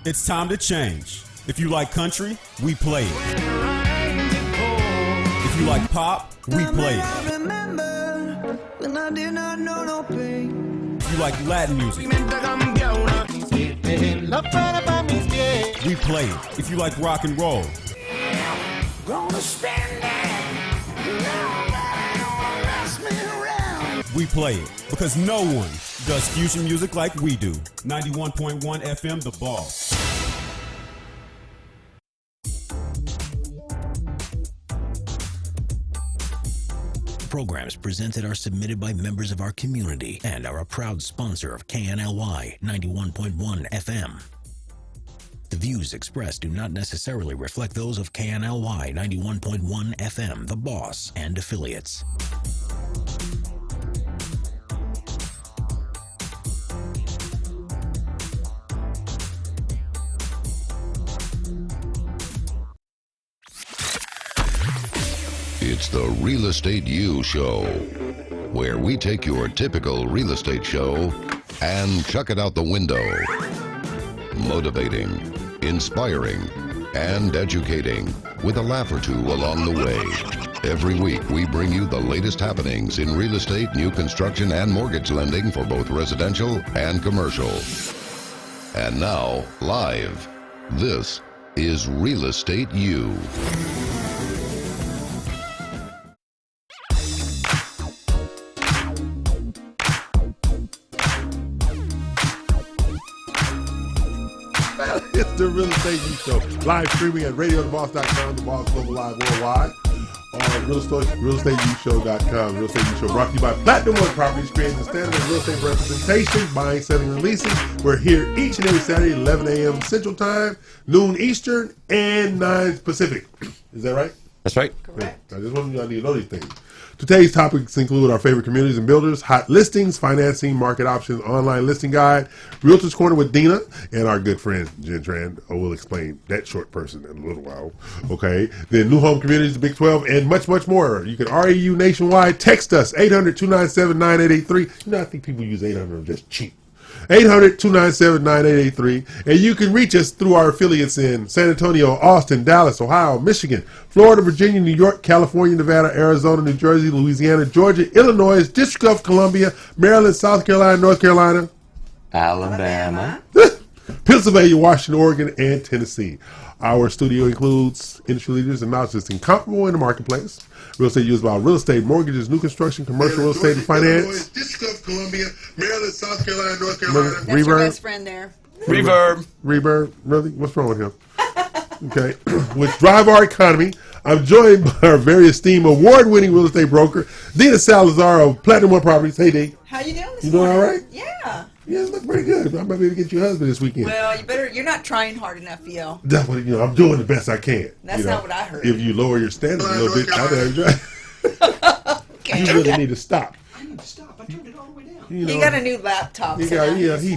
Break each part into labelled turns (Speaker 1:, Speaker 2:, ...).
Speaker 1: It's time to change. If you like country, we play it. If you like pop, we play it. If you like Latin music, we play it. If you like rock and roll, we play it. Because no one does fusion music like we do. 91.1 FM, The Boss.
Speaker 2: Programs presented are submitted by members of our community and are a proud sponsor of KNLY 91.1 FM. The views expressed do not necessarily reflect those of KNLY 91.1 FM, The Boss, and affiliates.
Speaker 3: It's the Real Estate U Show, where we take your typical real estate show and chuck it out the window. Motivating, inspiring, and educating, with a laugh or two along the way. Every week we bring you the latest happenings in real estate, new construction, and mortgage lending for both residential and commercial. And now, live, this is Real Estate U.
Speaker 4: It's the Real Estate U Show, live streaming at radiotheboss.com, The Boss Global Live Worldwide, on realestateushow.com. Real Estate U Show brought to you by Platinum One Properties, creating the standard of real estate representation, buying, selling, and leasing. We're here each and every Saturday, 11 a.m. Central Time, noon Eastern, and 9 Pacific. Is that right?
Speaker 5: That's right.
Speaker 4: Correct. I just want you to know these things. Today's topics include our favorite communities and builders, hot listings, financing, market options, online listing guide, Realtors Corner with Dina, and our good friend Jen Tran. We'll explain that short person in a little while. Okay. Then new home communities, the Big 12, and much, much more. You can REU nationwide. Text us 800-297-9883. You know, I think people use 800 just cheap. 800-297-9883. And you can reach us through our affiliates in San Antonio, Austin, Dallas, Ohio, Michigan, Florida, Virginia, New York, California, Nevada, Arizona, New Jersey, Louisiana, Georgia, Illinois, District of Columbia, Maryland, South Carolina, North Carolina,
Speaker 5: Alabama,
Speaker 4: Pennsylvania, Washington, Oregon, and Tennessee. Our studio includes industry leaders and knowledge that's incomparable in the marketplace. Real estate used by real estate, mortgages, new construction, commercial real estate, and finance. District of Columbia, Maryland, South Carolina, North Carolina.
Speaker 6: That's your best friend there.
Speaker 5: Reverb.
Speaker 4: Really? What's wrong with him? Okay. Which drive our economy. I'm joined by our very esteemed award-winning real estate broker, Dina Salazar of Platinum One Properties. Hey, D.
Speaker 6: How you doing this
Speaker 4: You doing
Speaker 6: morning?
Speaker 4: all right?
Speaker 6: Yeah.
Speaker 4: Yeah, it looks pretty good. I might be able to get you a husband this weekend.
Speaker 6: Well, you're not trying hard enough, Theo.
Speaker 4: That's what, I'm doing the best I can.
Speaker 6: That's not what I heard.
Speaker 4: If you lower your standards a little bit, you really need to stop.
Speaker 5: I need to stop. I turned it all the way down.
Speaker 6: He got a new laptop.
Speaker 4: He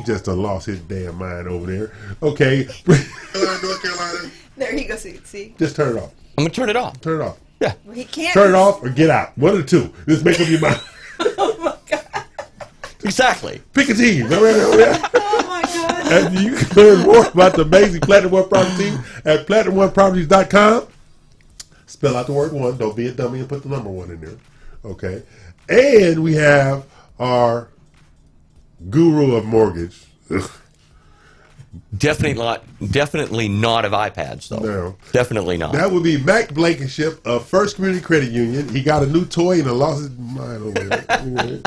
Speaker 4: just lost his damn mind over there. Okay. North Carolina.
Speaker 6: There you go. See?
Speaker 4: Just turn it off.
Speaker 5: I'm going to turn it off.
Speaker 4: Turn it off.
Speaker 5: Yeah.
Speaker 6: Well, he can't.
Speaker 4: Turn it off or get out. One of the two. Just make up your mind.
Speaker 6: Oh, my God.
Speaker 5: Exactly.
Speaker 4: Pick a team. All right, over there.
Speaker 6: Oh, my God.
Speaker 4: And you can learn more about the amazing Platinum One Property team at PlatinumOneProperties.com. Spell out the word one. Don't be a dummy and put the number one in there. Okay. And we have our guru of mortgage.
Speaker 5: Definitely not of iPads, though.
Speaker 4: No.
Speaker 5: Definitely not.
Speaker 4: That would be Mack Blankenship of First Community Credit Union. He got a new toy and lost his mind over there.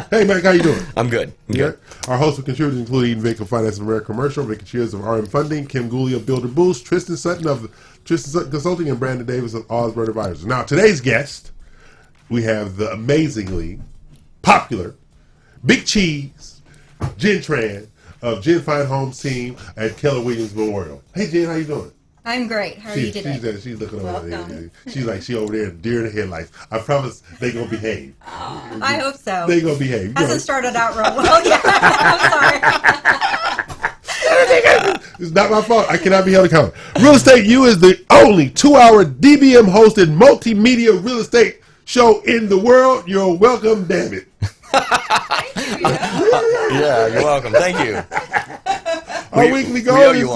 Speaker 4: Hey, Mack, how you doing?
Speaker 5: I'm good. Good.
Speaker 4: Our hosts of contributors include Eden Vehicle Finance of America Commercial, Ricky Cheers of RM Funding, Kim Gooley of Builder Boost, Tristan Sutton of Tristan Sutton Consulting, and Brandon Davis of Osborne Advisors. Now, today's guest, we have the amazingly popular Big Cheese, Jen Tran of Jen Fine Homes team at Keller Williams Memorial. Hey, Jen, how you doing?
Speaker 7: I'm great. How are you today?
Speaker 4: She's looking over there. She's like, she over there, deer in the headlights. I promise they going to behave.
Speaker 7: Oh, I hope so.
Speaker 4: They going to behave.
Speaker 7: Hasn't started out real well yet. I'm sorry.
Speaker 4: It's not my fault. I cannot be held accountable. Real Estate U is the only 2-hour DBM hosted multimedia real estate show in the world. You're welcome, damn it.
Speaker 6: Thank you.
Speaker 5: Yeah, you're welcome. Thank you.
Speaker 4: Our weekly goal is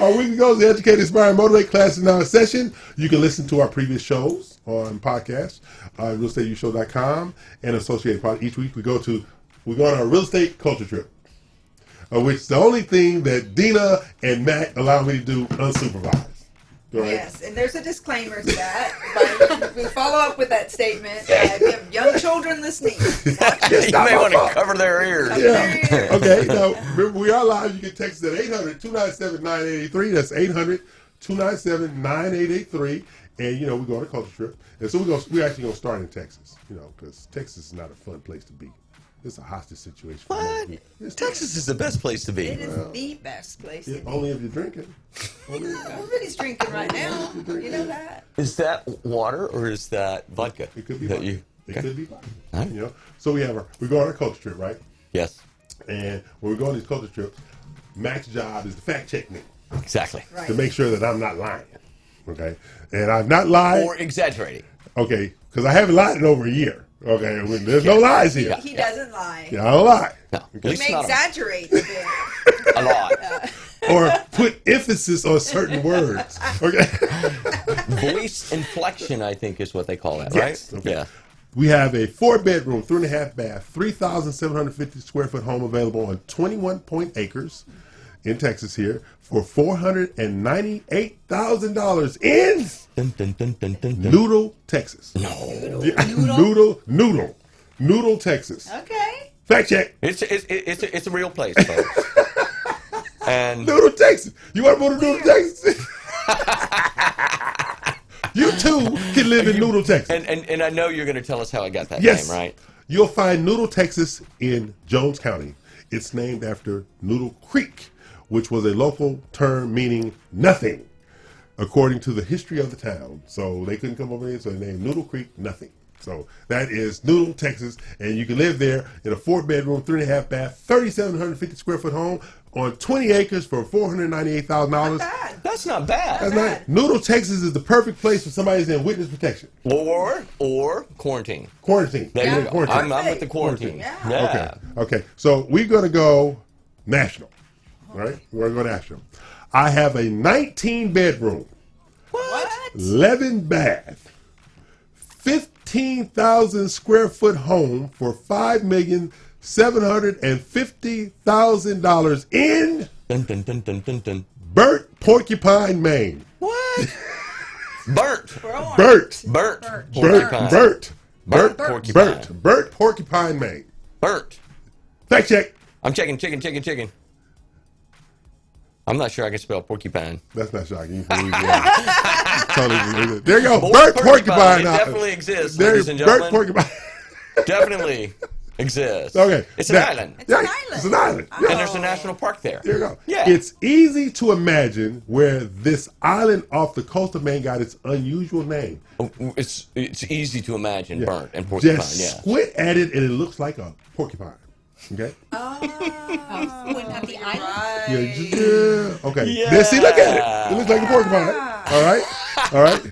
Speaker 4: Our weekly goals: to educate, inspire, and motivate. Class is now in session. You can listen to our previous shows on podcasts, realestateusshow.com, and associated podcasts. Each week we go on our real estate culture trip, which the only thing that Dina and Mack allow me to do unsupervised. Right?
Speaker 6: Yes, and there's a disclaimer to that. But we follow up with that statement. If you have young children listening,
Speaker 5: You may want to cover their ears.
Speaker 4: Yeah. Okay. Now, remember, we are live. You can text us at 800-297-9883. That's 800-297-9883. And, you know, we go on a culture trip. And so we're actually going to start in Texas, you know, because Texas is not a fun place to be. It's a hostage situation.
Speaker 5: What? Texas is the best place to be.
Speaker 6: it is the best place to be.
Speaker 4: Only if you're drinking.
Speaker 6: Everybody's drinking right now. You know that.
Speaker 5: Is that water or is that vodka?
Speaker 4: It could be
Speaker 5: that
Speaker 4: vodka.
Speaker 5: you.
Speaker 4: It could be vodka.
Speaker 5: All right.
Speaker 4: You know, so we go on a culture trip, right?
Speaker 5: Yes,
Speaker 4: And when we go on these culture trips, Mack's job is to fact check me
Speaker 5: exactly.
Speaker 6: Right.
Speaker 4: to make sure that I'm not lying. Okay, and I've not lied.
Speaker 5: Or exaggerating.
Speaker 4: Okay, because I haven't lied in over a year. Okay, there's no lies here.
Speaker 6: He doesn't lie.
Speaker 4: Yeah, I don't lie.
Speaker 5: No, at
Speaker 6: He
Speaker 5: least
Speaker 6: may
Speaker 5: not
Speaker 6: exaggerate a bit.
Speaker 5: a lot.
Speaker 4: Or put emphasis on certain words. Okay.
Speaker 5: Voice inflection, I think, is what they call that,
Speaker 4: Yes.
Speaker 5: right?
Speaker 4: Okay.
Speaker 5: Yeah.
Speaker 4: We have a 4-bedroom, 3.5 bath, 3,750 square foot home available on 21 acres in Texas here for $498,000 in
Speaker 5: Dun, dun, dun, dun, dun, dun.
Speaker 4: Noodle, Texas.
Speaker 5: No.
Speaker 4: Yeah, Noodle, Texas.
Speaker 6: Okay.
Speaker 4: Fact check.
Speaker 5: It's a real place, folks. And
Speaker 4: Noodle, Texas. You want to move to Noodle, Texas? You too can live in Noodle, Texas.
Speaker 5: and I know you're going to tell us how I got that
Speaker 4: Yes.
Speaker 5: name, right?
Speaker 4: You'll find Noodle, Texas in Jones County. It's named after Noodle Creek, which was a local term meaning nothing, according to the history of the town. So they couldn't come over here, so they named Noodle Creek nothing. So that is Noodle, Texas, and you can live there in a 4-bedroom, 3.5 bath, 3,750 square foot home on 20 acres for $498,000.
Speaker 6: Bad.
Speaker 5: That's not bad.
Speaker 4: That's not, Noodle, Texas is the perfect place for somebody who's in witness protection.
Speaker 5: Or quarantine.
Speaker 4: Quarantine.
Speaker 5: There
Speaker 4: Yeah,
Speaker 5: you go.
Speaker 4: quarantine.
Speaker 5: I'm with the quarantine.
Speaker 6: Yeah.
Speaker 4: Okay. So we're going to go national. All right? We're going to go national. I have a 19-bedroom,
Speaker 6: What?
Speaker 4: 11-bath, 15,000 square foot home for $5,750,000 in
Speaker 5: Dun, dun, dun, dun, dun, dun.
Speaker 4: Burt, Porcupine, Maine.
Speaker 5: What? Burnt.
Speaker 4: Burt.
Speaker 5: Porcupine.
Speaker 4: Porcupine, Maine.
Speaker 5: Burnt.
Speaker 4: Fact check.
Speaker 5: I'm checking. I'm not sure I can spell porcupine.
Speaker 4: That's not shocking. You can read it. Totally. There you go.
Speaker 5: Burt
Speaker 4: Burt
Speaker 5: Porcupine.
Speaker 4: Porcupine.
Speaker 5: It definitely exists,
Speaker 4: There's
Speaker 5: ladies and
Speaker 4: Burt
Speaker 5: gentlemen.
Speaker 4: Porcupine.
Speaker 5: Definitely exists.
Speaker 4: Okay.
Speaker 5: It's an island.
Speaker 6: It's an
Speaker 4: Yeah,
Speaker 6: island.
Speaker 4: It's an island.
Speaker 6: Oh.
Speaker 4: Yeah.
Speaker 5: And there's a national park there.
Speaker 4: There you go.
Speaker 5: Yeah.
Speaker 4: It's easy to imagine where this island off the coast of Maine got its unusual name.
Speaker 5: It's easy to imagine burnt and
Speaker 4: Just
Speaker 5: porcupine, yeah.
Speaker 4: squint at it and it looks like a porcupine. Okay?
Speaker 7: Oh, wouldn't have the island.
Speaker 6: Right.
Speaker 4: Yeah. Okay.
Speaker 5: Yeah.
Speaker 4: Then see, look at it. It looks like a porcupine. All right. All right.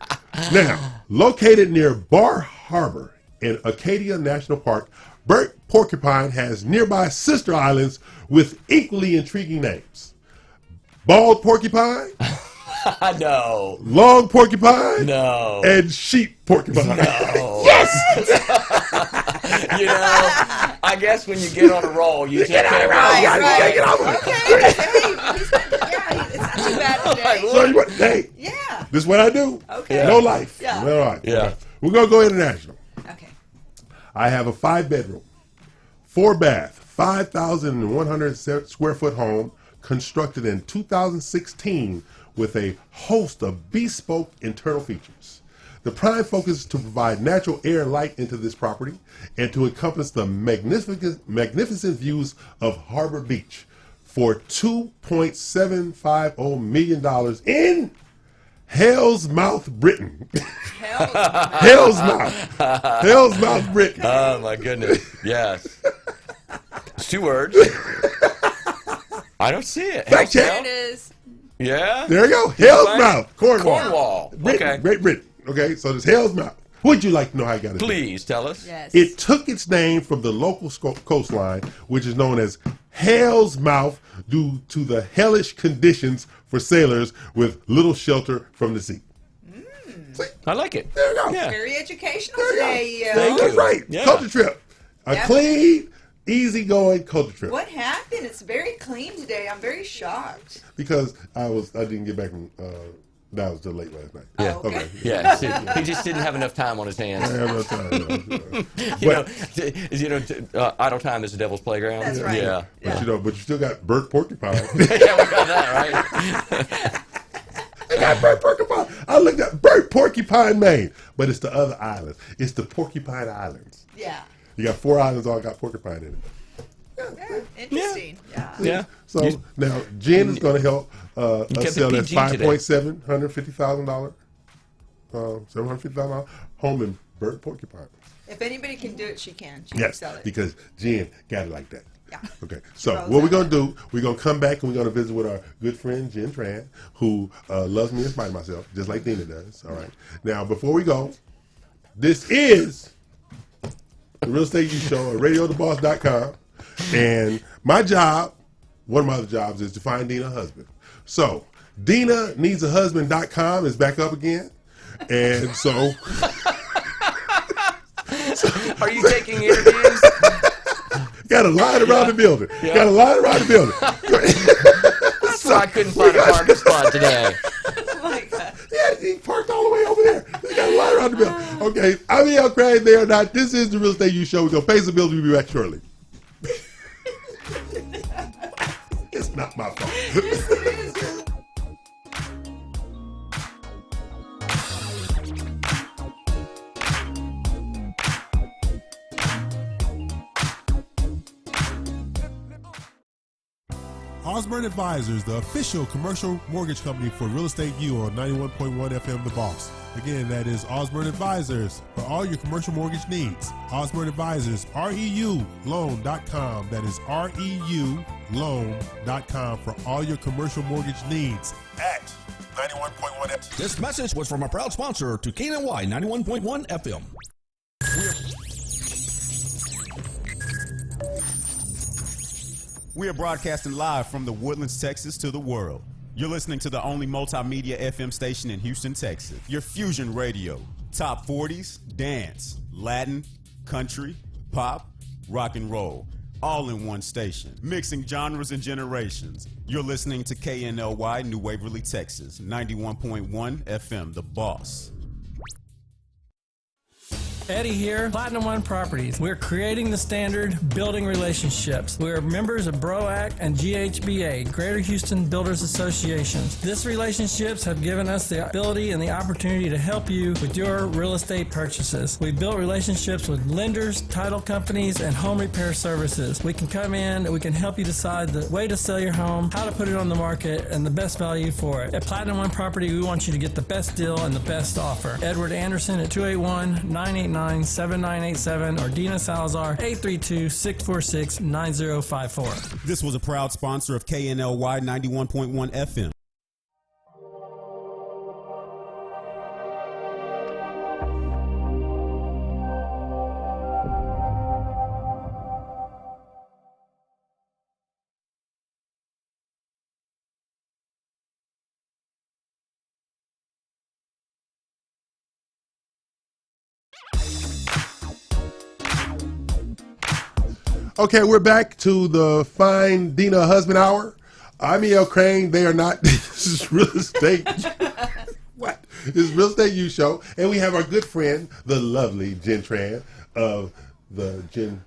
Speaker 4: Now, located near Bar Harbor in Acadia National Park, Burt Porcupine has nearby sister islands with equally intriguing names. Bald Porcupine,
Speaker 5: No.
Speaker 4: Long Porcupine,
Speaker 5: No.
Speaker 4: and Sheep Porcupine.
Speaker 5: No.
Speaker 4: Yes!
Speaker 5: You know, I guess when you get on a roll, you take care of
Speaker 6: Right,
Speaker 5: it.
Speaker 6: right.
Speaker 4: Get over it.
Speaker 6: Okay. Yeah, it's not too bad today.
Speaker 4: So you what, hey,
Speaker 6: Yeah.
Speaker 4: this is what I do.
Speaker 6: Okay.
Speaker 4: No life.
Speaker 6: Yeah.
Speaker 4: No life.
Speaker 5: Yeah.
Speaker 4: We're going to go international.
Speaker 6: Okay.
Speaker 4: I have a 5-bedroom, 4-bath, 5,100 square foot home constructed in 2016 with a host of bespoke internal features. The prime focus is to provide natural air and light into this property and to encompass the magnificent views of Harbor Beach for $2.750 million in Hell's Mouth, Britain. Hell's Mouth, Britain.
Speaker 5: Oh, my goodness. Yes. It's 2 words. I don't see it.
Speaker 4: Fact check.
Speaker 6: There it is.
Speaker 5: Yeah?
Speaker 4: There you go. Hell's
Speaker 5: What?
Speaker 4: Mouth, Cornwall.
Speaker 5: Cornwall.
Speaker 4: Britain,
Speaker 5: Okay.
Speaker 4: Great Britain. Okay, so there's Hell's Mouth. Would you like to know how I got it?
Speaker 5: Please tell us.
Speaker 6: Yes.
Speaker 4: It took its name from the local coastline, which is known as Hell's Mouth, due to the hellish conditions for sailors with little shelter from the sea.
Speaker 5: I like it.
Speaker 4: There you go.
Speaker 5: Yeah.
Speaker 6: Very educational
Speaker 4: There you go.
Speaker 6: today.
Speaker 5: Thank you.
Speaker 4: That's right.
Speaker 5: Yeah.
Speaker 4: Culture trip. A
Speaker 6: Yep.
Speaker 4: clean, easygoing culture trip.
Speaker 6: What happened? It's very clean today. I'm very shocked.
Speaker 4: Because I didn't get back from, that was too late last night.
Speaker 5: Yeah.
Speaker 6: Oh, okay.
Speaker 5: Yeah, see, he just didn't have enough time on his hands.
Speaker 4: I have no time.
Speaker 5: Idle time is the devil's playground.
Speaker 6: That's right.
Speaker 5: Yeah.
Speaker 4: But you still got Burt Porcupine.
Speaker 5: Yeah, we got that right.
Speaker 4: I got Burt Porcupine. I looked at Burt Porcupine, Maine. But it's the other islands. It's the Porcupine Islands.
Speaker 6: Yeah.
Speaker 4: You got 4 islands all got porcupine in it.
Speaker 6: Yeah. Interesting. Yeah.
Speaker 5: Yeah.
Speaker 4: So now Jen is going to help us
Speaker 5: kept it
Speaker 4: sell that
Speaker 5: PG today.
Speaker 4: $750,000 home in Burt Porcupine.
Speaker 6: If anybody can do it, she can. She can
Speaker 4: Yes,
Speaker 6: sell it.
Speaker 4: because Jen got it like that.
Speaker 6: Yeah.
Speaker 4: Okay, so
Speaker 6: Rose
Speaker 4: what we're
Speaker 6: on
Speaker 4: going to do, we're going to come back and we're going to visit with our good friend Jen Tran, who loves me in spite of myself, just like Dina does. All right. Now, before we go, this is the Real Estate U Show at radiotheboss.com. And my job, one of my other jobs, is to find Dina a husband. So, DinaNeedsAHusband.com is back up again. And so...
Speaker 5: Are you taking interviews?
Speaker 4: Got a line around the building.
Speaker 5: Yeah.
Speaker 4: Got a line around the building.
Speaker 5: So I couldn't find a parking spot today.
Speaker 6: Oh my God.
Speaker 4: Yeah, he parked all the way over there. They got a line around the building. Okay, I'm Craine. They are not. This is the Real Estate U Show. We're going to pay some bills. We'll be back shortly. It's not my fault. Osborne Advisors, the official commercial mortgage company for Real Estate U on 91.1 FM The Boss. Again, that is Osborne Advisors for all your commercial mortgage needs. Osborne Advisors, REULoan.com. That is REULoan.com for all your commercial mortgage needs at 91.1 FM.
Speaker 8: This message was from a proud sponsor to KNY 91.1 FM.
Speaker 1: We are broadcasting live from the Woodlands, Texas to the world. You're listening to the only multimedia FM station in Houston, Texas. Your Fusion Radio. Top 40s, dance, Latin, country, pop, rock and roll. All in one station. Mixing genres and generations. You're listening to KNLY, New Waverly, Texas. 91.1 FM, The Boss.
Speaker 9: Eddie here, Platinum One Properties. We're creating the standard, building relationships. We're members of BROAC and GHBA, Greater Houston Builders Associations. These relationships have given us the ability and the opportunity to help you with your real estate purchases. We've built relationships with lenders, title companies, and home repair services. We can come in and we can help you decide the way to sell your home, how to put it on the market, and the best value for it. At Platinum One Property, we want you to get the best deal and the best offer. Edward Anderson at 281-989-7987 or Dina Salazar 832-646-9054.
Speaker 1: This was a proud sponsor of KNLY 91.1 FM.
Speaker 4: Okay, we're back to the Find Dina Husband Hour. I'm Craine. They are not. This is Real Estate. What? This is Real Estate U Show. And we have our good friend, the lovely Jen Tran of the Jen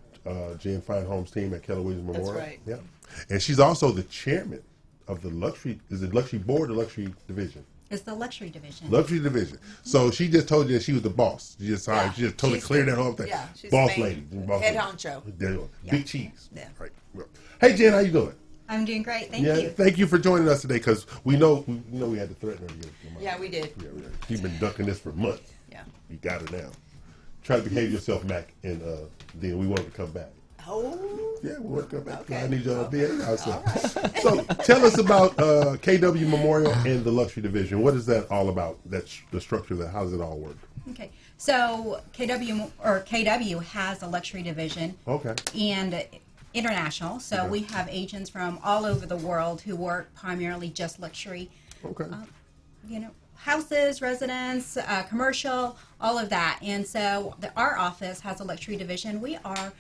Speaker 4: Fine Homes team at Keller Williams Memorial.
Speaker 6: That's right.
Speaker 4: Yeah. And she's also the chairman of the luxury board or luxury division?
Speaker 7: It's the luxury division.
Speaker 4: Luxury division. So she just told you that she was the boss. She just
Speaker 6: Yeah.
Speaker 4: she just totally
Speaker 6: She's
Speaker 4: cleared
Speaker 6: the-
Speaker 4: that whole thing.
Speaker 6: yeah, she's
Speaker 4: Boss
Speaker 6: the
Speaker 4: lady.
Speaker 6: main
Speaker 4: Boss
Speaker 6: head
Speaker 4: lady.
Speaker 6: honcho.
Speaker 4: There you go.
Speaker 7: Yeah.
Speaker 4: Big cheese.
Speaker 6: Yeah.
Speaker 4: Right. Well, hey Jen, how you doing?
Speaker 7: I'm doing great. Thank
Speaker 4: Yeah,
Speaker 7: you.
Speaker 4: thank you for joining us today because we know we had to threaten her to get her money.
Speaker 6: Yeah, we did.
Speaker 4: Yeah, she's been ducking this for months.
Speaker 6: Yeah.
Speaker 4: You got her now. Try to behave yourself, Mack, and then we want her to come back.
Speaker 6: Oh.
Speaker 4: Yeah, we want her to come back.
Speaker 6: Okay.
Speaker 4: I need y'all to be in the house.
Speaker 6: All right.
Speaker 4: So tell us about KW Memorial and the luxury division. What is that all about? That's the structure of that. How does it all work?
Speaker 7: Okay. So KW has a luxury division.
Speaker 4: Okay.
Speaker 7: And international. So we have agents from all over the world who work primarily just luxury.
Speaker 4: Okay.
Speaker 7: Houses, residence, commercial, all of that. And so our office has a luxury division. We are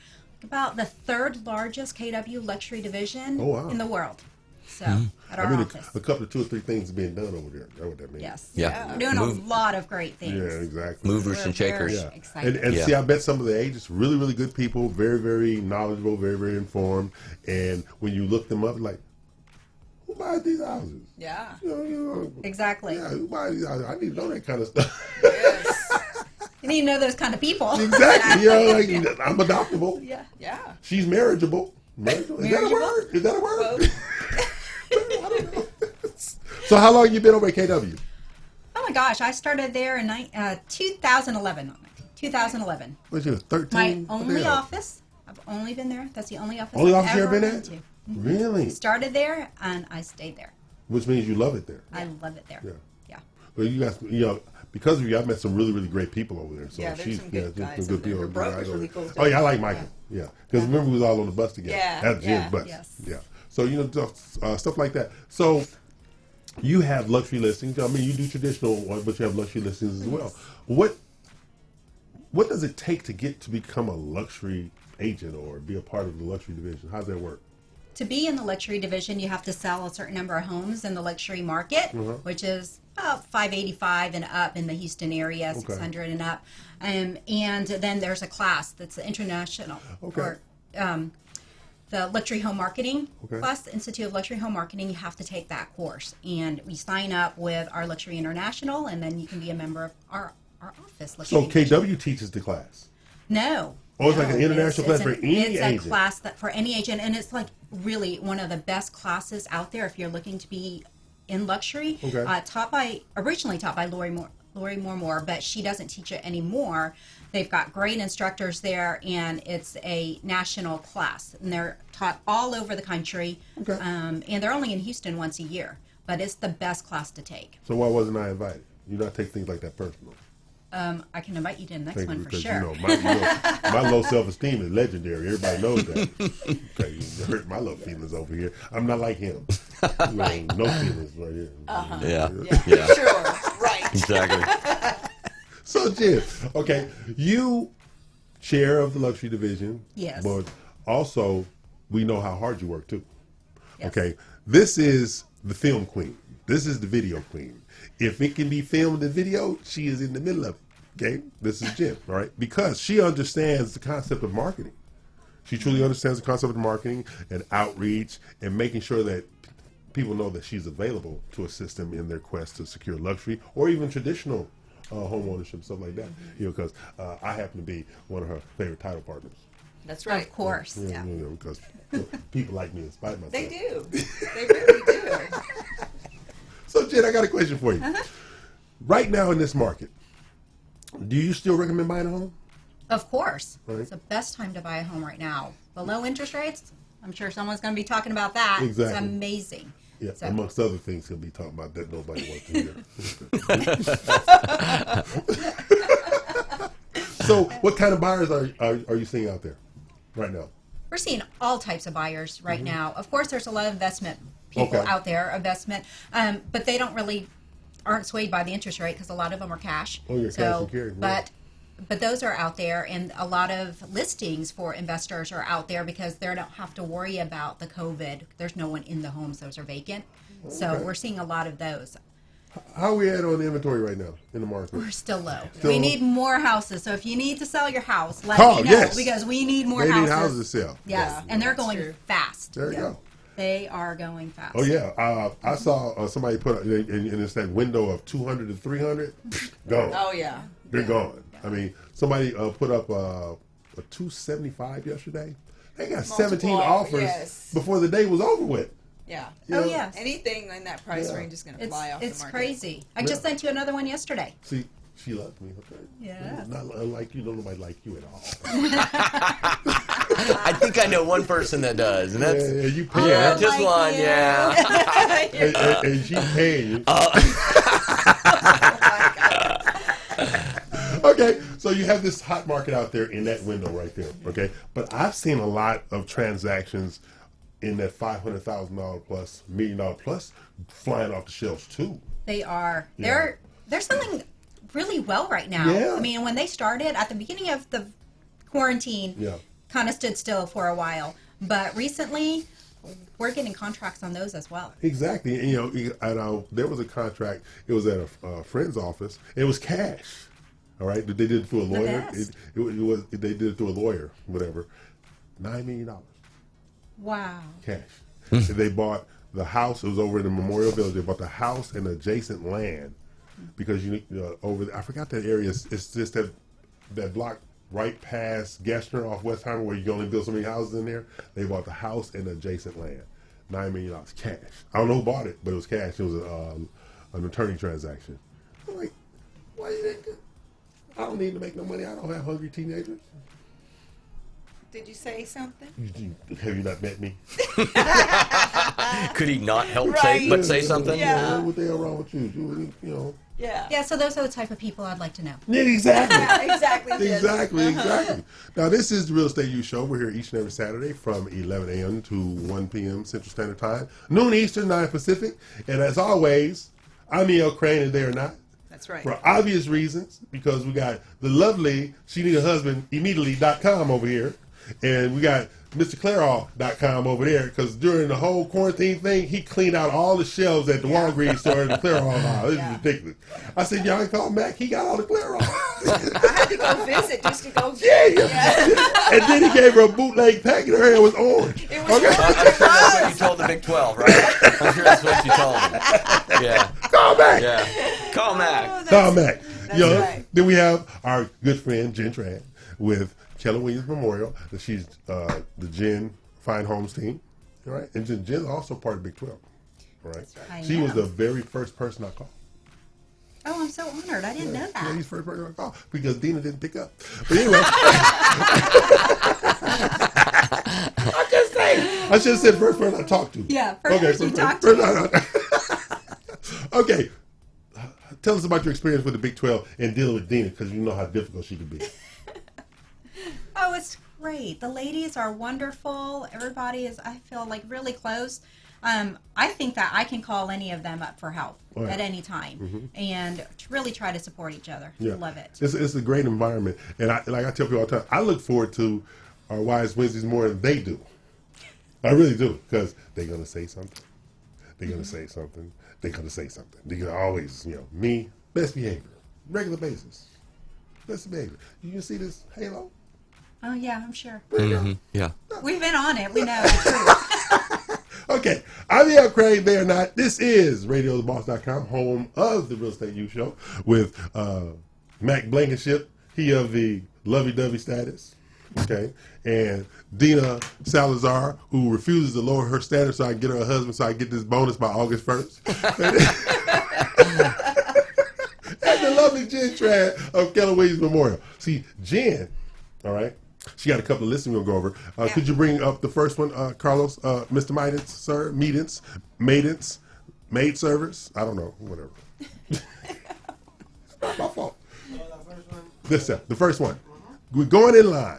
Speaker 7: about the third largest KW luxury division in the world. So at our office.
Speaker 4: A couple of 2 or 3 things being done over there. That's what that means.
Speaker 7: Yes.
Speaker 5: Yeah.
Speaker 7: We're doing a lot of great things.
Speaker 4: Yeah, exactly.
Speaker 5: Movers and shakers.
Speaker 7: Very excited.
Speaker 4: And see, I bet some of the agents, really, really good people, very, very knowledgeable, very, very informed. And when you look them up, like, who buys these houses?
Speaker 6: Yeah.
Speaker 7: Exactly.
Speaker 4: Yeah, who buys these houses? I need to know that kind of stuff.
Speaker 6: Yes.
Speaker 7: You need to know those kind of people.
Speaker 4: Exactly. Like, I'm adoptable.
Speaker 7: Yeah.
Speaker 6: Yeah.
Speaker 4: She's marriageable. Marriageable? Is that a word? Is that a word? I don't know. So how long you been over at KW?
Speaker 7: Oh my gosh, I started there in 2011. 2011.
Speaker 4: What you, 13?
Speaker 7: My only office. I've only been there. That's the only office
Speaker 4: Only
Speaker 7: I've
Speaker 4: office you
Speaker 7: ever
Speaker 4: ever been
Speaker 7: been
Speaker 4: at?
Speaker 7: to.
Speaker 4: Really?
Speaker 7: Started there and I stayed there.
Speaker 4: Which means you love it there.
Speaker 7: I love it there.
Speaker 4: Yeah. Well, you guys, because of you, I've met some really, really great people over there. So
Speaker 6: Yeah, there's some good guys
Speaker 4: some good
Speaker 6: over there.
Speaker 4: people.
Speaker 6: Her brother's really cool,
Speaker 4: Oh yeah, I
Speaker 6: too.
Speaker 4: like Michael. Yeah, because remember we was all on the bus together.
Speaker 6: Yeah,
Speaker 4: That's Jim's
Speaker 6: yeah.
Speaker 4: bus.
Speaker 7: Yes.
Speaker 4: Yeah. So stuff like that. So you have luxury listings. I mean, you do traditional, but you have luxury listings as well. What does it take to get to become a luxury agent or be a part of the luxury division? How does that work?
Speaker 7: To be in the luxury division, you have to sell a certain number of homes in the luxury market, which is about 585 and up in the Houston area, 600 and up. And then there's a class that's the international, or the luxury home marketing class, Institute of Luxury Home Marketing. You have to take that course. And we sign up with our Luxury International, and then you can be a member of our office.
Speaker 4: So KW teaches the class?
Speaker 7: No.
Speaker 4: Oh, it's like an international class for any agent?
Speaker 7: It's a class for any agent, and it's like really one of the best classes out there if you're looking to be in luxury. Originally taught by Lori Moore, but she doesn't teach it anymore. They've got great instructors there, and it's a national class, and they're taught all over the country, and they're only in Houston once a year, but it's the best class to take.
Speaker 4: So why wasn't I invited? You not take things like that personal.
Speaker 7: I can invite you to the next
Speaker 4: Thank
Speaker 7: one
Speaker 4: you,
Speaker 7: for
Speaker 4: because,
Speaker 7: sure.
Speaker 4: my low self-esteem is legendary. Everybody knows that. Okay, you hurt my low feelings over here. I'm not like him.
Speaker 6: Right.
Speaker 4: No feelings right here.
Speaker 5: Yeah.
Speaker 6: Sure. Right.
Speaker 5: Exactly.
Speaker 4: So, Jim, okay, you chair of the luxury division.
Speaker 7: Yes.
Speaker 4: But also, we know how hard you work, too.
Speaker 7: Yes.
Speaker 4: Okay, this is the film queen. This is the video queen. If it can be filmed in video, she is in the middle of it. Okay, this is Jim, all right? Because she understands the concept of marketing. She truly understands the concept of marketing and outreach and making sure that people know that she's available to assist them in their quest to secure luxury or even traditional home ownership, stuff like that. Because I happen to be one of her favorite title partners.
Speaker 6: That's right.
Speaker 7: Of course.
Speaker 4: Yeah. Because people like me in spite of myself.
Speaker 6: They do. They really do.
Speaker 4: So, Jen, I got a question for you. Right now in this market, do you still recommend buying a home?
Speaker 7: Of course.
Speaker 4: Right.
Speaker 7: It's the best time to buy a home right now. The low interest rates, I'm sure someone's going to be talking about that.
Speaker 4: Exactly.
Speaker 7: It's amazing.
Speaker 4: Yeah,
Speaker 7: So-
Speaker 4: amongst other things he'll be talking about that nobody wants to hear. So, what kind of buyers are you seeing out there right now?
Speaker 7: We're seeing all types of buyers right now. Of course, there's a lot of investment people out there, but they aren't swayed by the interest rate because a lot of them are cash.
Speaker 4: Oh, you're cash and carry. Right.
Speaker 7: But those are out there, and a lot of listings for investors are out there because they don't have to worry about the COVID. There's no one in the homes; those are vacant. So we're seeing a lot of those.
Speaker 4: How are we at on the inventory right now in the market?
Speaker 7: We're still low.
Speaker 4: Still
Speaker 7: We
Speaker 4: low?
Speaker 7: need more houses. So if you need to sell your house, let me know
Speaker 4: yes.
Speaker 7: because we need more
Speaker 4: They
Speaker 7: houses.
Speaker 4: need houses to sell.
Speaker 7: Yes,
Speaker 6: Yeah,
Speaker 7: and they're
Speaker 6: that's
Speaker 7: going
Speaker 6: true.
Speaker 7: fast.
Speaker 4: There you go.
Speaker 7: They are going fast.
Speaker 4: Oh, yeah. I saw somebody put, and it's that window of 200 to 300, gone.
Speaker 6: Oh, yeah.
Speaker 4: They're gone. I mean, somebody put up a 275 yesterday. They got 17
Speaker 6: Multiple,
Speaker 4: offers
Speaker 6: yes.
Speaker 4: before the day was over with.
Speaker 6: Yeah.
Speaker 4: You know?
Speaker 7: Oh, yes.
Speaker 6: Anything in that price range is going to fly off the market.
Speaker 7: It's crazy. I just sent you another one yesterday.
Speaker 4: See, she loves me. Okay?
Speaker 7: Yes.
Speaker 4: Not unlike you. Nobody like you at all.
Speaker 5: I think I know one person that does, and that's
Speaker 4: Yeah, you pay
Speaker 5: yeah,
Speaker 4: her.
Speaker 5: just
Speaker 7: like
Speaker 5: one,
Speaker 7: you.
Speaker 5: yeah.
Speaker 4: And she paying you. Okay, so you have this hot market out there in that window right there. Okay, but I've seen a lot of transactions in that $500,000 plus, $1 million plus, flying off the shelves too.
Speaker 7: They are.
Speaker 4: Yeah.
Speaker 7: They're selling really well right now.
Speaker 4: Yeah.
Speaker 7: I mean, when they started at the beginning of the quarantine,
Speaker 4: Yeah.
Speaker 7: kind of stood still for a while, but recently we're getting contracts on those as well.
Speaker 4: Exactly. And, there was a contract. It was at a friend's office. It was cash. All right. They did it through a lawyer.
Speaker 7: best.
Speaker 4: They did it through a lawyer. Whatever. $9 million
Speaker 7: Wow.
Speaker 4: cash. And they bought the house. It was over in the Memorial Village. They bought the house and adjacent land because over. I forgot that area. It's just that block right past Gessner off Westheimer where you can only build so many houses in there. They bought the house and adjacent land. $9 million cash. I don't know who bought it, but it was cash. It was an attorney transaction. I'm like, why you think? I don't need to make no money. I don't have hungry teenagers.
Speaker 6: Did you say something?
Speaker 4: Have you not met me?
Speaker 5: Could he not help
Speaker 6: Right.
Speaker 5: say something?
Speaker 6: Yeah.
Speaker 4: What the hell wrong with you? You know.
Speaker 6: Yeah.
Speaker 7: Yeah, so those are the type of people I'd like to know.
Speaker 4: Yeah, exactly.
Speaker 6: Yeah, exactly. Jen.
Speaker 4: Exactly. Now, this is the Real Estate U Show. We're here each and every Saturday from 11 a.m. to 1 p.m. Central Standard Time, noon Eastern, 9 Pacific. And as always, I'm E.L. Craine, and they are not.
Speaker 6: That's right.
Speaker 4: For obvious reasons, because we got the lovely She Need a Husband Immediately.com over here, and we got MrClairol.com over there, because during the whole quarantine thing, he cleaned out all the shelves at the Walgreens store and the Clairol aisle. This is ridiculous. I said, y'all can call Mack. He got all the Clairol.
Speaker 6: I had to go visit just to go.
Speaker 4: Yeah. And then he gave her a bootleg pack, and her hair was orange.
Speaker 6: It was
Speaker 4: Okay.
Speaker 5: I'm sure that's what you told the Big 12, right? I'm sure that's what you told them. Yeah.
Speaker 4: Call Mack.
Speaker 5: Yeah. Call Mack.
Speaker 4: Call Mack.
Speaker 6: That's right.
Speaker 4: Then we have our good friend Jen Tran with Keller Williams Memorial. She's the Jen Fine Homes team. All right. And Jen's also part of Big 12. All right.
Speaker 7: I
Speaker 4: She was
Speaker 7: know.
Speaker 4: the very first person I called.
Speaker 7: Oh, I'm so honored. I didn't know
Speaker 4: Yeah,
Speaker 7: that.
Speaker 4: he's the first person I called because Dina didn't pick up. But anyway. I just say. I should have said first person I talked to.
Speaker 7: Yeah, first person you talked to.
Speaker 4: Okay. Tell us about your experience with the Big 12 and dealing with Dina, because you know how difficult she could be.
Speaker 7: Oh, it's great. The ladies are wonderful. Everybody is, I feel like, really close. I think that I can call any of them up for help
Speaker 4: Right.
Speaker 7: at any time and really try to support each other.
Speaker 4: Yeah.
Speaker 7: Love it.
Speaker 4: It's a great environment. And I tell people all the time, I look forward to our Wives Wednesdays more than they do. I really do, because they're going to say something. They're going to say something. They're going to say something. They're going to always, me, best behavior, regular basis. Best behavior. You can see this halo?
Speaker 7: Oh, yeah, I'm sure.
Speaker 5: Yeah.
Speaker 7: We've been on it. We know the truth.
Speaker 4: Okay, I'm E.L. Craine, they are not. This is RadioTheBoss.com, home of the Real Estate U Show, with Mack Blankenship, he of the lovey-dovey status, okay, and Dina Salazar, who refuses to lower her status so I can get her a husband so I can get this bonus by August 1st. And the lovely Jen Tran of Keller Williams Memorial. See, Jen, all right, she got a couple of lists we're going to go over. Could you bring up the first one, Carlos? Mr. Maidens, sir? Maidens, maid servers? I don't know, whatever. It's not my fault. The first one. We're going in line.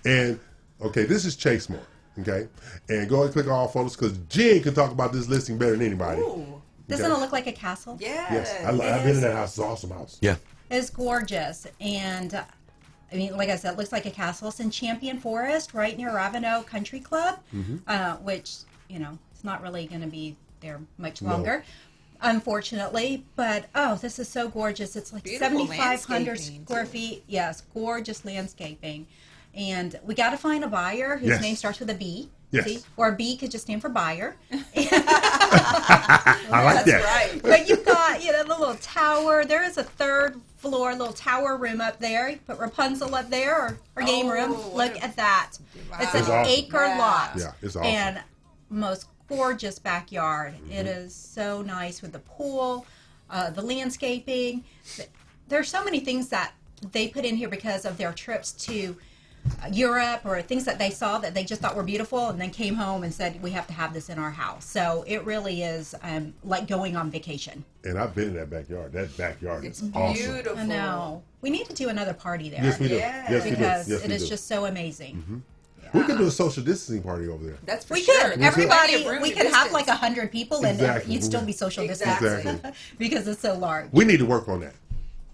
Speaker 4: And, okay, this is Chase Moore, okay? And go and click all photos, because Jen can talk about this listing better than anybody.
Speaker 6: Ooh.
Speaker 7: Doesn't it look like a castle?
Speaker 6: Yes.
Speaker 4: Yes, I've been in that house. It's an awesome house.
Speaker 5: Yeah.
Speaker 7: It's gorgeous. And, I mean, like I said, it looks like a castle. It's in Champion Forest, right near Ravenel Country Club, which, it's not really going to be there much longer, unfortunately. But, this is so gorgeous. It's like
Speaker 6: Beautiful
Speaker 7: 7,500
Speaker 6: landscaping,
Speaker 7: square
Speaker 6: too.
Speaker 7: feet. Yes, gorgeous landscaping. And we got to find a buyer whose
Speaker 4: Yes.
Speaker 7: name starts with a B.
Speaker 4: Yes.
Speaker 7: See? Or B could just stand for buyer.
Speaker 4: I like that.
Speaker 6: Right.
Speaker 7: But you've got, the little tower. There is a third floor, little tower room up there. You put Rapunzel up there or game room.
Speaker 6: what
Speaker 7: Look
Speaker 6: a-
Speaker 7: at that. It's
Speaker 4: It's
Speaker 7: an
Speaker 4: awesome.
Speaker 7: acre
Speaker 6: Yeah.
Speaker 7: lot.
Speaker 4: Yeah, it's awesome.
Speaker 7: And most gorgeous backyard. It is so nice with the pool, the landscaping. There's so many things that they put in here because of their trips to Europe or things that they saw that they just thought were beautiful, and then came home and said, we have to have this in our house. So it really is like going on vacation.
Speaker 4: And I've been in that backyard. That backyard
Speaker 6: It's
Speaker 4: is awesome.
Speaker 6: beautiful.
Speaker 7: I know. We need to do another party there.
Speaker 4: Yes, we do.
Speaker 6: Yeah.
Speaker 4: Yes, we do.
Speaker 7: because
Speaker 4: Yes,
Speaker 7: it
Speaker 4: we
Speaker 7: is
Speaker 4: do.
Speaker 7: just so amazing.
Speaker 4: We could do a social distancing party over there.
Speaker 6: That's for
Speaker 7: We
Speaker 6: sure.
Speaker 7: could.
Speaker 6: There's
Speaker 7: Everybody,
Speaker 6: plenty of room
Speaker 7: we
Speaker 6: to
Speaker 7: could have
Speaker 6: distance.
Speaker 7: like 100 people, and
Speaker 4: Exactly.
Speaker 7: you'd still be social
Speaker 6: Exactly.
Speaker 7: distancing
Speaker 4: Exactly.
Speaker 7: because it's so large.
Speaker 4: We need to work on that.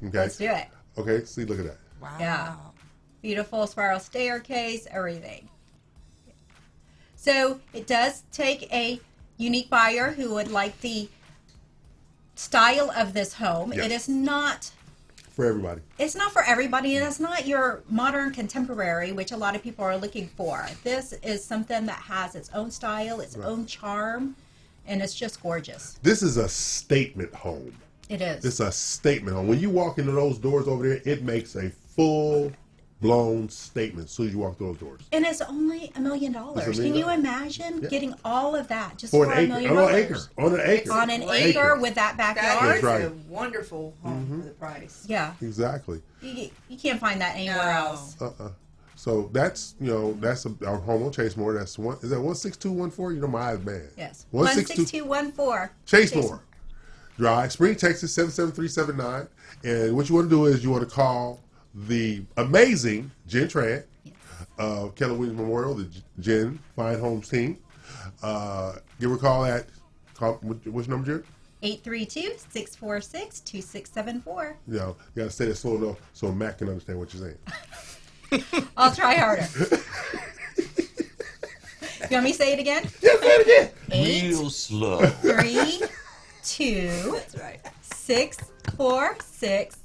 Speaker 4: Okay.
Speaker 7: Let's do it.
Speaker 4: Okay. See, look at that.
Speaker 6: Wow.
Speaker 7: Yeah. Beautiful spiral staircase, everything. So it does take a unique buyer who would like the style of this home.
Speaker 4: Yes.
Speaker 7: It is not.
Speaker 4: For everybody.
Speaker 7: It's not for everybody, and it's not your modern contemporary, which a lot of people are looking for. This is something that has its own style, its own charm, and it's just gorgeous.
Speaker 4: This is a statement home.
Speaker 7: It is.
Speaker 4: It's a statement home. When you walk into those doors over there, it makes a full-blown statement as soon as you walk through those doors.
Speaker 7: And it's only $1 million.
Speaker 4: It's $1
Speaker 7: Can you
Speaker 4: million.
Speaker 7: imagine
Speaker 4: Yeah.
Speaker 7: getting all of that just
Speaker 4: For
Speaker 7: for
Speaker 4: an
Speaker 7: $1
Speaker 4: acre.
Speaker 7: million?
Speaker 4: On an acre. On an acre.
Speaker 7: On an acre with that
Speaker 6: That
Speaker 7: backyard.
Speaker 6: is
Speaker 4: right.
Speaker 6: a wonderful home for the price.
Speaker 7: Yeah.
Speaker 4: Exactly.
Speaker 7: You can't find that anywhere
Speaker 6: No.
Speaker 7: else.
Speaker 4: So that's our home on Chasemore. That's is that 16214? You know my eyes bad.
Speaker 7: Yes.
Speaker 4: 162
Speaker 7: 16214.
Speaker 4: Chasemore Drive, Spring, Texas 77379. And what you want to do is you want to call the amazing Jen Tran, Keller Williams Memorial, the Jen Fine Homes team. Give her a call at what's your number, Jen?
Speaker 7: 832-646-2674.
Speaker 4: You gotta say that slow enough so Mack can understand what you're saying.
Speaker 7: I'll try harder. You want me to say it again?
Speaker 4: Yes, say it again.
Speaker 5: Real slow.
Speaker 7: 832
Speaker 6: That's right.
Speaker 7: 646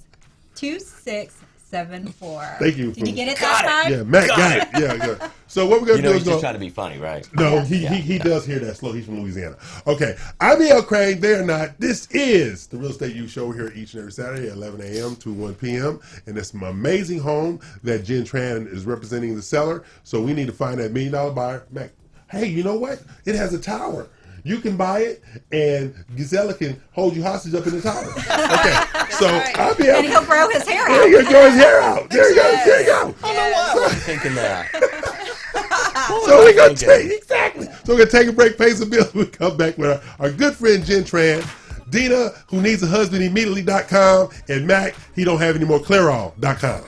Speaker 7: 2674.
Speaker 4: Thank you.
Speaker 7: Did you get it
Speaker 5: Got
Speaker 7: that
Speaker 5: it.
Speaker 7: time?
Speaker 4: Yeah, Matt got it. Yeah, good. So what we're gonna
Speaker 5: You
Speaker 4: do
Speaker 5: know,
Speaker 4: is
Speaker 5: he's just trying to be funny, right?
Speaker 4: No, he does hear that slow. He's from Louisiana. Okay, I'm Craine. They're not. This is the Real Estate U Show here each and every Saturday at 11 a.m. to 1 p.m. And it's my amazing home that Jen Tran is representing the seller. So we need to find that $1 million buyer. Mac, hey, you know what? It has a tower. You can buy it, and Gisela can hold you hostage up in the tower. Okay, so I'm
Speaker 7: And he'll grow his hair
Speaker 4: There
Speaker 7: out.
Speaker 4: you go, grow his hair out. There you go. There you go.
Speaker 5: I don't know why I wasn't thinking that.
Speaker 4: So we're gonna take So we're gonna take a break, pay some bills. We'll come back with our good friend Jen Tran, Dina, who needs a husband immediately.com, and Mac, he don't have any more Clairol.com.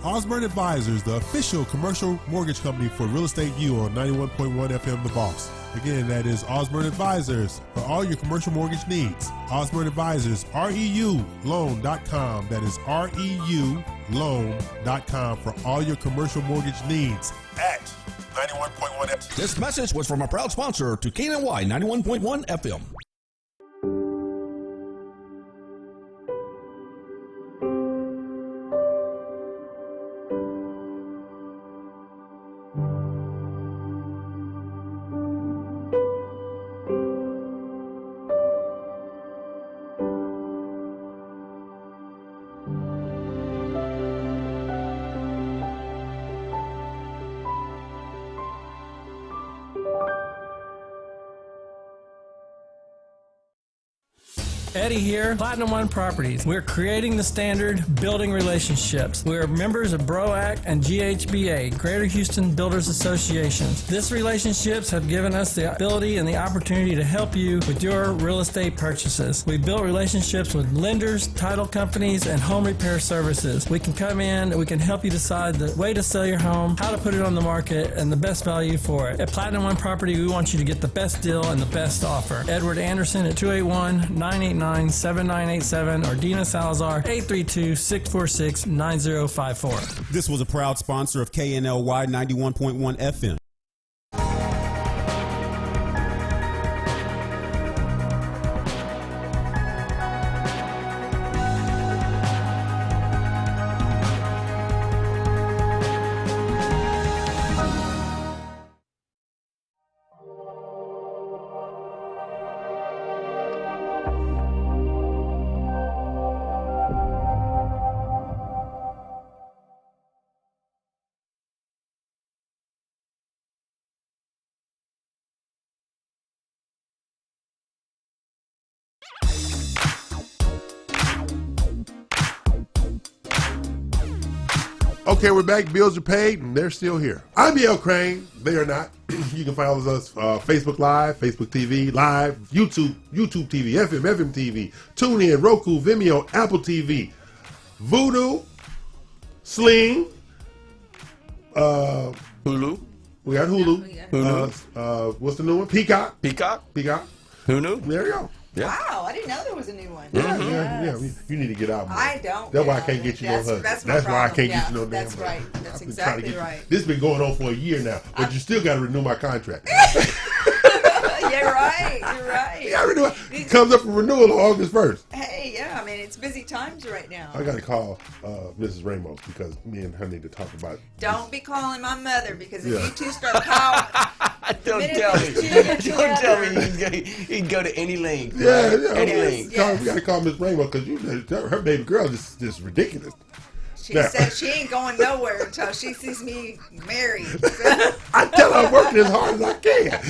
Speaker 4: Osborne Advisors, the official commercial mortgage company for Real Estate U on 91.1 FM The Boss. Again, that is Osborne Advisors for all your commercial mortgage needs. Osborne Advisors, REUloan.com. That is REUloan.com for all your commercial mortgage needs at 91.1 FM.
Speaker 8: This message was from a proud sponsor to KNY 91.1 FM.
Speaker 9: Eddie here, Platinum One Properties. We're creating the standard, building relationships. We're members of BROAC and GHBA, Greater Houston Builders Associations. These relationships have given us the ability and the opportunity to help you with your real estate purchases. We built relationships with lenders, title companies, and home repair services. We can come in and we can help you decide the way to sell your home, how to put it on the market, and the best value for it. At Platinum One Property, we want you to get the best deal and the best offer. Edward Anderson at 281-989-7987 or Dina Salazar 832-646-9054.
Speaker 1: This was a proud sponsor of KNLY 91.1 FM.
Speaker 4: Okay, we're back. Bills are paid, and they're still here. I'm Craine. They are not. You can follow us Facebook Live, Facebook TV Live, YouTube TV, FM TV, TuneIn, Roku, Vimeo, Apple TV, Vudu, Sling,
Speaker 5: Hulu.
Speaker 4: We got Hulu.
Speaker 5: Hulu.
Speaker 4: What's the new one? Peacock.
Speaker 5: Who knew?
Speaker 4: There you go.
Speaker 5: Yeah.
Speaker 6: Wow, I didn't know there was a new one.
Speaker 4: Yeah. You need to get out more.
Speaker 6: I don't.
Speaker 4: That's why I can't get you no husband.
Speaker 6: That's my
Speaker 4: why I
Speaker 6: problem.
Speaker 4: can't get you no damn
Speaker 6: That's
Speaker 4: husband.
Speaker 6: right. That's
Speaker 4: I've been trying to
Speaker 6: exactly
Speaker 4: get you-
Speaker 6: right.
Speaker 4: This has been going on for a year now, but you still got to renew my contract.
Speaker 6: You're right. You're right.
Speaker 4: Yeah, renew it. It comes up for renewal on August 1st.
Speaker 6: Hey, yeah. I mean, it's busy times right now.
Speaker 4: I got to call Mrs. Ramos because me and her need to talk about.
Speaker 6: Don't be calling my mother because if
Speaker 4: Yeah.
Speaker 6: you two start calling,
Speaker 5: Don't
Speaker 6: minute
Speaker 5: tell me.
Speaker 6: these two get
Speaker 5: Don't tell me
Speaker 6: together-
Speaker 5: he can go to any length.
Speaker 4: Yeah,
Speaker 5: right?
Speaker 4: yeah.
Speaker 5: Any
Speaker 4: we
Speaker 5: length.
Speaker 6: Yes.
Speaker 4: We got to call Miss Ramos because her baby girl is just ridiculous.
Speaker 6: she
Speaker 4: Yeah.
Speaker 6: said she ain't going nowhere until she sees me married.
Speaker 4: I tell her I'm working as hard as I can.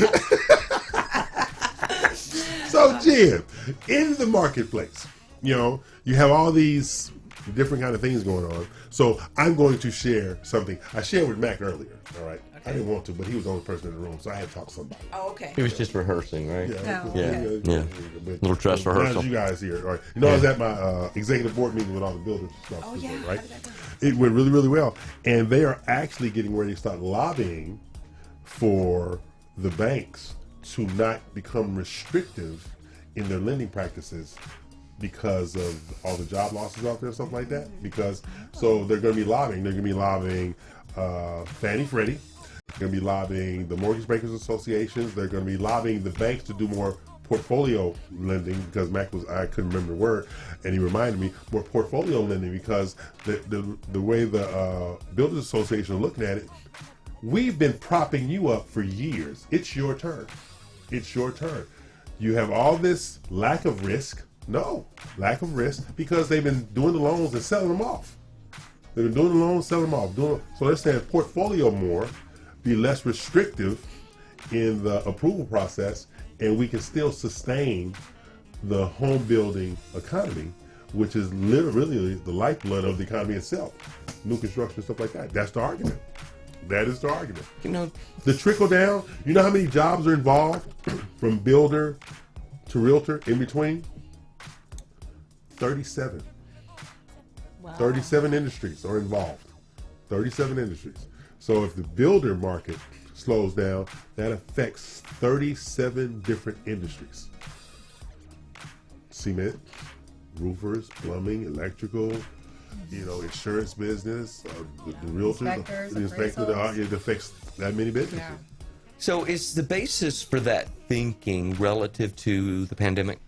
Speaker 4: So, Jim, in the marketplace, you have all these different kind of things going on. So I'm going to share something. I shared with Mack earlier, all right? I didn't want to, but he was the only person in the room, so I had to talk to somebody.
Speaker 6: Oh, okay.
Speaker 5: He was just rehearsing, right?
Speaker 6: Oh,
Speaker 5: Yeah.
Speaker 4: But
Speaker 5: Little dress
Speaker 4: now
Speaker 5: rehearsal.
Speaker 4: that you guys here, all right? I was at my executive board meeting with all the builders and stuff.
Speaker 6: Oh, yeah.
Speaker 4: Right?
Speaker 6: How did that go?
Speaker 4: It went really, really well. And they are actually getting ready to start lobbying for the banks to not become restrictive in their lending practices because of all the job losses out there and stuff like that. So they're going to be lobbying. They're going to be lobbying Fannie Freddie. They're going to be lobbying the Mortgage Bankers Associations. They're going to be lobbying the banks to do more portfolio lending because Mack I couldn't remember the word, and he reminded me more portfolio lending because the way the Builders Association are looking at it, we've been propping you up for years. It's your turn. It's your turn. You have all this lack of risk. No, lack of risk because they've been doing the loans and selling them off. They've been doing the loans, selling them off. So they're saying portfolio more, be less restrictive in the approval process, and we can still sustain the home building economy, which is literally the lifeblood of the economy itself. New construction, stuff like that. That's the argument. That is the argument. The trickle down, you know how many jobs are involved from builder to realtor in between? 37.
Speaker 6: Wow.
Speaker 4: 37 industries are involved. 37 industries. So if the builder market slows down, that affects 37 different industries. Cement, roofers, plumbing, electrical, insurance business, the realtors,
Speaker 7: Inspectors,
Speaker 4: the inspector,
Speaker 7: appraisals.
Speaker 4: It affects that many businesses.
Speaker 6: Yeah.
Speaker 5: So is the basis for that thinking relative to the pandemic?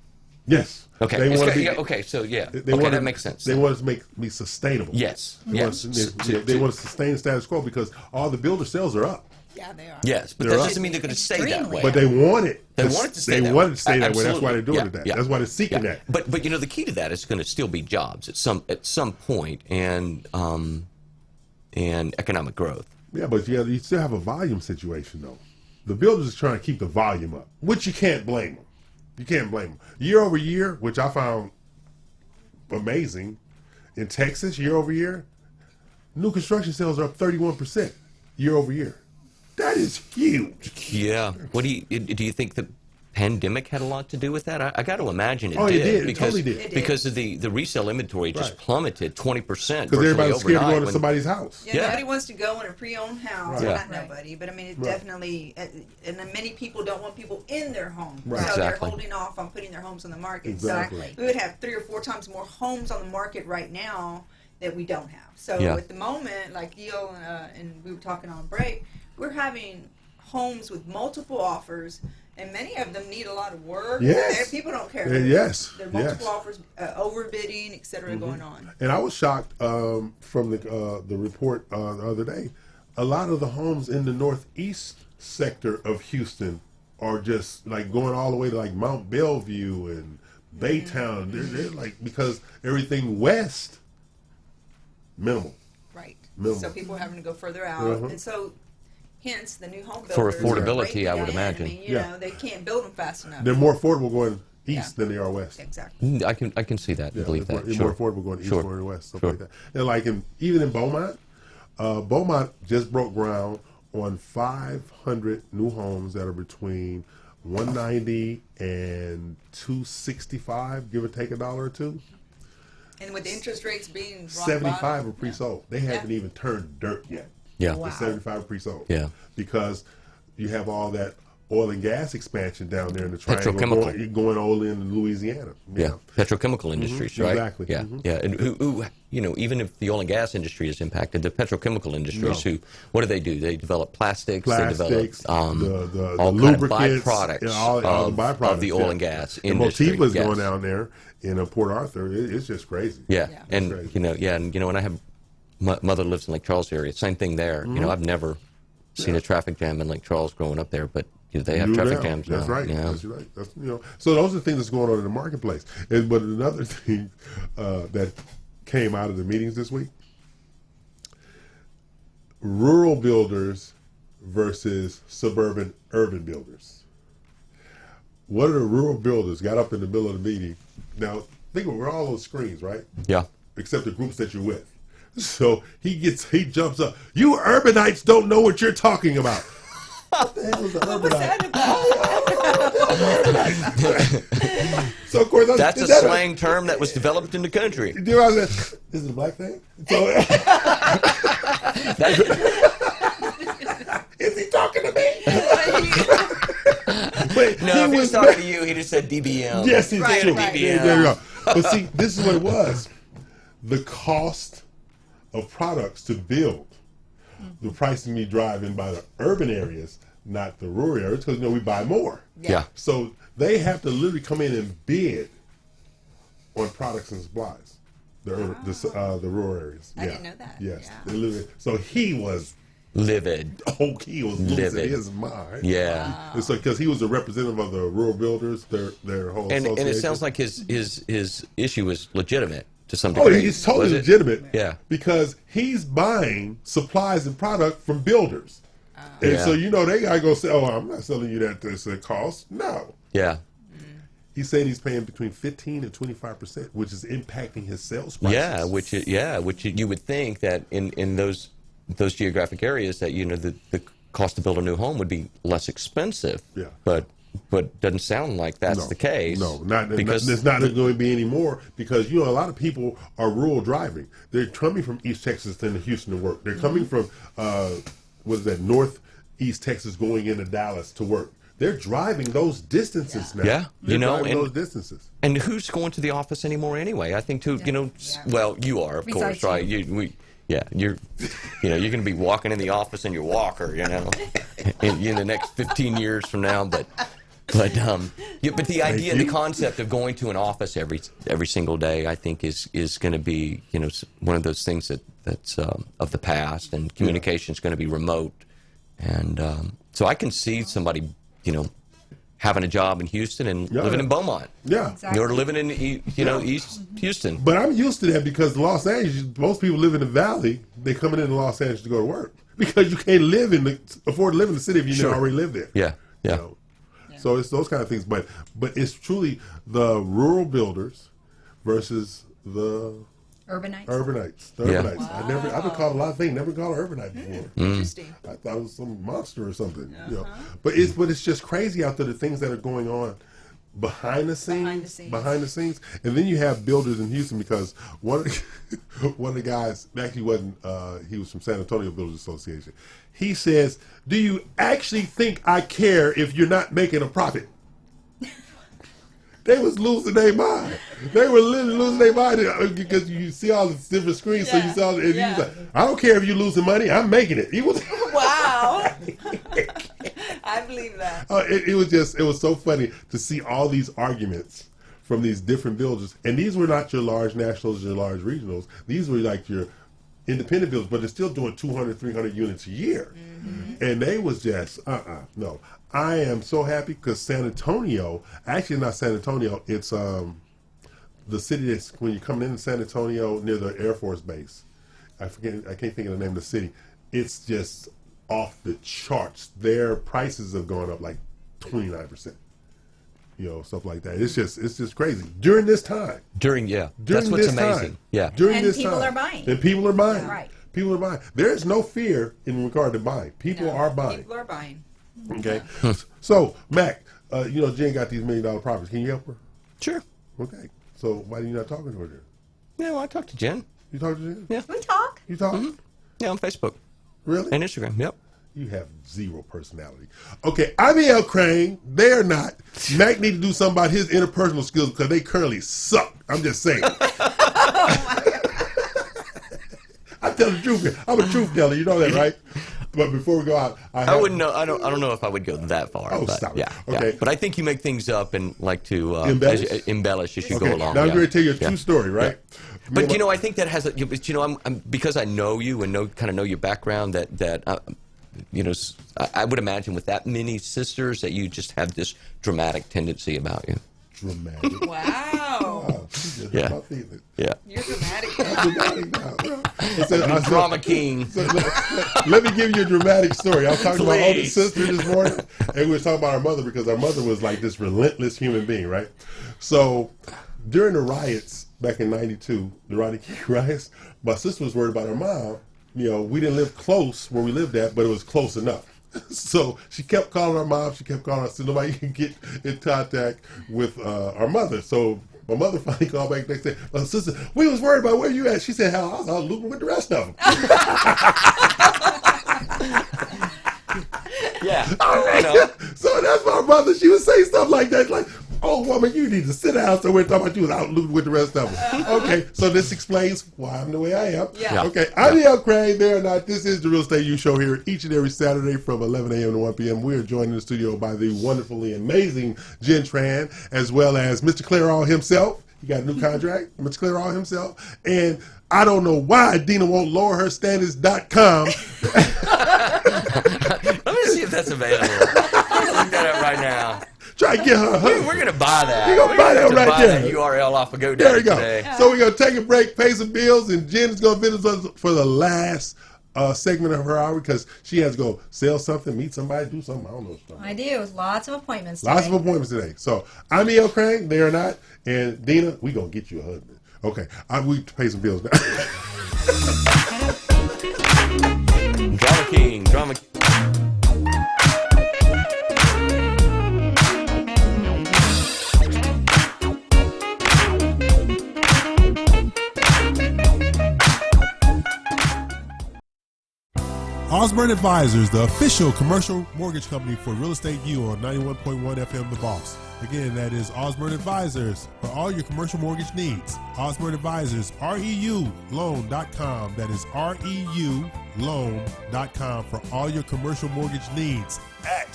Speaker 4: Yes.
Speaker 5: Okay.
Speaker 4: They want to be,
Speaker 5: That makes sense.
Speaker 4: They want us to be sustainable.
Speaker 5: Yes.
Speaker 4: They want us to sustain status quo because all the builder sales are up.
Speaker 6: Yeah, they are.
Speaker 5: Yes, but
Speaker 4: They're
Speaker 5: that
Speaker 4: up.
Speaker 5: doesn't mean they're going to stay that
Speaker 7: Extremely.
Speaker 5: way.
Speaker 4: But they want it.
Speaker 5: They want it to stay
Speaker 4: They
Speaker 5: that
Speaker 4: want
Speaker 5: way.
Speaker 4: it to stay that way. That's why they're doing
Speaker 5: Absolutely.
Speaker 4: it that.
Speaker 5: Yeah.
Speaker 4: That's why they're seeking that.
Speaker 5: But the key to that is going to still be jobs at some point and economic growth.
Speaker 4: Yeah, but you still have a volume situation though. The builders are trying to keep the volume up, which you can't blame them. You can't blame them. Year over year, which I found amazing, in Texas, year over year, new construction sales are up 31% year over year. That is huge.
Speaker 5: Yeah. What do you think the pandemic had a lot to do with that? I got to imagine it
Speaker 4: Oh,
Speaker 5: did.
Speaker 4: it did. It
Speaker 5: Because,
Speaker 4: totally did.
Speaker 5: Because of the resale inventory just
Speaker 4: Right.
Speaker 5: plummeted 20%.
Speaker 4: Because everybody's scared to go
Speaker 5: overnight
Speaker 4: into
Speaker 5: when-
Speaker 4: somebody's house.
Speaker 6: Yeah,
Speaker 5: Yeah.
Speaker 6: nobody wants to go in a pre-owned house.
Speaker 4: Right.
Speaker 6: Well,
Speaker 5: Yeah.
Speaker 6: not nobody, but I mean, it
Speaker 4: Right.
Speaker 6: definitely, and then many people don't want people in their home.
Speaker 4: Right.
Speaker 6: So
Speaker 5: Exactly.
Speaker 6: they're holding off on putting their homes on the market.
Speaker 4: Exactly.
Speaker 6: So we would have 3 or 4 times more homes on the market right now that we don't have. So
Speaker 5: Yeah.
Speaker 6: at the moment, like Gil and we were talking on break, we're having homes with multiple offers, and many of them need a lot of work.
Speaker 4: Yes.
Speaker 6: People don't care.
Speaker 4: Yes.
Speaker 6: There are multiple
Speaker 4: Yes.
Speaker 6: offers, overbidding, et cetera, going on.
Speaker 4: And I was shocked from the report the other day. A lot of the homes in the northeast sector of Houston are just like going all the way to like Mount Bellevue and Baytown. They're like, because everything west, minimal.
Speaker 6: Right.
Speaker 4: Minimal.
Speaker 6: So people are having to go further out,
Speaker 4: Uh-huh.
Speaker 6: and so hence the new home
Speaker 5: For
Speaker 6: builders
Speaker 5: affordability,
Speaker 6: are breaking
Speaker 5: I would
Speaker 6: in.
Speaker 5: imagine.
Speaker 6: I mean,
Speaker 4: Yeah.
Speaker 6: they can't build them fast enough.
Speaker 4: They're more affordable going east
Speaker 6: Yeah.
Speaker 4: than they are west.
Speaker 6: Exactly.
Speaker 5: I can see that.
Speaker 4: Yeah,
Speaker 5: believe
Speaker 4: they're
Speaker 5: that.
Speaker 4: more
Speaker 5: Sure.
Speaker 4: affordable going east
Speaker 5: Sure.
Speaker 4: or west, stuff
Speaker 5: Sure.
Speaker 4: like that. And like even in Beaumont, Beaumont just broke ground on 500 new homes that are between 190 and 265, give or take $1 or $2.
Speaker 6: And with the interest rates being rock
Speaker 4: 75
Speaker 6: bottom,
Speaker 4: are pre-sold. They haven't even turned dirt yet.
Speaker 5: Yeah.
Speaker 4: The 75 are pre-sold.
Speaker 5: Yeah.
Speaker 4: Because you have all that oil and gas expansion down there in the triangle
Speaker 5: Petrochemical.
Speaker 4: going all in Louisiana.
Speaker 5: Yeah, petrochemical industries, right?
Speaker 4: Exactly.
Speaker 5: Yeah, yeah. And who, even if the oil and gas industry is impacted, the petrochemical industries, what do? They develop plastics, they develop
Speaker 4: the
Speaker 5: all kind of
Speaker 4: lubricants,
Speaker 5: byproducts,
Speaker 4: all the byproducts
Speaker 5: of the oil and gas
Speaker 4: and
Speaker 5: industry.
Speaker 4: Motiva's going down there in Port Arthur. It's just crazy.
Speaker 5: Yeah,
Speaker 4: It's
Speaker 5: and
Speaker 4: crazy.
Speaker 5: and I have my mother lives in Lake Charles area. Same thing there. I've never seen a traffic jam in Lake Charles growing up there, but they have traffic jams now.
Speaker 4: That's right.
Speaker 5: Yeah.
Speaker 4: That's right. That's, so those are the things that's going on in the marketplace. But another thing that came out of the meetings this week: rural builders versus suburban urban builders. One of the rural builders got up in the middle of the meeting. Now, think of it, we're all on screens, right?
Speaker 5: Yeah.
Speaker 4: Except the groups that you're with. So he jumps up. You urbanites don't know what you're talking about. What the hell is the urbanite? So of course
Speaker 5: that's a slang term that was developed in the country.
Speaker 4: You know what I said? Is it a black thing? So, is he talking to me?
Speaker 5: No, if he was talking to you, he just said DBM.
Speaker 4: Yes, he's
Speaker 6: Right,
Speaker 4: true.
Speaker 6: right.
Speaker 4: There you go. But see, this is what it was. The cost of products to build, the price of me driving by the urban areas, not the rural areas, because we buy more.
Speaker 5: Yeah.
Speaker 4: So they have to literally come in and bid on products and supplies. The rural areas.
Speaker 6: I didn't know that.
Speaker 4: Yes.
Speaker 6: Yeah.
Speaker 4: They literally, so he was
Speaker 5: livid.
Speaker 4: Oh, he was losing
Speaker 5: Livid.
Speaker 4: his mind.
Speaker 5: Yeah.
Speaker 4: And so because he was a representative of the rural builders, their whole
Speaker 5: And
Speaker 4: association.
Speaker 5: it sounds like his issue was legitimate to some
Speaker 4: Oh,
Speaker 5: degree.
Speaker 4: it's totally
Speaker 5: Was it?
Speaker 4: legitimate.
Speaker 5: Yeah.
Speaker 4: Because he's buying supplies and product from builders. And
Speaker 5: Yeah.
Speaker 4: so, they got to go say, I'm not selling you that this cost. No.
Speaker 5: Yeah.
Speaker 4: He said he's paying between 15 and 25%, which is impacting his sales prices.
Speaker 5: Yeah, which you would think that in those geographic areas that the cost to build a new home would be less expensive.
Speaker 4: Yeah.
Speaker 5: But doesn't sound like that's the case.
Speaker 4: No,
Speaker 5: because
Speaker 4: it's not going to be anymore because, a lot of people are rural driving. They're coming from East Texas into Houston to work. They're coming from, Northeast Texas going into Dallas to work. They're driving those distances now.
Speaker 5: Yeah,
Speaker 4: They're driving those distances.
Speaker 5: And who's going to the office anymore anyway? I think too. Well, you are, of
Speaker 7: Besides
Speaker 5: course, right?
Speaker 7: you.
Speaker 5: You're going to be walking in the office in your walker, in the next 15 years from now. But the idea, the concept of going to an office every single day, I think is going to be one of those things that's of the past, and communication is going to be remote, and so I can see somebody having a job in Houston and living in Beaumont.
Speaker 4: Yeah.
Speaker 7: Exactly.
Speaker 5: Or living in East Houston.
Speaker 4: But I'm used to that because Los Angeles, most people live in the valley. They're coming into Los Angeles to go to work because you can't afford to live in the city if you already live there.
Speaker 5: Yeah, yeah.
Speaker 4: So it's those kind of things. But it's truly the rural builders versus the
Speaker 7: Urbanites.
Speaker 4: The urbanites.
Speaker 5: Wow.
Speaker 4: I've been called a lot of things. Never called an urbanite before.
Speaker 6: Interesting.
Speaker 4: I thought it was some monster or something. But it's just crazy out there, the things that are going on behind the scenes. And then you have builders in Houston because one of the guys actually wasn't. He was from San Antonio Builders Association. He says, "Do you actually think I care if you're not making a profit?" They was losing their mind. They were literally losing their mind because you see all the different screens. So you saw, and he was like, "I don't care if you're losing money. I'm making it." He was
Speaker 6: Wow. I believe that.
Speaker 4: It was so funny to see all these arguments from these different builders, and these were not your large nationals, your large regionals. These were like your independent builders, but they're still doing 200, 300 units a year, and they was just no. I am so happy because San Antonio, actually not San Antonio, it's the city that's when you're coming into San Antonio near the Air Force Base. I can't think of the name of the city. It's just off the charts. Their prices have gone up like 29%. Stuff like that. It's just crazy. During this time.
Speaker 5: That's what's amazing. Yeah.
Speaker 4: During
Speaker 7: And
Speaker 4: this
Speaker 7: people
Speaker 4: time.
Speaker 7: are buying.
Speaker 4: And people are buying.
Speaker 7: Right.
Speaker 4: People are buying. There is no fear in regard to buying. People are buying.
Speaker 6: People are buying.
Speaker 4: Okay. So, Mac, Jen got these $1 million properties. Can you help her?
Speaker 5: Sure.
Speaker 4: Okay. So, why are you not talking to her then?
Speaker 5: Yeah, well, I talked to Jen.
Speaker 4: You talk to Jen?
Speaker 5: Yeah.
Speaker 7: We talk.
Speaker 4: You talk?
Speaker 5: Yeah, on Facebook
Speaker 4: Really?
Speaker 5: and Instagram. Yep.
Speaker 4: You have zero personality. Okay, IBL Craine, they're not. Mac need to do something about his interpersonal skills because they currently suck. I'm just saying. I tell the truth. I'm a truth teller. You know that, right? But before we go out,
Speaker 5: I wouldn't know. I don't know if I would go that far.
Speaker 4: Oh,
Speaker 5: but
Speaker 4: stop it.
Speaker 5: yeah,
Speaker 4: Okay.
Speaker 5: yeah. But I think you make things up and like to
Speaker 4: Embellish?
Speaker 5: as you
Speaker 4: Okay,
Speaker 5: go along.
Speaker 4: now I'm
Speaker 5: yeah.
Speaker 4: going to tell you a true story, right?
Speaker 5: But I think that has I'm because I know you and know your background that I would imagine with that many sisters that you just have this dramatic tendency about you.
Speaker 4: Dramatic.
Speaker 6: Wow.
Speaker 5: Yeah.
Speaker 4: My feelings.
Speaker 5: Yeah.
Speaker 6: You're dramatic.
Speaker 4: Dramatic now.
Speaker 5: Drama king.
Speaker 4: So, let me give you a dramatic story. I was talking to my older sister this morning, and we were talking about our mother because our mother was like this relentless human being, right? So during the riots back in '92, the Rodney King riots, my sister was worried about her mom. We didn't live close where we lived at, but it was close enough. So she kept calling our mom. She kept calling us so nobody can get in contact with our mother. So my mother finally called back the next day. My sister, we was worried about where you at. She said, hell, I was out looping with the rest of them.
Speaker 5: Yeah. I know.
Speaker 4: So that's my mother. She would say stuff like that, like, oh, woman, you need to sit down somewhere talking about you was out looping with the rest of them. Okay, so this explains why I'm the way I am.
Speaker 6: Yeah.
Speaker 4: Okay, I'm Craine. There or not, this is the Real Estate U Show here each and every Saturday from 11 a.m. to 1 p.m. We are joined in the studio by the wonderfully amazing Jen Tran, as well as Mr. Clairol himself. He got a new contract, Mr. Clairol himself. And I don't know why Dina won't lower her standards.com.
Speaker 5: Let me see if that's available. I'm gonna look that up right now.
Speaker 4: Try to get her.
Speaker 5: We're gonna buy that.
Speaker 4: You're gonna buy that right there.
Speaker 5: That URL off of GoDaddy
Speaker 4: There you go.
Speaker 5: today.
Speaker 4: So we're gonna take a break, pay some bills, and Jen is gonna visit us for the last segment of her hour because she has to go sell something, meet somebody, do something. I don't know.
Speaker 7: I do. Lots of appointments today.
Speaker 4: Lots of appointments today. So I'm Craine, they are not, and Dina, we gonna get you a husband. Okay, we pay some bills now.
Speaker 5: Drama king, drama.
Speaker 4: Osborne Advisors, the official commercial mortgage company for Real Estate U on 91.1 FM The Boss. Again, that is Osborne Advisors for all your commercial mortgage needs. Osborne Advisors, REULoan.com. That is REULoan.com for all your commercial mortgage needs at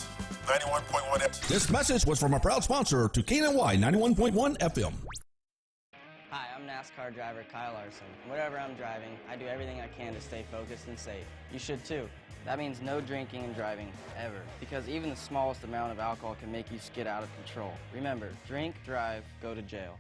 Speaker 4: 91.1 FM.
Speaker 8: This message was from a proud sponsor to KNY 91.1 FM.
Speaker 10: Hi, I'm NASCAR driver Kyle Larson. Whatever I'm driving, I do everything I can to stay focused and safe. You should too. That means no drinking and driving, ever. Because even the smallest amount of alcohol can make you skid out of control. Remember, drink, drive, go to jail.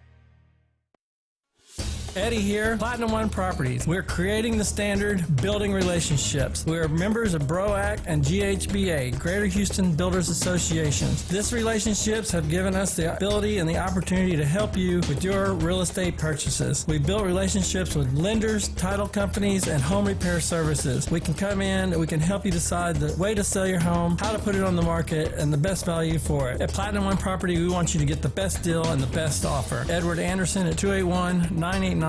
Speaker 9: Eddie here, Platinum One Properties. We're creating the standard, building relationships. We're members of BROAC and GHBA, Greater Houston Builders Associations. These relationships have given us the ability and the opportunity to help you with your real estate purchases. We built relationships with lenders, title companies, and home repair services. We can come in and we can help you decide the way to sell your home, how to put it on the market, and the best value for it. At Platinum One Property, we want you to get the best deal and the best offer. Edward Anderson at 281-989-7987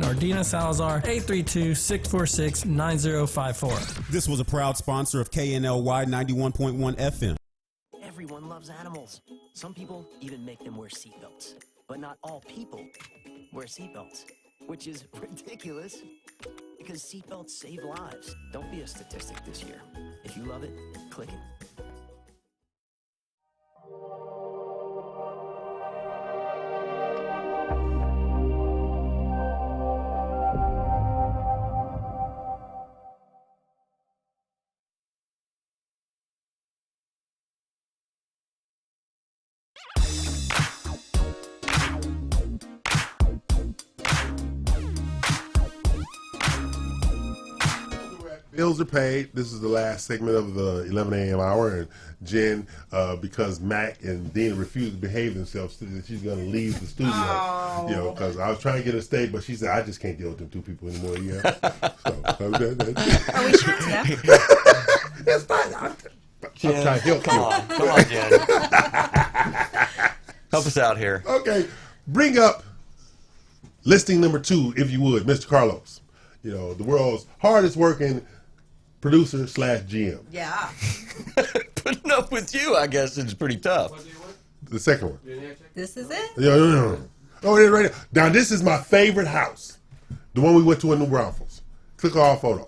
Speaker 9: or Dina Salazar 832-646-9054.
Speaker 1: This was a proud sponsor of KNLY 91.1 FM.
Speaker 11: Everyone loves animals. Some people even make them wear seatbelts. But not all people wear seatbelts, which is ridiculous because seatbelts save lives. Don't be a statistic this year. If you love it, click it.
Speaker 4: Bills are paid. This is the last segment of the 11 a.m. hour, and Jen, because Mack and Dina refused to behave themselves, that she's going to leave the studio.
Speaker 6: Oh.
Speaker 4: You know, because I was trying to get her to stay, but she said, I just can't deal with them two people anymore. Yeah.
Speaker 7: Are we sure to?
Speaker 4: It's fine. I'm trying to help
Speaker 5: Come
Speaker 4: you.
Speaker 5: on. Come on, Jen. Help us out here.
Speaker 4: Okay. Bring up listing number 2, if you would, Mr. Carlos. You know, the world's hardest working producer / GM.
Speaker 6: Yeah.
Speaker 5: Putting up with you, I guess, is pretty tough.
Speaker 4: The second one.
Speaker 7: This is it?
Speaker 4: No. Oh, it is right now. Now, this is my favorite house. The one we went to in New Braunfels. Click all photos.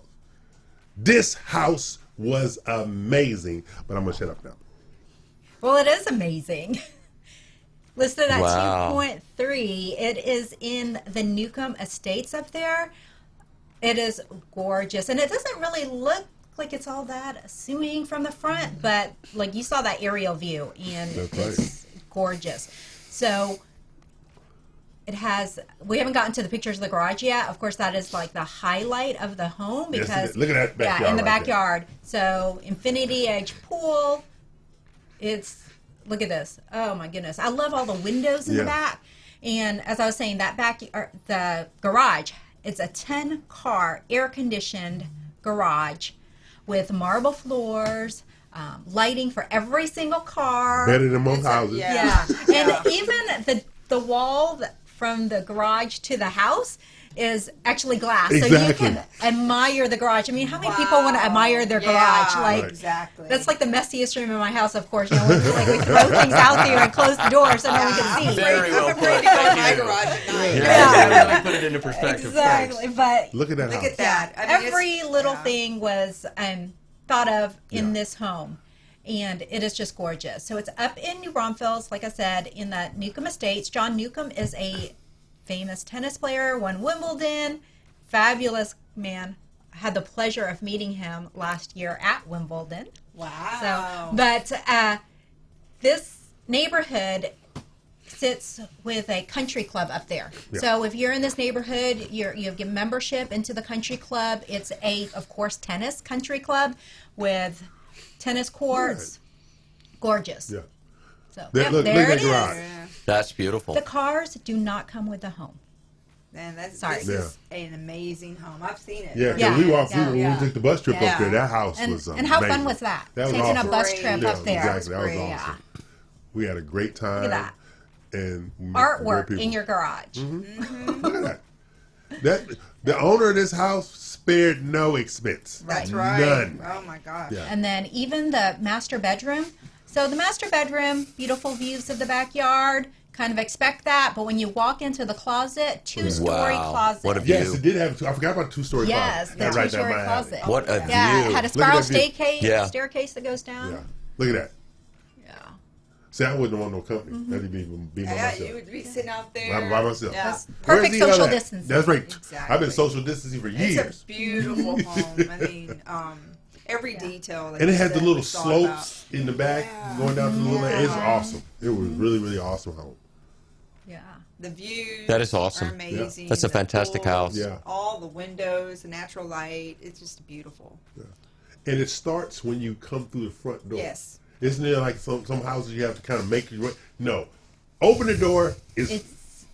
Speaker 4: This house was amazing, but I'm going to shut up now.
Speaker 7: Well, it is amazing. Listed at
Speaker 5: Wow.
Speaker 7: 2.3. It is in the Newcomb Estates up there. It is gorgeous, and it doesn't really look like it's all that assuming from the front, but like you saw that aerial view, and it's gorgeous. So it has. We haven't gotten to the pictures of the garage yet. Of course, that is like the highlight of the home because
Speaker 4: Yes, look at that backyard.
Speaker 7: in the
Speaker 4: right
Speaker 7: backyard. So infinity edge pool. It's look at this. Oh my goodness! I love all the windows in the back. And as I was saying, that the garage. It's a 10-car air-conditioned garage with marble floors, lighting for every single car.
Speaker 4: Better than most houses.
Speaker 7: Yeah. And even the wall from the garage to the house is actually glass.
Speaker 4: Exactly.
Speaker 7: So you can admire the garage. I mean, how many people want to admire their garage? Like,
Speaker 6: exactly.
Speaker 7: that's like the messiest room in my house, of course. You know, we throw things out there and close the door so no one can see.
Speaker 5: Very well
Speaker 6: I'm
Speaker 5: put.
Speaker 6: afraid to go in my
Speaker 5: Thank you.
Speaker 6: garage at night.
Speaker 5: Yeah, really put it into perspective.
Speaker 7: Exactly.
Speaker 5: Thanks.
Speaker 7: But
Speaker 4: Look at that
Speaker 6: Look
Speaker 4: house.
Speaker 6: at that. I mean,
Speaker 7: every
Speaker 6: it's-
Speaker 7: little thing was thought of in this home, and it is just gorgeous. So it's up in New Braunfels, like I said, in the Newcomb Estates. John Newcomb is a famous tennis player, won Wimbledon, fabulous man. I had the pleasure of meeting him last year at Wimbledon.
Speaker 6: Wow.
Speaker 7: So, but this neighborhood sits with a country club up there.
Speaker 4: Yeah.
Speaker 7: So if you're in this neighborhood, you get membership into the country club. It's of course, tennis country club with tennis courts. Gorgeous.
Speaker 4: Yeah.
Speaker 7: So
Speaker 4: There-
Speaker 7: yep,
Speaker 4: look
Speaker 7: there
Speaker 4: at
Speaker 7: it
Speaker 4: that
Speaker 7: is.
Speaker 4: garage.
Speaker 6: Yeah.
Speaker 5: That's beautiful.
Speaker 7: The cars do not come with the home.
Speaker 6: Man, this
Speaker 7: Sorry.
Speaker 6: is an amazing home. I've seen it.
Speaker 4: Yeah, 'cause
Speaker 7: Yeah.
Speaker 4: we walked
Speaker 7: Yeah.
Speaker 4: through when we took the bus trip
Speaker 6: Yeah.
Speaker 4: up there. That house
Speaker 7: And,
Speaker 4: was
Speaker 7: and how fun
Speaker 4: amazing.
Speaker 7: was that?
Speaker 4: That was
Speaker 7: Taking
Speaker 4: awesome.
Speaker 7: a bus
Speaker 6: Great.
Speaker 7: trip
Speaker 4: Yeah,
Speaker 7: up there.
Speaker 4: exactly. That was
Speaker 6: Great.
Speaker 4: awesome. We had a great time.
Speaker 7: Look at that.
Speaker 4: And we met
Speaker 7: Artwork
Speaker 4: great
Speaker 7: in
Speaker 4: people.
Speaker 7: your garage.
Speaker 4: Look at that. The owner of this house spared no expense.
Speaker 6: That's right.
Speaker 4: None.
Speaker 6: Oh my gosh.
Speaker 4: Yeah.
Speaker 7: And then even the master bedroom. So the master bedroom, beautiful views of the backyard. Kind of expect that, but when you walk into the closet, two-story
Speaker 5: Wow.
Speaker 7: closet.
Speaker 5: What a
Speaker 4: Yes,
Speaker 5: view.
Speaker 4: it did have. I forgot about the 2-story
Speaker 7: Yes,
Speaker 4: closet.
Speaker 7: the
Speaker 4: That's right down
Speaker 7: two-story
Speaker 4: my alley.
Speaker 7: closet.
Speaker 5: What a
Speaker 7: Yeah,
Speaker 5: view.
Speaker 7: it had a
Speaker 4: Look at
Speaker 7: spiral
Speaker 4: that view.
Speaker 7: staircase,
Speaker 5: Yeah.
Speaker 7: staircase that goes down.
Speaker 4: Yeah. Look at that.
Speaker 7: Yeah.
Speaker 4: See, I wouldn't want no company.
Speaker 7: Mm-hmm.
Speaker 4: That'd be by
Speaker 6: Yeah,
Speaker 4: myself.
Speaker 6: you would be sitting out there.
Speaker 4: By myself.
Speaker 6: Yeah.
Speaker 7: Perfect
Speaker 4: Where's the
Speaker 7: social
Speaker 4: other-
Speaker 7: distancing.
Speaker 4: That's right.
Speaker 6: Exactly.
Speaker 4: I've been social distancing for years.
Speaker 6: It's a beautiful home. I mean, every detail. Like
Speaker 4: And it
Speaker 6: you
Speaker 4: had the
Speaker 6: said,
Speaker 4: little
Speaker 6: we thought about.
Speaker 4: slopes in the back
Speaker 6: Yeah.
Speaker 4: going down to the little. It's
Speaker 6: Yeah.
Speaker 4: awesome. It was really, really awesome home.
Speaker 7: Yeah.
Speaker 6: The views.
Speaker 5: That is awesome.
Speaker 6: Are amazing.
Speaker 5: That's a
Speaker 6: The
Speaker 5: fantastic
Speaker 6: pools,
Speaker 5: house.
Speaker 4: Yeah.
Speaker 6: All the windows, the natural light. It's just beautiful.
Speaker 4: And it starts when you come through the front door.
Speaker 6: Yes.
Speaker 4: Isn't it like some houses you have to kind of make your way? No. Open the door. It's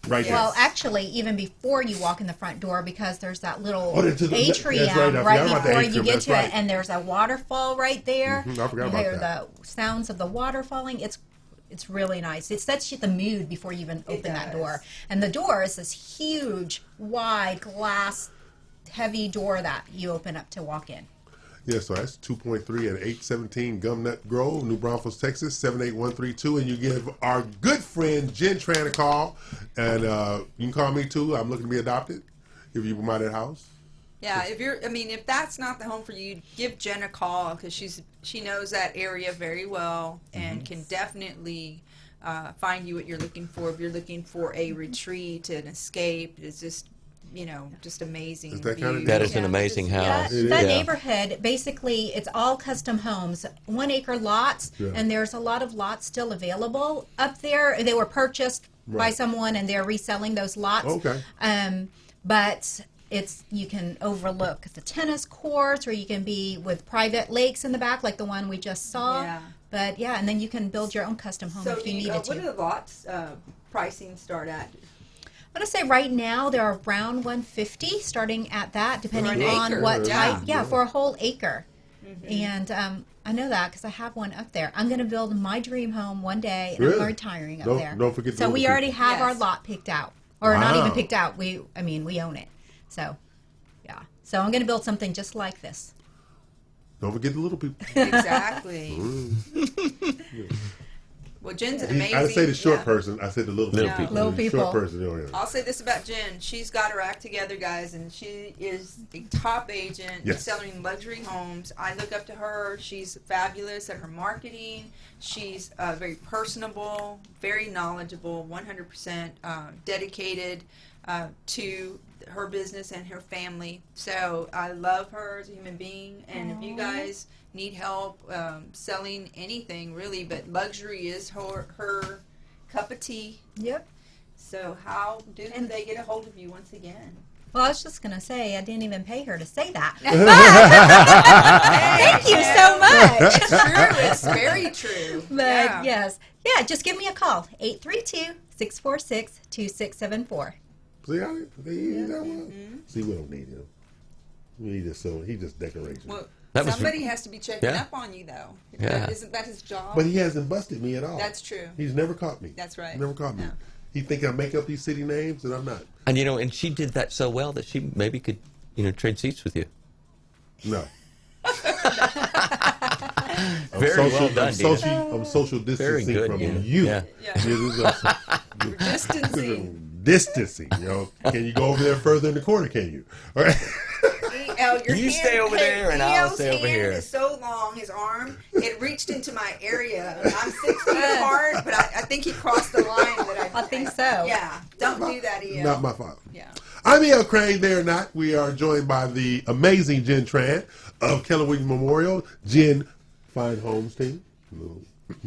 Speaker 4: right there.
Speaker 7: Well, actually, even before you walk in the front door, because there's that little
Speaker 4: Oh, that's right.
Speaker 7: atrium
Speaker 4: That's right. I
Speaker 7: right
Speaker 4: forgot about the
Speaker 7: before
Speaker 4: atrium.
Speaker 7: you get
Speaker 4: That's
Speaker 7: to
Speaker 4: right.
Speaker 7: it, and there's a waterfall right there.
Speaker 4: I forgot
Speaker 7: you
Speaker 4: about
Speaker 7: hear
Speaker 4: that.
Speaker 7: the sounds of the water falling. It's really nice. It sets you the mood before you even open that door. And the door is this huge, wide glass, heavy door that you open up to walk in.
Speaker 4: Yeah, so that's 2.3 at 817 Gumnut Grove, New Braunfels, Texas, 78132. And you give our good friend Jen Tran a call. And you can call me too. I'm looking to be adopted if you buy that house.
Speaker 6: Yeah, if that's not the home for you, give Jen a call because she knows that area very well and can definitely find you what you're looking for. If you're looking for a retreat, an escape, it's just just amazing.
Speaker 4: Is that kind of
Speaker 6: views.
Speaker 5: That is an amazing house.
Speaker 7: That neighborhood, basically, it's all custom homes, 1 acre lots,
Speaker 4: Yeah.
Speaker 7: and there's a lot of lots still available up there. They were purchased by
Speaker 4: Right.
Speaker 7: someone, and they're reselling those lots.
Speaker 4: Okay.
Speaker 7: But you can overlook the tennis courts, or you can be with private lakes in the back, like the one we just saw.
Speaker 6: Yeah.
Speaker 7: But yeah, and then you can build your own custom home if you needed to.
Speaker 6: What do the lots pricing start at?
Speaker 7: I'm gonna say right now they're around 150, starting at that, depending on what type. Yeah, for a whole acre. And I know that because I have one up there. I'm gonna build my dream home one day, and I'm retiring up there.
Speaker 4: Don't forget.
Speaker 7: So we already have our lot picked out, or not even picked out. We own it. So yeah. So I'm gonna build something just like this.
Speaker 4: Don't forget the little people.
Speaker 6: Exactly. Well, Jen's an amazing.
Speaker 4: I say the short person. I said the little people.
Speaker 7: Little people.
Speaker 4: Short person.
Speaker 6: I'll say this about Jen. She's got her act together, guys, and she is a top agent selling luxury homes. I look up to her. She's fabulous at her marketing. She's very personable, very knowledgeable, 100% dedicated to her business and her family. So I love her as a human being. And if you guys need help selling anything, really, but luxury is her cup of tea.
Speaker 7: Yep.
Speaker 6: So how do they get a hold of you once again?
Speaker 7: Well, I was just going to say, I didn't even pay her to say that. Thank you so much.
Speaker 6: It's true. It's very true.
Speaker 7: But yes. Yeah, just give me a call. 832-646-2674.
Speaker 4: See how they use that one? See, we don't need him. We need this, so he just decoration.
Speaker 6: Well, somebody has to be checking up on you, though.
Speaker 5: Yeah.
Speaker 6: Isn't that his job?
Speaker 4: But he hasn't busted me at all.
Speaker 6: That's true.
Speaker 4: He's never caught me.
Speaker 6: That's right.
Speaker 4: He's never caught me.
Speaker 6: No.
Speaker 4: He think I make up these city names, and I'm not.
Speaker 5: And and she did that so well that she maybe could, trade seats with you.
Speaker 4: No.
Speaker 5: Very well done, Dina.
Speaker 4: I'm social distancing
Speaker 5: Very good,
Speaker 4: from
Speaker 5: Dina.
Speaker 4: you.
Speaker 5: Yeah.
Speaker 6: We're distancing.
Speaker 4: Distancing. Can you go over there further in the corner? Can you? All right.
Speaker 5: You stay over there, and I'll stay over here.
Speaker 6: Is so long, his arm, it reached into my area. I'm 6 feet apart, but I think he crossed the line.
Speaker 7: I think so.
Speaker 6: Yeah, don't do that, E.L.
Speaker 4: Not my fault.
Speaker 6: Yeah.
Speaker 4: I'm E.L. Craine, they're not. We are joined by the amazing Jen Tran of Keller Williams Memorial, Jen Fine Homes team.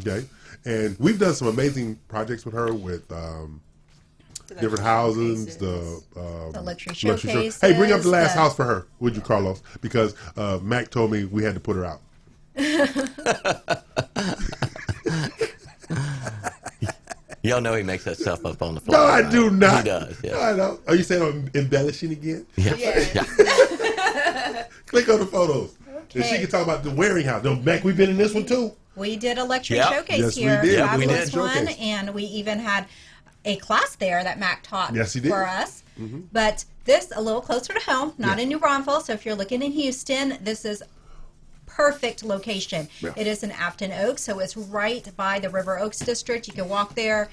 Speaker 4: Okay. And we've done some amazing projects with her with different houses, the
Speaker 7: luxury showcases.
Speaker 4: Hey, bring up the last house for her, would you, Carlos? Because Mack told me we had to put her out.
Speaker 5: Y'all know he makes that stuff up on the fly.
Speaker 4: No, I do not.
Speaker 5: He does. Yeah.
Speaker 4: No, I don't. Are you saying I'm embellishing again?
Speaker 5: Yeah.
Speaker 4: Click on the photos.
Speaker 7: Okay.
Speaker 4: And she can talk about the Waring House. No, Mack, we've been in this one too.
Speaker 7: We did a luxury
Speaker 5: Yep.
Speaker 7: showcase
Speaker 4: Yes,
Speaker 7: here.
Speaker 4: we did.
Speaker 7: Fabulous
Speaker 4: We did.
Speaker 7: one.
Speaker 4: Showcase.
Speaker 7: And we even had a class there that Mack taught
Speaker 4: Yes, he did.
Speaker 7: for us. But this a little closer to home, not in New Braunfels. So if you're looking in Houston, this is perfect location.
Speaker 4: Yeah.
Speaker 7: It is in Afton Oaks, so it's right by the River Oaks district. You can walk there,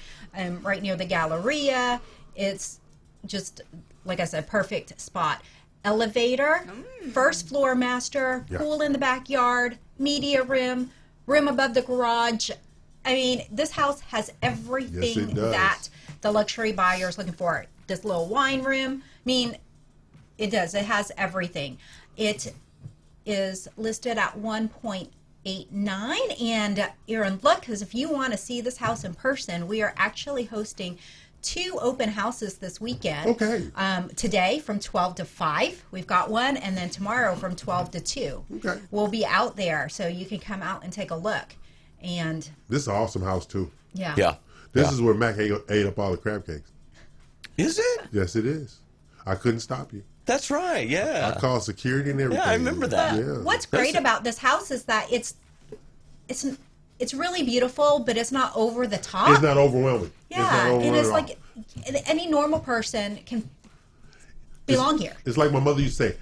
Speaker 7: right near the Galleria. It's just, like I said, perfect spot. Elevator, first floor master, pool in the backyard, media room above the garage. I mean, this house has everything that the luxury buyer is looking for. This little wine room, I mean, it does. It has everything. It is listed at 1.89, and you're in luck because if you want to see this house in person, we are actually hosting 2 open houses this weekend.
Speaker 4: Okay.
Speaker 7: Today from 12 to 5, we've got one, and then tomorrow from 12 to 2.
Speaker 4: Okay.
Speaker 7: We'll be out there, so you can come out and take a look. And
Speaker 4: this is an awesome house too.
Speaker 5: Yeah.
Speaker 4: This is where Mack ate up all the crab cakes.
Speaker 5: Is it?
Speaker 4: Yes, it is. I couldn't stop you.
Speaker 5: That's right. Yeah.
Speaker 4: I called security and everything.
Speaker 5: Yeah, I remember that.
Speaker 4: Yeah.
Speaker 7: what's great about this house is that it's really beautiful, but it's not over the top.
Speaker 4: It's not overwhelming.
Speaker 7: Yeah,
Speaker 4: overwhelming
Speaker 7: it is
Speaker 4: at all.
Speaker 7: like any normal person can belong here.
Speaker 4: It's like my mother used to say.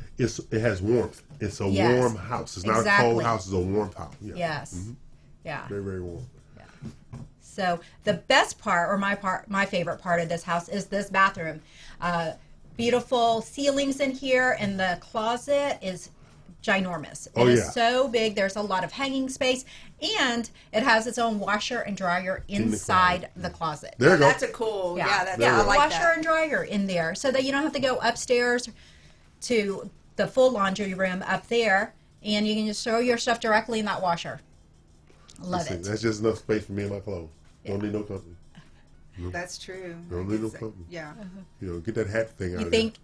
Speaker 4: It has warmth. It's a warm house. It's not a cold house. It's a warm house. Yeah.
Speaker 7: Yes. Yeah.
Speaker 4: Very, very warm.
Speaker 7: So the best part, or my favorite part of this house is this bathroom. Beautiful ceilings in here, and the closet is ginormous. It is so big. There's a lot of hanging space, and it has its own washer and dryer inside the closet.
Speaker 4: There you go.
Speaker 6: That's a cool. I like
Speaker 7: washer
Speaker 6: that.
Speaker 7: and dryer in there, so that you don't have to go upstairs to the full laundry room up there, and you can just throw your stuff directly in that washer. Love it.
Speaker 4: That's just enough space for me and my clothes. Don't need no company.
Speaker 6: That's true.
Speaker 4: Don't need no company.
Speaker 6: Yeah.
Speaker 4: Get that hat thing out
Speaker 7: You
Speaker 4: of
Speaker 7: think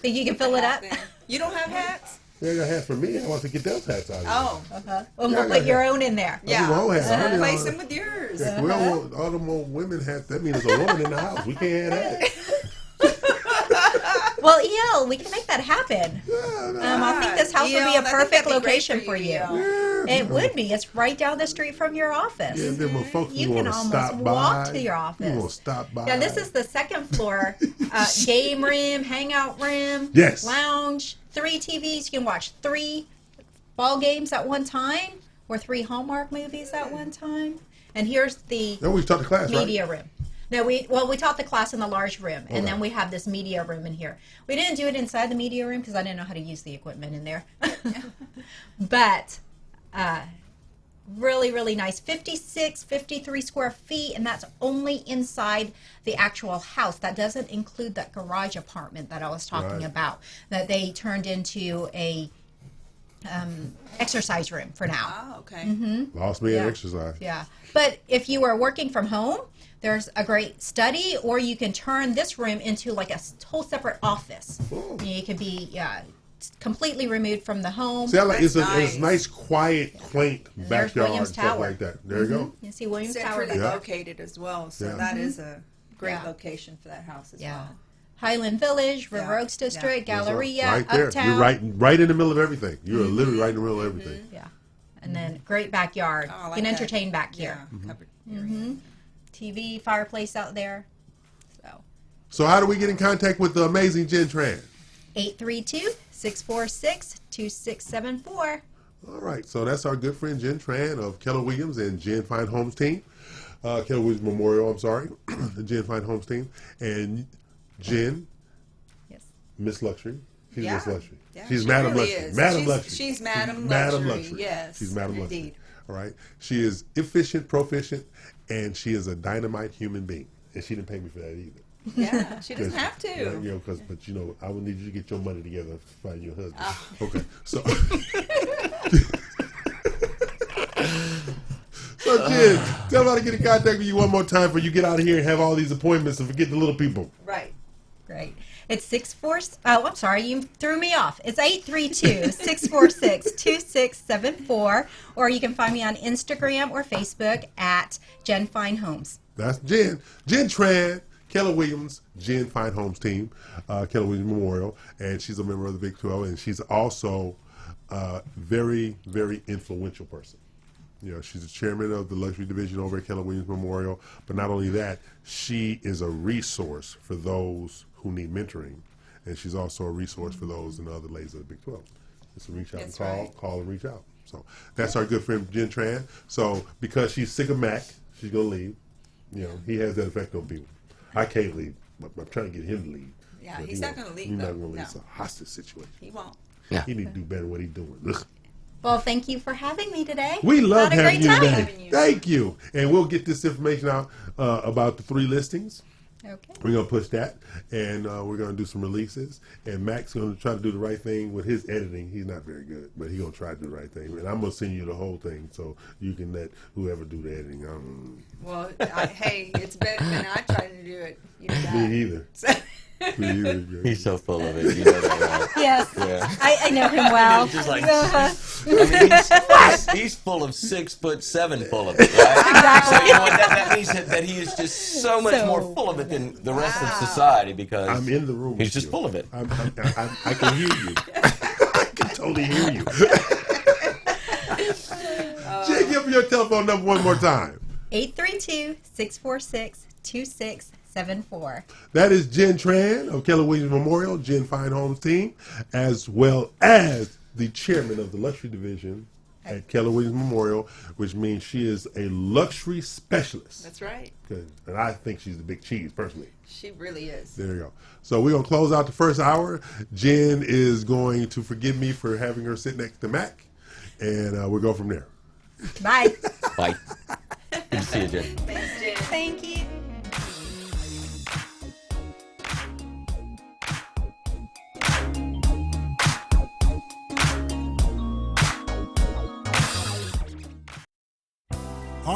Speaker 7: Think you can fill it up?
Speaker 6: Then. You don't have hats?
Speaker 4: Yeah, I got hats for me. I want to get those hats out of
Speaker 6: Oh.
Speaker 7: Well, we'll put your own in there.
Speaker 6: Yeah.
Speaker 4: my own hats.
Speaker 6: Replace them with yours.
Speaker 4: Yeah, we don't want all them old women hats. That means there's a woman in the house. We can't have that.
Speaker 7: Well, EL, we can make that happen. I think this house would be a perfect location for you. It would be. It's right down the street from your office.
Speaker 4: Yeah, then when folks
Speaker 7: You
Speaker 4: want
Speaker 7: can
Speaker 4: to
Speaker 7: almost
Speaker 4: stop by,
Speaker 7: walk to your office.
Speaker 4: You want to stop by.
Speaker 7: Yeah, this is the second floor. Game room, hangout room,
Speaker 4: Yes.
Speaker 7: lounge, 3 TVs. You can watch 3 ball games at one time or 3 Hallmark movies at one time. And here's the
Speaker 4: No, we taught the class,
Speaker 7: media
Speaker 4: right?
Speaker 7: room. No, we taught the class in the large room, and then we have this media room in here. We didn't do it inside the media room because I didn't know how to use the equipment in there. But really, really nice. 56, 53 square feet, and that's only inside the actual house. That doesn't include that garage apartment that I was talking about, that they turned into a exercise room for now.
Speaker 6: Oh, okay.
Speaker 4: Lost me at exercise.
Speaker 7: Yeah. But if you are working from home, there's a great study, or you can turn this room into like a whole separate office. You could be completely removed from the home.
Speaker 4: See, I like it's
Speaker 6: nice.
Speaker 4: a nice, quiet, quaint backyard
Speaker 7: Williams
Speaker 4: stuff
Speaker 7: Tower.
Speaker 4: like that. There you go.
Speaker 7: You see Williams Tower.
Speaker 6: Centrally
Speaker 7: there.
Speaker 6: located as well, so
Speaker 4: Yeah.
Speaker 6: that is a great
Speaker 7: Yeah.
Speaker 6: location for that house as
Speaker 7: Yeah.
Speaker 6: well.
Speaker 7: Highland Village, River
Speaker 6: Yeah.
Speaker 7: Oaks District,
Speaker 4: That's
Speaker 7: Galleria,
Speaker 4: right there.
Speaker 7: Uptown.
Speaker 4: You're right in the middle of everything. You're literally right in the middle of everything.
Speaker 7: Yeah. And then great backyard.
Speaker 6: Oh, I
Speaker 7: You
Speaker 6: like
Speaker 7: can
Speaker 6: that.
Speaker 7: entertain back here.
Speaker 6: Yeah, covered area.
Speaker 7: TV, fireplace out there. So
Speaker 4: So how do we get in contact with the amazing Jen Tran?
Speaker 7: 832-646-2674.
Speaker 4: All right, so that's our good friend Jen Tran of Keller Williams and Jen Fine Homes team. Keller Williams Memorial, I'm sorry. The Jen Fine Homes team. And Jen,
Speaker 7: Yes.
Speaker 4: Miss Luxury. She's
Speaker 6: Yeah.
Speaker 4: Miss Luxury.
Speaker 6: Yeah,
Speaker 4: She's
Speaker 6: she
Speaker 4: Madam
Speaker 6: really
Speaker 4: Luxury.
Speaker 6: is.
Speaker 4: Madam Luxury.
Speaker 6: She's Madam
Speaker 4: Madam
Speaker 6: Luxury, yes,
Speaker 4: She's Madam Luxury.
Speaker 6: indeed.
Speaker 4: All right. She is efficient, proficient, and she is a dynamite human being. And she didn't pay me for that either.
Speaker 6: Yeah, she doesn't have to.
Speaker 4: You know, but you know, I will need you to get your money together to find your husband. Okay, so. So Jen, tell me how to get in contact with you one more time before you get out of here and have all these appointments and forget the little people.
Speaker 6: Right.
Speaker 7: Great. It's 64. Oh, I'm sorry. You threw me off. It's 832-646-2674. Or you can find me on Instagram or Facebook at Jen Fine Homes.
Speaker 4: That's Jen. Jen Tran, Keller Williams, Jen Fine Homes team, Keller Williams Memorial, and she's a member of the Big 12, and she's also a very, very influential person. You know, she's the chairman of the luxury division over at Keller Williams Memorial, but not only that, she is a resource for those who need mentoring, and she's also a resource for those in the other ladies of the Big 12. Just to reach out
Speaker 6: That's
Speaker 4: and call,
Speaker 6: right.
Speaker 4: call and reach out. So that's our good friend Jen Tran. So because she's sick of Mack, she's gonna leave. You know, he has that effect on people. I can't leave. I'm trying to get him to leave.
Speaker 6: Yeah,
Speaker 4: But,
Speaker 6: he's
Speaker 4: you
Speaker 6: not
Speaker 4: know,
Speaker 6: gonna leave,
Speaker 4: He's not
Speaker 6: though.
Speaker 4: gonna leave.
Speaker 6: No.
Speaker 4: It's a hostage situation.
Speaker 6: He won't.
Speaker 5: Yeah.
Speaker 4: He need to do better than what he's doing. Ugh.
Speaker 7: Well, thank you for having me today.
Speaker 4: We love
Speaker 7: Had a
Speaker 4: having
Speaker 7: great
Speaker 4: you
Speaker 7: time.
Speaker 4: today.
Speaker 6: Having you.
Speaker 4: Thank you. And we'll get this information out about the 3 listings.
Speaker 7: Okay.
Speaker 4: We're going to push that, and we're going to do some releases. And Mack's going to try to do the right thing with his editing. He's not very good, but he's going to try to do the right thing. And I'm going to send you the whole thing so you can let whoever do the editing.
Speaker 6: Well, hey, it's better than I trying to do it. You know that.
Speaker 4: Me either. Me either.
Speaker 5: He's so full of it. You know that, right?
Speaker 7: Yes.
Speaker 5: Yeah.
Speaker 7: I know him well.
Speaker 5: Just like,
Speaker 7: Uh-huh.
Speaker 5: I mean, he's full of 6'7" full of it, right?
Speaker 7: Exactly.
Speaker 5: So you know what that means that he is just so much more full of it than the rest of society because
Speaker 4: I'm in the room.
Speaker 5: he's
Speaker 4: with
Speaker 5: just
Speaker 4: you.
Speaker 5: full of it.
Speaker 4: I can hear you. I can totally hear you. Jay, give me your telephone number one more time.
Speaker 7: 832-646-2674.
Speaker 4: That is Jen Tran of Keller Williams Memorial, Jen Fine Homes team, as well as the chairman of the luxury division at Keller Williams Memorial, which means she is a luxury specialist.
Speaker 6: That's right.
Speaker 4: Good. And I think she's the big cheese, personally.
Speaker 6: She really is.
Speaker 4: There you go. So we're going to close out the first hour. Jen is going to forgive me for having her sit next to Mack, and we'll go from there.
Speaker 7: Bye.
Speaker 5: Bye. Good to see you, Jen.
Speaker 6: Thanks, Jen.
Speaker 7: Thank you.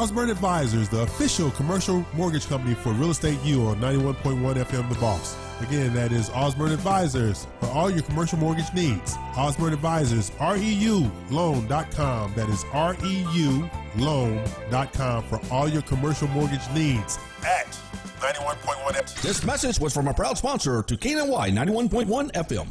Speaker 4: Osborne Advisors, the official commercial mortgage company for Real Estate U on 91.1 FM The Boss. Again, that is Osborne Advisors for all your commercial mortgage needs. Osborne Advisors, REULoan.com. That is REULoan.com for all your commercial mortgage needs at 91.1 FM.
Speaker 8: This message was from a proud sponsor to KNY 91.1 FM.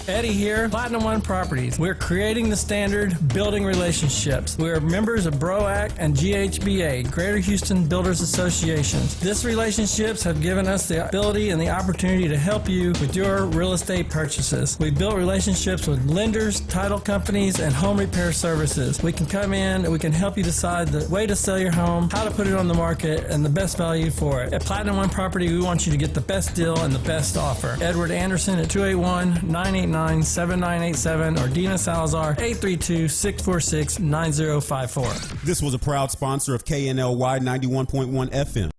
Speaker 9: Eddie here, Platinum One Properties. We're creating the standard, building relationships. We are members of BROAC and GHBA, Greater Houston Builders Associations. These relationships have given us the ability and the opportunity to help you with your real estate purchases. We've built relationships with lenders, title companies, and home repair services. We can come in and we can help you decide the way to sell your home, how to put it on the market, and the best value for it. At Platinum One Property, we want you to get the best deal and the best offer. Edward Anderson at 281-989-7987 or Dina Salazar 832-646-9054.
Speaker 1: This was a proud sponsor of KNLY 91.1 FM.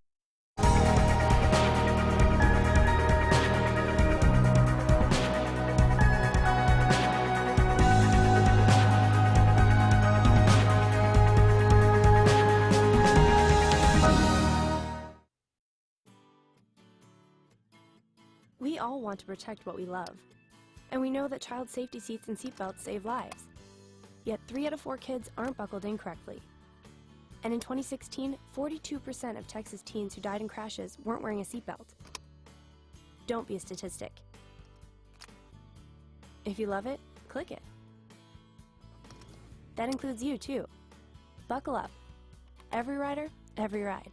Speaker 12: We all want to protect what we love. And we know that child safety seats and seatbelts save lives. Yet 3 out of 4 kids aren't buckled in correctly. And in 2016, 42% of Texas teens who died in crashes weren't wearing a seatbelt. Don't be a statistic. If you love it, click it. That includes you, too. Buckle up. Every rider, every ride.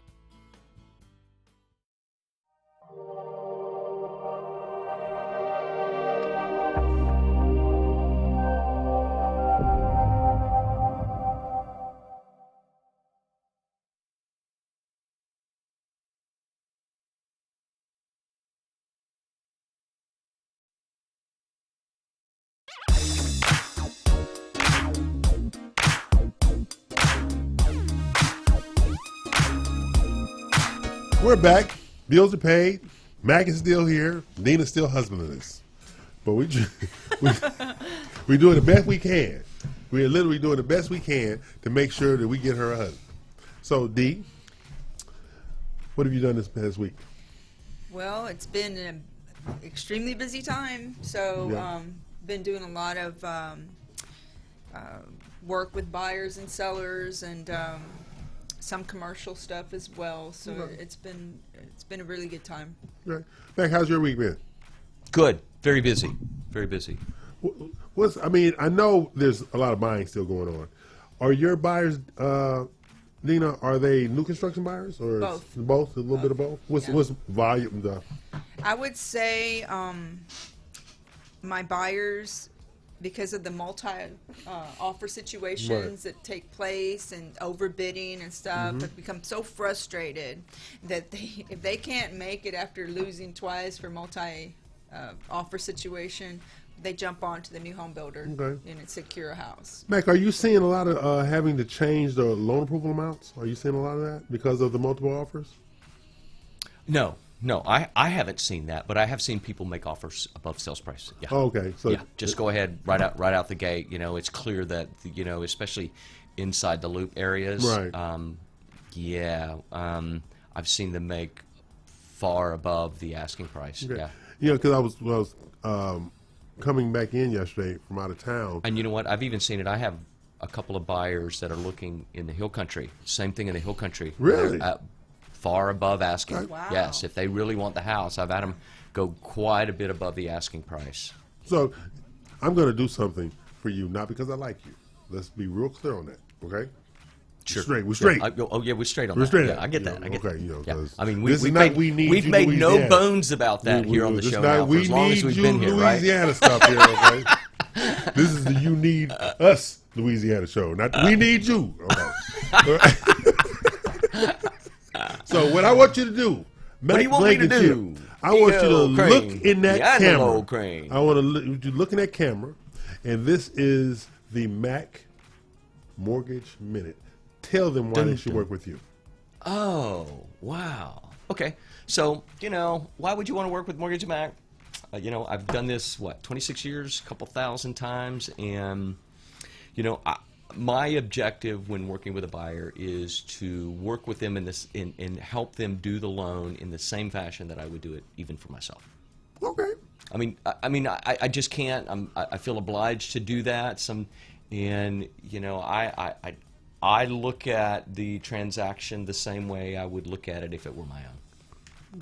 Speaker 4: We're back. Bills are paid. Mack is still here. Dina's still husbanding us. But we're doing the best we can. We're literally doing the best we can to make sure that we get her a husband. So, D, what have you done this past week?
Speaker 6: Well, it's been an extremely busy time. So,
Speaker 4: Yeah.
Speaker 6: been doing a lot of work with buyers and sellers and some commercial stuff as well. So it's been a really good time.
Speaker 4: Right. Mack, how's your week been?
Speaker 5: Good. Very busy. Very busy.
Speaker 4: I know there's a lot of buying still going on. Are your buyers, Dina, are they new construction buyers or
Speaker 6: Both?
Speaker 4: Both? A little bit of both? What's volume?
Speaker 6: I would say my buyers, because of the multi-offer situations that take place and overbidding and stuff, have become so frustrated that if they can't make it after losing twice for multi-offer situation, they jump on to the new home builder and secure a house.
Speaker 4: Mack, are you seeing a lot of having to change the loan approval amounts? Are you seeing a lot of that because of the multiple offers?
Speaker 5: No, I haven't seen that, but I have seen people make offers above sales price. Yeah.
Speaker 4: Oh, okay. So
Speaker 5: yeah, just go ahead right out the gate. It's clear that especially inside the loop areas.
Speaker 4: Right.
Speaker 5: I've seen them make far above the asking price.
Speaker 4: Okay.
Speaker 5: Yeah.
Speaker 4: Yeah, because I was coming back in yesterday from out of town.
Speaker 5: And you know what? I've even seen it. I have a couple of buyers that are looking in the Hill Country. Same thing in the Hill Country.
Speaker 4: Really?
Speaker 5: Far above asking.
Speaker 6: Wow.
Speaker 5: Yes, if they really want the house, I've had them go quite a bit above the asking price.
Speaker 4: So I'm going to do something for you, not because I like you. Let's be real clear on that, okay?
Speaker 5: Sure.
Speaker 4: We're straight.
Speaker 5: Yeah, we're straight on
Speaker 4: We're
Speaker 5: that.
Speaker 4: straight.
Speaker 5: Yeah, I get that. I get
Speaker 4: okay,
Speaker 5: that. Yeah. I mean,
Speaker 4: we've
Speaker 5: we've made no bones about that here on the show now for as long as we've been here, right?
Speaker 4: Louisiana stuff here, okay? This is the You Need Us Louisiana show, not We Need You. Okay. So what I want you to do,
Speaker 5: What do you want me to do?
Speaker 4: I want you to
Speaker 5: Craine,
Speaker 4: look in that
Speaker 5: the
Speaker 4: camera.
Speaker 5: Craine.
Speaker 4: I want you to look in that camera, and this is the Mack Mortgage Minute. Tell them why they should work with you.
Speaker 5: Oh, wow. Okay. So, why would you want to work with Mortgage Mack? I've done this, 26 years, a couple thousand times, and, my objective when working with a buyer is to work with them and help them do the loan in the same fashion that I would do it even for myself.
Speaker 4: Okay.
Speaker 5: I just can't. I feel obliged to do that. I look at the transaction the same way I would look at it if it were my own.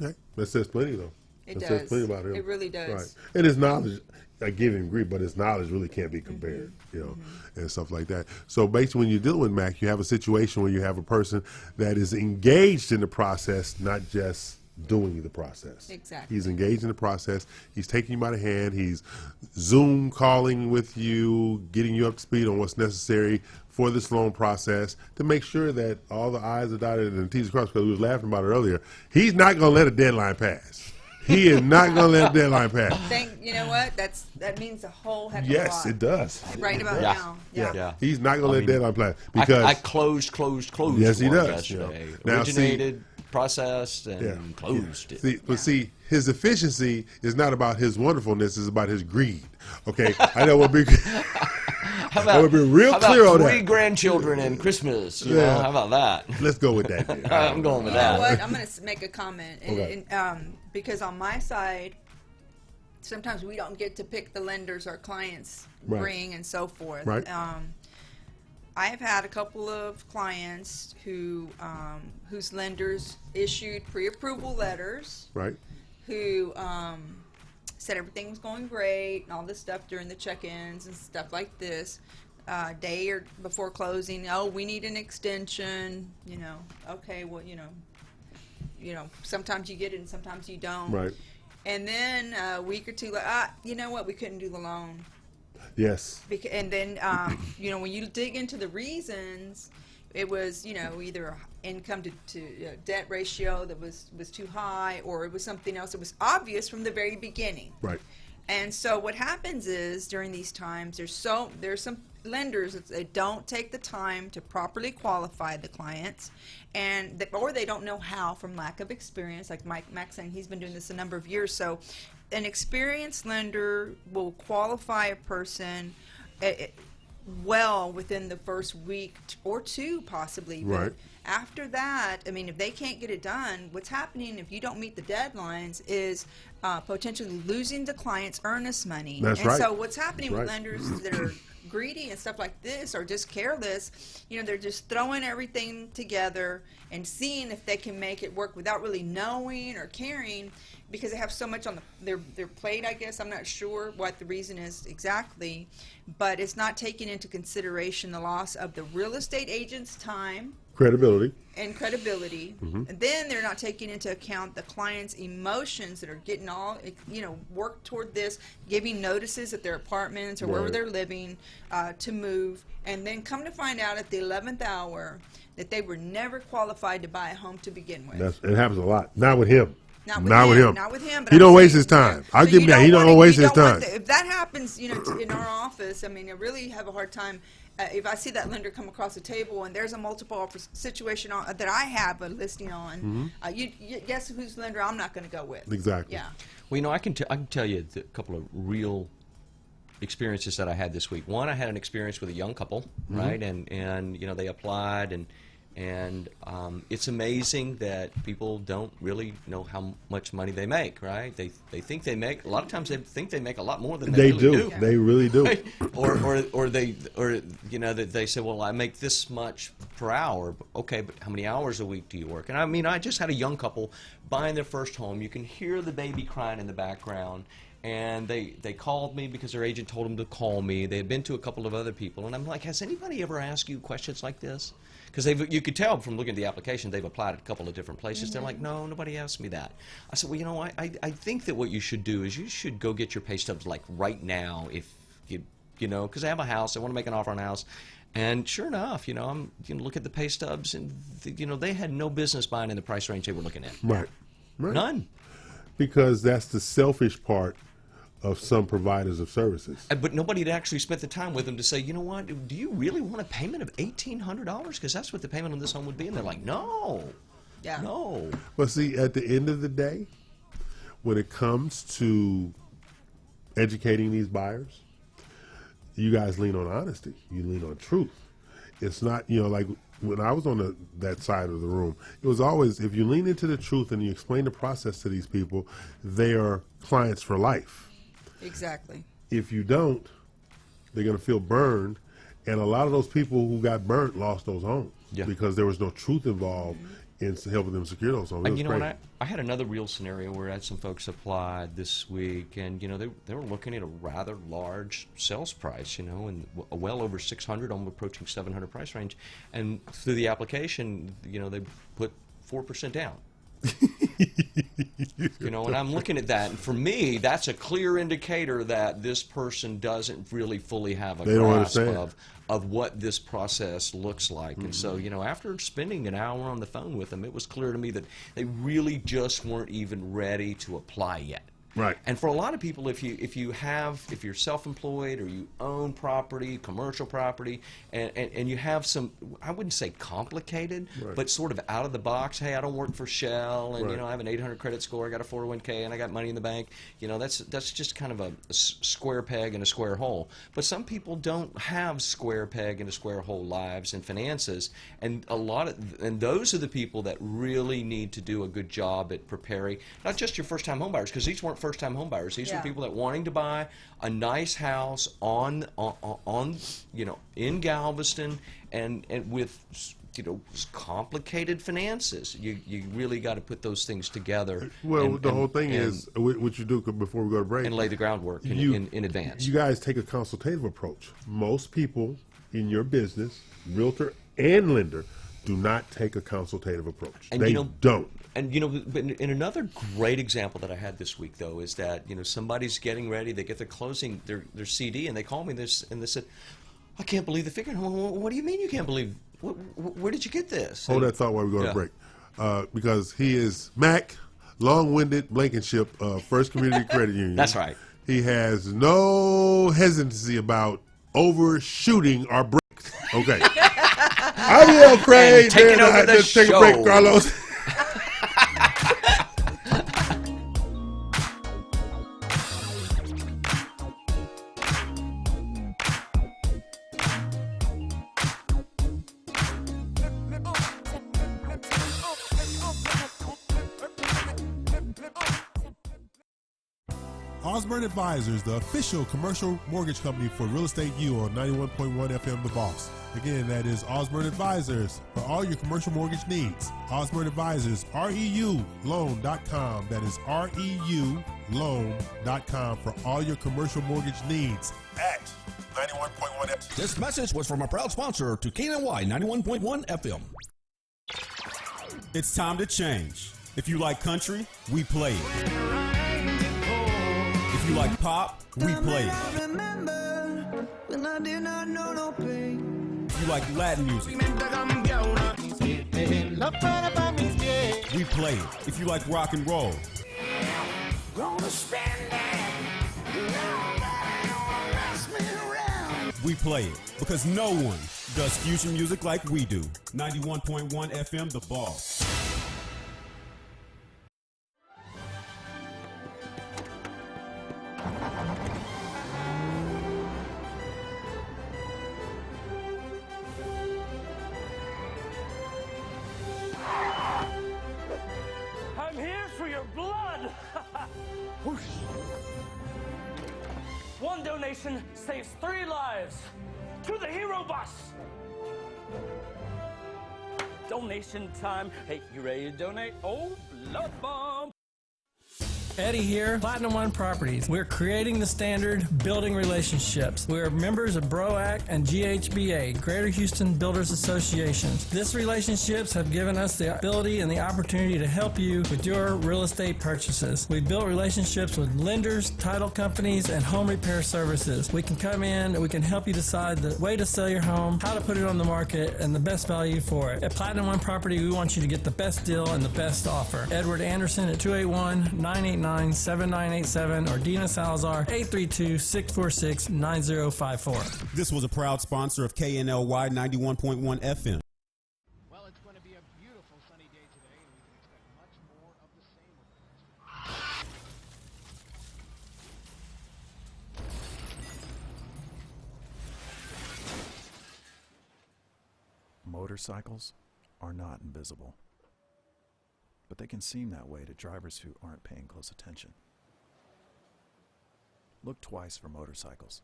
Speaker 4: Okay. That says plenty, though.
Speaker 6: It does.
Speaker 4: Says plenty about him.
Speaker 6: It really does.
Speaker 4: Right. And his knowledge, I give him grief, but his knowledge really can't be compared, and stuff like that. So basically, when you're dealing with Mack, you have a situation where you have a person that is engaged in the process, not just doing the process.
Speaker 6: Exactly.
Speaker 4: He's engaged in the process. He's taking you by the hand. He's Zoom calling with you, getting you up to speed on what's necessary for this loan process to make sure that all the I's are dotted and the T's are crossed, because we was laughing about it earlier. He's not going to let a deadline pass. He is not going to let a deadline pass.
Speaker 6: You know what? That means a whole heck of a lot.
Speaker 4: Yes, it does.
Speaker 6: Right about now.
Speaker 4: Yeah. He's not going to let a deadline pass. Because
Speaker 5: I closed.
Speaker 4: Yes, he does.
Speaker 5: Yesterday.
Speaker 4: Now,
Speaker 5: originated, processed, and closed it.
Speaker 4: See, his efficiency is not about his wonderfulness; it's about his greed. Okay, I know what big. I would be real clear on that.
Speaker 5: 3 grandchildren and Christmas. How about that?
Speaker 4: Let's go with that.
Speaker 5: I'm going with
Speaker 6: You
Speaker 5: that.
Speaker 6: know what? I'm going to make a comment.
Speaker 4: Okay.
Speaker 6: Because on my side, sometimes we don't get to pick the lenders our clients bring and so forth.
Speaker 4: Right.
Speaker 6: I have had a couple of clients whose lenders issued pre-approval letters.
Speaker 4: Right.
Speaker 6: Who said everything was going great and all this stuff during the check-ins and stuff like this. Day or before closing, we need an extension. Okay, well, sometimes you get it and sometimes you don't.
Speaker 4: Right.
Speaker 6: And then a week or two, you know what? We couldn't do the loan.
Speaker 4: Yes.
Speaker 6: And then, when you dig into the reasons, it was, either income to debt ratio that was too high, or it was something else that was obvious from the very beginning.
Speaker 4: Right.
Speaker 6: And so what happens is during these times, there's some lenders that don't take the time to properly qualify the clients, or they don't know how from lack of experience. Like Mack saying, he's been doing this a number of years. So an experienced lender will qualify a person well within the first week or two, possibly.
Speaker 4: Right.
Speaker 6: But after that, if they can't get it done, what's happening if you don't meet the deadlines is potentially losing the client's earnest money.
Speaker 4: That's right.
Speaker 6: So what's happening with lenders that are greedy and stuff like this, or just careless, they're just throwing everything together and seeing if they can make it work without really knowing or caring, because they have so much on their plate, I guess. I'm not sure what the reason is exactly, but it's not taking into consideration the loss of the real estate agent's time,
Speaker 4: credibility.
Speaker 6: And then they're not taking into account the client's emotions that are getting all, work toward this, giving notices at their apartments or wherever they're living to move, and then come to find out at the 11th hour that they were never qualified to buy a home to begin with.
Speaker 4: It happens a lot. Not with him.
Speaker 6: Not with him. But
Speaker 4: He don't waste his time. I'll give him that. He don't waste his time.
Speaker 6: If that happens, in our office, I really have a hard time. If I see that lender come across the table and there's a multiple offer situation that I have a listing on, you guess whose lender I'm not going to go with.
Speaker 4: Exactly.
Speaker 6: Yeah.
Speaker 5: Well, I can tell you a couple of real experiences that I had this week. One, I had an experience with a young couple, right? And they applied, and it's amazing that people don't really know how much money they make, right? They think they make, a lot of times they think they make a lot more than they really do.
Speaker 4: They really do.
Speaker 5: Right? Or they say, well, I make this much per hour. Okay, but how many hours a week do you work? And I just had a young couple buying their first home. You can hear the baby crying in the background. And they called me because their agent told them to call me. They had been to a couple of other people. And I'm like, has anybody ever asked you questions like this? Because you could tell from looking at the application, they've applied at a couple of different places. They're like, no, nobody asked me that. I said, well, I think that what you should do is you should go get your pay stubs like right now, if because I have a house, I want to make an offer on a house. And sure enough, I'm look at the pay stubs, and they had no business buying in the price range they were looking at.
Speaker 4: Right.
Speaker 5: None.
Speaker 4: Because that's the selfish part of some providers of services.
Speaker 5: But nobody had actually spent the time with them to say, you know what, do you really want a payment of $1,800? Because that's what the payment on this home would be. And they're like, no.
Speaker 6: Yeah.
Speaker 5: No.
Speaker 4: But see, at the end of the day, when it comes to educating these buyers, you guys lean on honesty. You lean on truth. It's not, like when I was on that side of the room, it was always, if you lean into the truth and you explain the process to these people, they are clients for life.
Speaker 6: Exactly.
Speaker 4: If you don't, they're going to feel burned. And a lot of those people who got burnt lost those homes because there was no truth involved in helping them secure those homes.
Speaker 5: And what, I had another real scenario where I had some folks applied this week, and they were looking at a rather large sales price, and well over 600, almost approaching 700 price range, and through the application, they put 4% down. And I'm looking at that, and for me, that's a clear indicator that this person doesn't really fully have a grasp of what this process looks like. And so, after spending an hour on the phone with them, it was clear to me that they really just weren't even ready to apply yet.
Speaker 4: Right.
Speaker 5: And for a lot of people, if you're self-employed or you own property, commercial property, and you have some, I wouldn't say complicated, but sort of out of the box, hey, I don't work for Shell, and I have an 800 credit score, I got a 401k, and I got money in the bank, that's just kind of a square peg in a square hole. But some people don't have square peg in a square hole lives and finances, and those are the people that really need to do a good job at preparing, not just your first-time home buyers, because these weren't first-time home buyers. These are people that wanting to buy a nice house in Galveston and with complicated finances. You really got to put those things together.
Speaker 4: Well, the whole thing is what you do before we go to break
Speaker 5: and lay the groundwork in advance.
Speaker 4: You guys take a consultative approach. Most people in your business, realtor and lender, do not take a consultative approach.
Speaker 5: And
Speaker 4: they don't.
Speaker 5: And in another great example that I had this week, though, is that somebody's getting ready, they get their closing, their CD, and they call me and they said, "I can't believe the figure." What do you mean you can't believe? Where did you get this?
Speaker 4: Hold that thought while we go to break, because he is Mack, long-winded Blankenship, First Community Credit Union.
Speaker 5: That's right.
Speaker 4: He has no hesitancy about overshooting our breaks. Okay. I'm Craine.
Speaker 5: Taking over the show.
Speaker 4: Take a break, Carlos. Osborne Advisors, the official commercial mortgage company for Real Estate U on 91.1 FM The Boss. Again, that is Osborne Advisors for all your commercial mortgage needs. Osborne Advisors, REULoan.com. That is REULoan.com for all your commercial mortgage needs at 91.1 FM.
Speaker 8: This message was from a proud sponsor to KNY 91.1 FM.
Speaker 1: It's time to change. If you like country, we play it. If you like pop, we play it. If you like Latin music, we play it. If you like rock and roll, we play it. Because no one does fusion music like we do. 91.1 FM, The Boss.
Speaker 13: One donation saves 3 lives. To the Hero Bus. Donation time. Hey, you ready to donate? Oh, blood bomb.
Speaker 9: Eddie here, Platinum One Properties. We're creating the standard, building relationships. We're members of BROAC and GHBA, Greater Houston Builders Associations. These relationships have given us the ability and the opportunity to help you with your real estate purchases. We've built relationships with lenders, title companies, and home repair services. We can come in and we can help you decide the way to sell your home, how to put it on the market, and the best value for it. At Platinum One Property, we want you to get the best deal and the best offer. Edward Anderson at 281-989 819-7987 or Dina Salazar, 832-646-9054.
Speaker 1: This was a proud sponsor of KNLY 91.1 FM.
Speaker 14: Well, it's going to be a beautiful sunny day today, and we can expect much more of the same over the next week.
Speaker 15: Motorcycles are not invisible, but they can seem that way to drivers who aren't paying close attention. Look twice for motorcycles.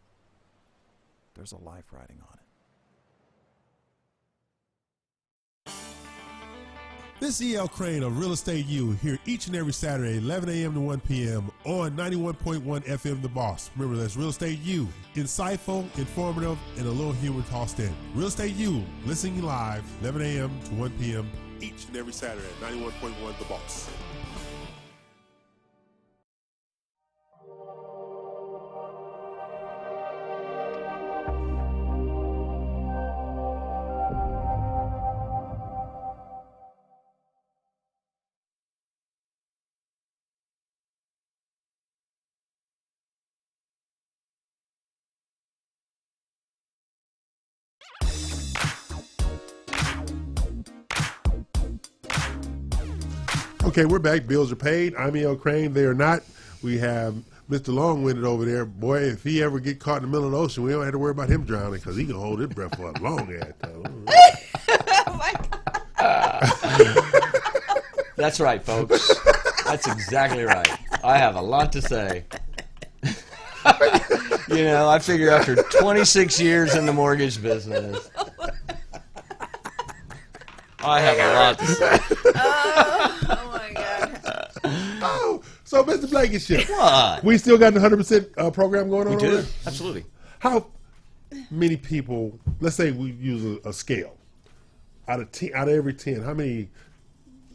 Speaker 15: There's a life riding on it.
Speaker 4: This is E.L. Craine of Real Estate U here each and every Saturday, 11 a.m. to 1 p.m. on 91.1 FM The Boss. Remember, that's Real Estate U. Insightful, informative, and a little humor tossed in. Real Estate U, listening live, 11 a.m. to 1 p.m. each and every Saturday at 91.1 The Boss. Okay, we're back. Bills are paid. I'm E.L. Craine. They are not. We have Mr. Long-Winded over there. Boy, if he ever get caught in the middle of the ocean, we don't have to worry about him drowning because he can hold his breath for a long ass time.
Speaker 6: Oh my God.
Speaker 5: That's right, folks. That's exactly right. I have a lot to say. You know, I figure after 26 years in the mortgage business, I have a lot to say.
Speaker 6: Oh my God.
Speaker 4: Oh, so Mr. Blankenship,
Speaker 5: What?
Speaker 4: we still got the 100% program going on
Speaker 5: We
Speaker 4: over
Speaker 5: do.
Speaker 4: there?
Speaker 5: Absolutely.
Speaker 4: How many people, let's say we use a scale, out of every 10, how many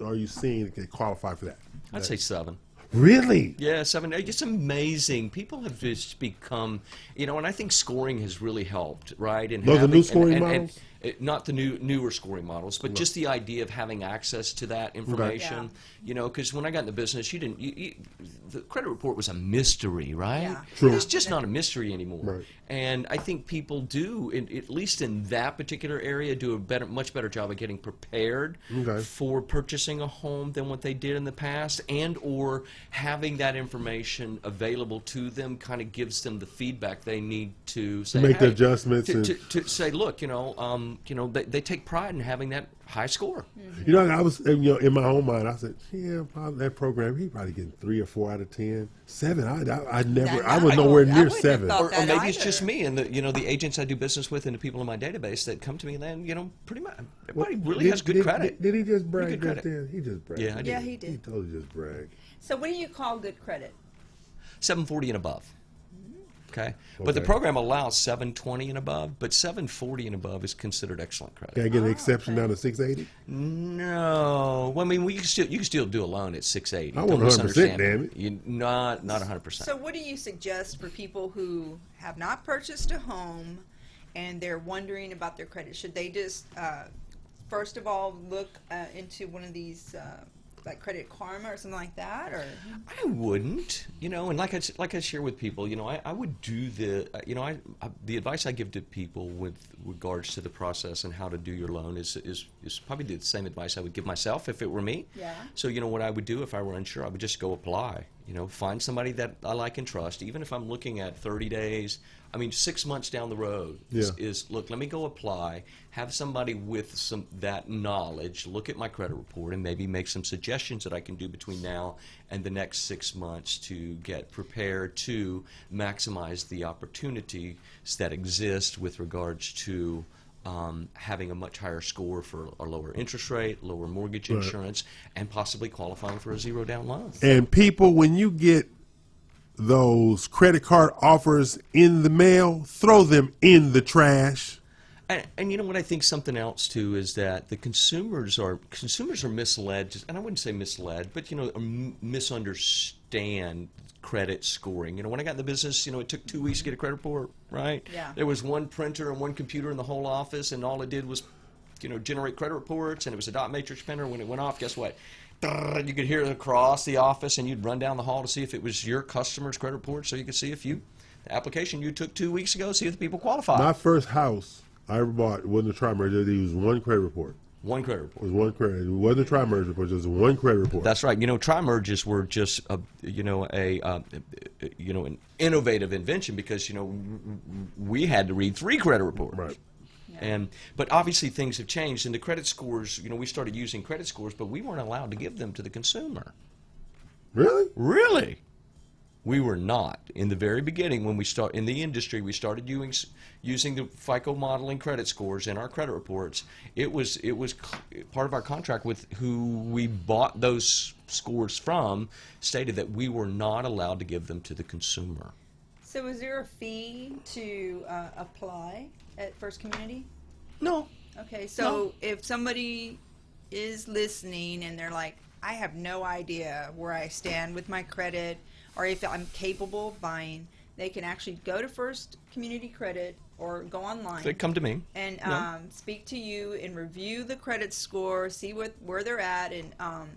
Speaker 4: are you seeing that can qualify for that?
Speaker 5: I'd say 7.
Speaker 4: Really?
Speaker 5: Yeah, 7. It's amazing. People have just become, you know, and I think scoring has really helped, right? And
Speaker 4: Those are new scoring models?
Speaker 5: Not the newer scoring models, but just the idea of having access to that information.
Speaker 6: Yeah.
Speaker 5: You know, because when I got in the business, the credit report was a mystery, right?
Speaker 6: Yeah.
Speaker 4: True.
Speaker 5: It's just not a mystery anymore.
Speaker 4: Right.
Speaker 5: And I think people do, at least in that particular area, do a much better job of getting prepared for purchasing a home than what they did in the past, and or having that information available to them kind of gives them the feedback they need to say,
Speaker 4: make the
Speaker 5: hey,
Speaker 4: adjustments
Speaker 5: to say, look, they take pride in having that high score.
Speaker 4: You know, I was, in my own mind, I said, yeah, probably that program, he probably getting 3 or 4 out of 10. 7, I was nowhere near 7.
Speaker 5: Or maybe it's just me and the agents I do business with and the people in my database that come to me, and then, pretty much everybody really has good credit.
Speaker 4: Did he just brag
Speaker 5: Good
Speaker 4: just
Speaker 5: credit.
Speaker 4: then? He just bragged.
Speaker 5: Yeah, I did.
Speaker 6: Yeah, he did.
Speaker 4: He totally just bragged.
Speaker 6: So what do you call good credit?
Speaker 5: 740 and above. Okay? But the program allows 720 and above, but 740 and above is considered excellent credit.
Speaker 4: Can I get an exception down to 680?
Speaker 5: No. Well, I mean, you can still do a loan at 680.
Speaker 4: I want 100%, damn it.
Speaker 5: Not 100%.
Speaker 6: So what do you suggest for people who have not purchased a home and they're wondering about their credit? Should they just, first of all, look into one of these like Credit Karma or something like that? Or
Speaker 5: I wouldn't, and like I share with people, I would do the advice I give to people with regards to the process and how to do your loan is probably the same advice I would give myself if it were me.
Speaker 6: Yeah.
Speaker 5: So what I would do if I were unsure, I would just go apply. Find somebody that I like and trust, even if I'm looking at 30 days. 6 months down the road is look, let me go apply, have somebody with that knowledge look at my credit report and maybe make some suggestions that I can do between now and the next 6 months to get prepared to maximize the opportunities that exist with regards to having a much higher score for a lower interest rate, lower mortgage insurance, and possibly qualifying for a zero down loan.
Speaker 4: And people, when you get those credit card offers in the mail, throw them in the trash.
Speaker 5: And you know what, I think something else too is that the consumers are misled, and I wouldn't say misled, but misunderstand credit scoring. When I got in the business, it took 2 weeks to get a credit report, right?
Speaker 6: Yeah.
Speaker 5: There was one printer and one computer in the whole office, and all it did was generate credit reports, and it was a dot matrix printer. When it went off, guess what? You could hear it across the office, and you'd run down the hall to see if it was your customer's credit report, so you could see if the application you took 2 weeks ago, see if the people qualify.
Speaker 4: My first house I ever bought wasn't a tri-merge. They used one credit report.
Speaker 5: One credit report.
Speaker 4: It was one credit. It wasn't a tri-merge report. It was one credit report.
Speaker 5: That's right. Tri-merges were just an innovative invention because we had to read 3 credit reports.
Speaker 4: Right.
Speaker 5: But obviously things have changed, and the credit scores. We started using credit scores, but we weren't allowed to give them to the consumer.
Speaker 4: Really?
Speaker 5: Really. We were not. In the very beginning, when we start in the industry, we started using the FICO modeling credit scores in our credit reports. It was part of our contract with who we bought those scores from, stated that we were not allowed to give them to the consumer.
Speaker 6: So is there a fee to apply at First Community?
Speaker 5: No.
Speaker 6: Okay, so if somebody is listening and they're like, I have no idea where I stand with my credit, or if I'm capable of buying, they can actually go to First Community Credit or go online.
Speaker 5: They come to me
Speaker 6: and speak to you and review the credit score, see where they're at, and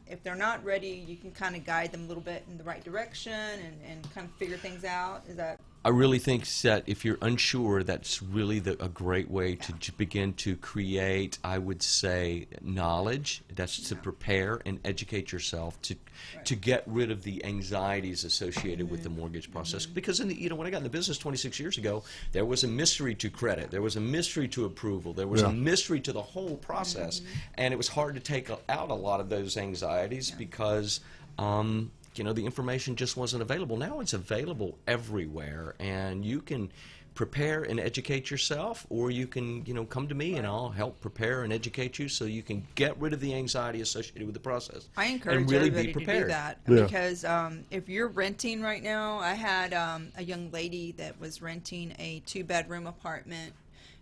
Speaker 6: if they're not ready, you can kind of guide them a little bit in the right direction and kind of figure things out. Is that?
Speaker 5: I really think that if you're unsure, that's really a great way to begin to create, I would say, knowledge. That's to prepare and educate yourself to get rid of the anxieties associated with the mortgage process. Because when I got in the business 26 years ago, there was a mystery to credit, there was a mystery to approval, there was a mystery to the whole process, and it was hard to take out a lot of those anxieties because the information just wasn't available. Now it's available everywhere, and you can prepare and educate yourself, or you can, come to me and I'll help prepare and educate you so you can get rid of the anxiety associated with the process.
Speaker 6: I encourage
Speaker 5: and really
Speaker 6: everybody
Speaker 5: be prepared.
Speaker 6: to do that because if you're renting right now, I had a young lady that was renting a 2-bedroom apartment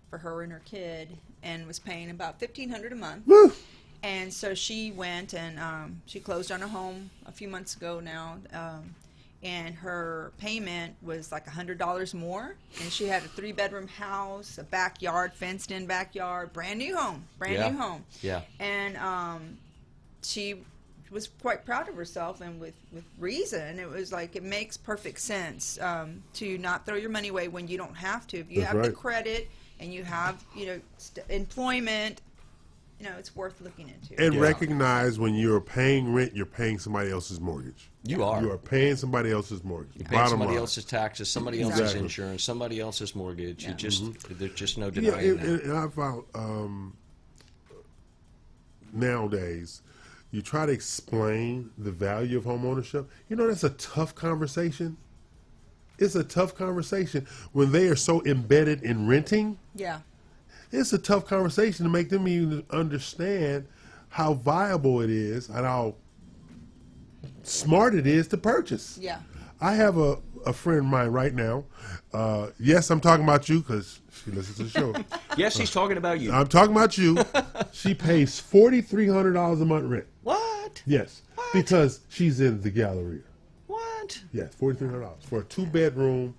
Speaker 6: for her and her kid and was paying about $1,500 a month.
Speaker 4: Woo!
Speaker 6: And so she went and she closed on a home a few months ago now, and her payment was like $100 more. And she had a 3-bedroom house, a backyard, fenced-in backyard, brand new home.
Speaker 5: Yeah.
Speaker 6: And she was quite proud of herself, and with reason. It was like it makes perfect sense to not throw your money away when you don't have to. If you have the credit and you have employment. It's worth looking into.
Speaker 4: And recognize when you're paying rent, you're paying somebody else's mortgage.
Speaker 5: You are.
Speaker 4: You are paying somebody else's mortgage.
Speaker 5: You're paying somebody else's taxes, somebody else's insurance, somebody else's mortgage.
Speaker 6: Yeah.
Speaker 5: There's just no denying that.
Speaker 4: And I found nowadays, you try to explain the value of home ownership. That's a tough conversation. It's a tough conversation when they are so embedded in renting.
Speaker 6: Yeah.
Speaker 4: It's a tough conversation to make them even understand how viable it is and how smart it is to purchase.
Speaker 6: Yeah.
Speaker 4: I have a friend of mine right now. Yes, I'm talking about you because she listens to the show.
Speaker 5: Yes, he's talking about you.
Speaker 4: I'm talking about you. She pays $4,300 a month rent.
Speaker 5: What?
Speaker 4: Yes. What? Because she's in the Galleria.
Speaker 5: What?
Speaker 4: Yes, $4,300 for a 2-bedroom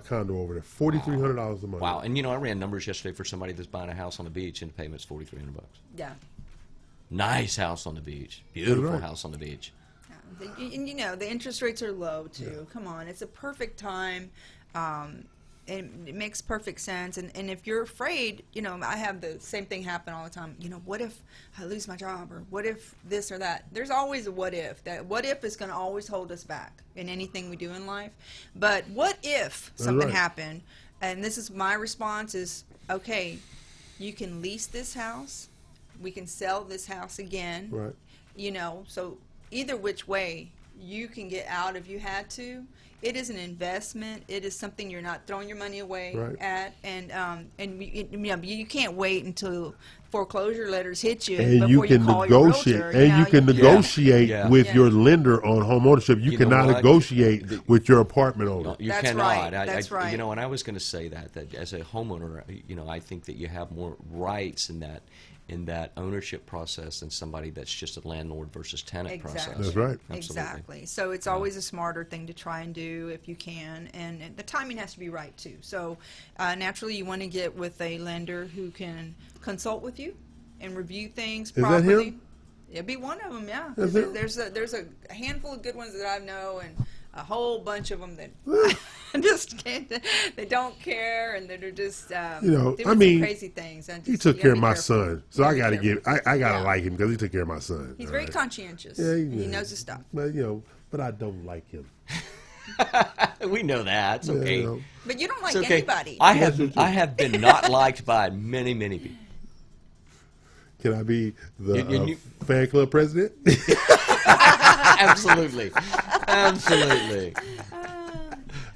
Speaker 4: condo over there, $4,300 a month.
Speaker 5: Wow! And I ran numbers yesterday for somebody that's buying a house on the beach, and the payment's $4,300.
Speaker 6: Yeah. Nice
Speaker 5: house on the beach, beautiful house on the beach.
Speaker 6: Yeah. And the interest rates are low too. Yeah. Come on, it's a perfect time. And it makes perfect sense. And if you're afraid, I have the same thing happen all the time. What if I lose my job, or what if this or that? There's always a what if. That what if is going to always hold us back in anything we do in life. But what if something happened? And this is my response is, okay, you can lease this house. We can sell this house again.
Speaker 4: Right.
Speaker 6: So either which way, you can get out if you had to. It is an investment. It is something you're not throwing your money away at, and you can't wait until foreclosure letters hit you
Speaker 4: and
Speaker 6: before
Speaker 4: you can
Speaker 6: call
Speaker 4: negotiate.
Speaker 6: Your realtor,
Speaker 4: and you can negotiate with your lender on home ownership. You cannot negotiate with your apartment owner.
Speaker 5: No, you
Speaker 6: That's
Speaker 5: cannot.
Speaker 6: Right. That's right.
Speaker 5: And I was going to say that as a homeowner, I think that you have more rights in that ownership process than somebody that's just a landlord versus tenant process.
Speaker 4: That's right.
Speaker 5: Absolutely.
Speaker 6: Exactly. So it's always a smarter thing to try and do if you can, and the timing has to be right too. So naturally, you want to get with a lender who can consult with you and review things properly.
Speaker 4: Is that him?
Speaker 6: It'd be one of them, yeah.
Speaker 4: Is it?
Speaker 6: There's a handful of good ones that I know, and a whole bunch of them that just can't. They don't care, and they're just doing some crazy things. And
Speaker 4: he
Speaker 6: just,
Speaker 4: took
Speaker 6: you
Speaker 4: care
Speaker 6: gotta
Speaker 4: of
Speaker 6: be
Speaker 4: my
Speaker 6: careful.
Speaker 4: son, so I gotta
Speaker 6: careful.
Speaker 4: I gotta like him because he took care of my son.
Speaker 6: He's
Speaker 4: all
Speaker 6: very
Speaker 4: right?
Speaker 6: conscientious.
Speaker 4: Yeah,
Speaker 6: and he knows his stuff.
Speaker 4: But but I don't like him.
Speaker 5: We know that. It's okay.
Speaker 6: But you don't like
Speaker 5: It's okay.
Speaker 6: anybody.
Speaker 5: I have been not liked by many people.
Speaker 4: Can I be the fan club president?
Speaker 5: Absolutely. Absolutely.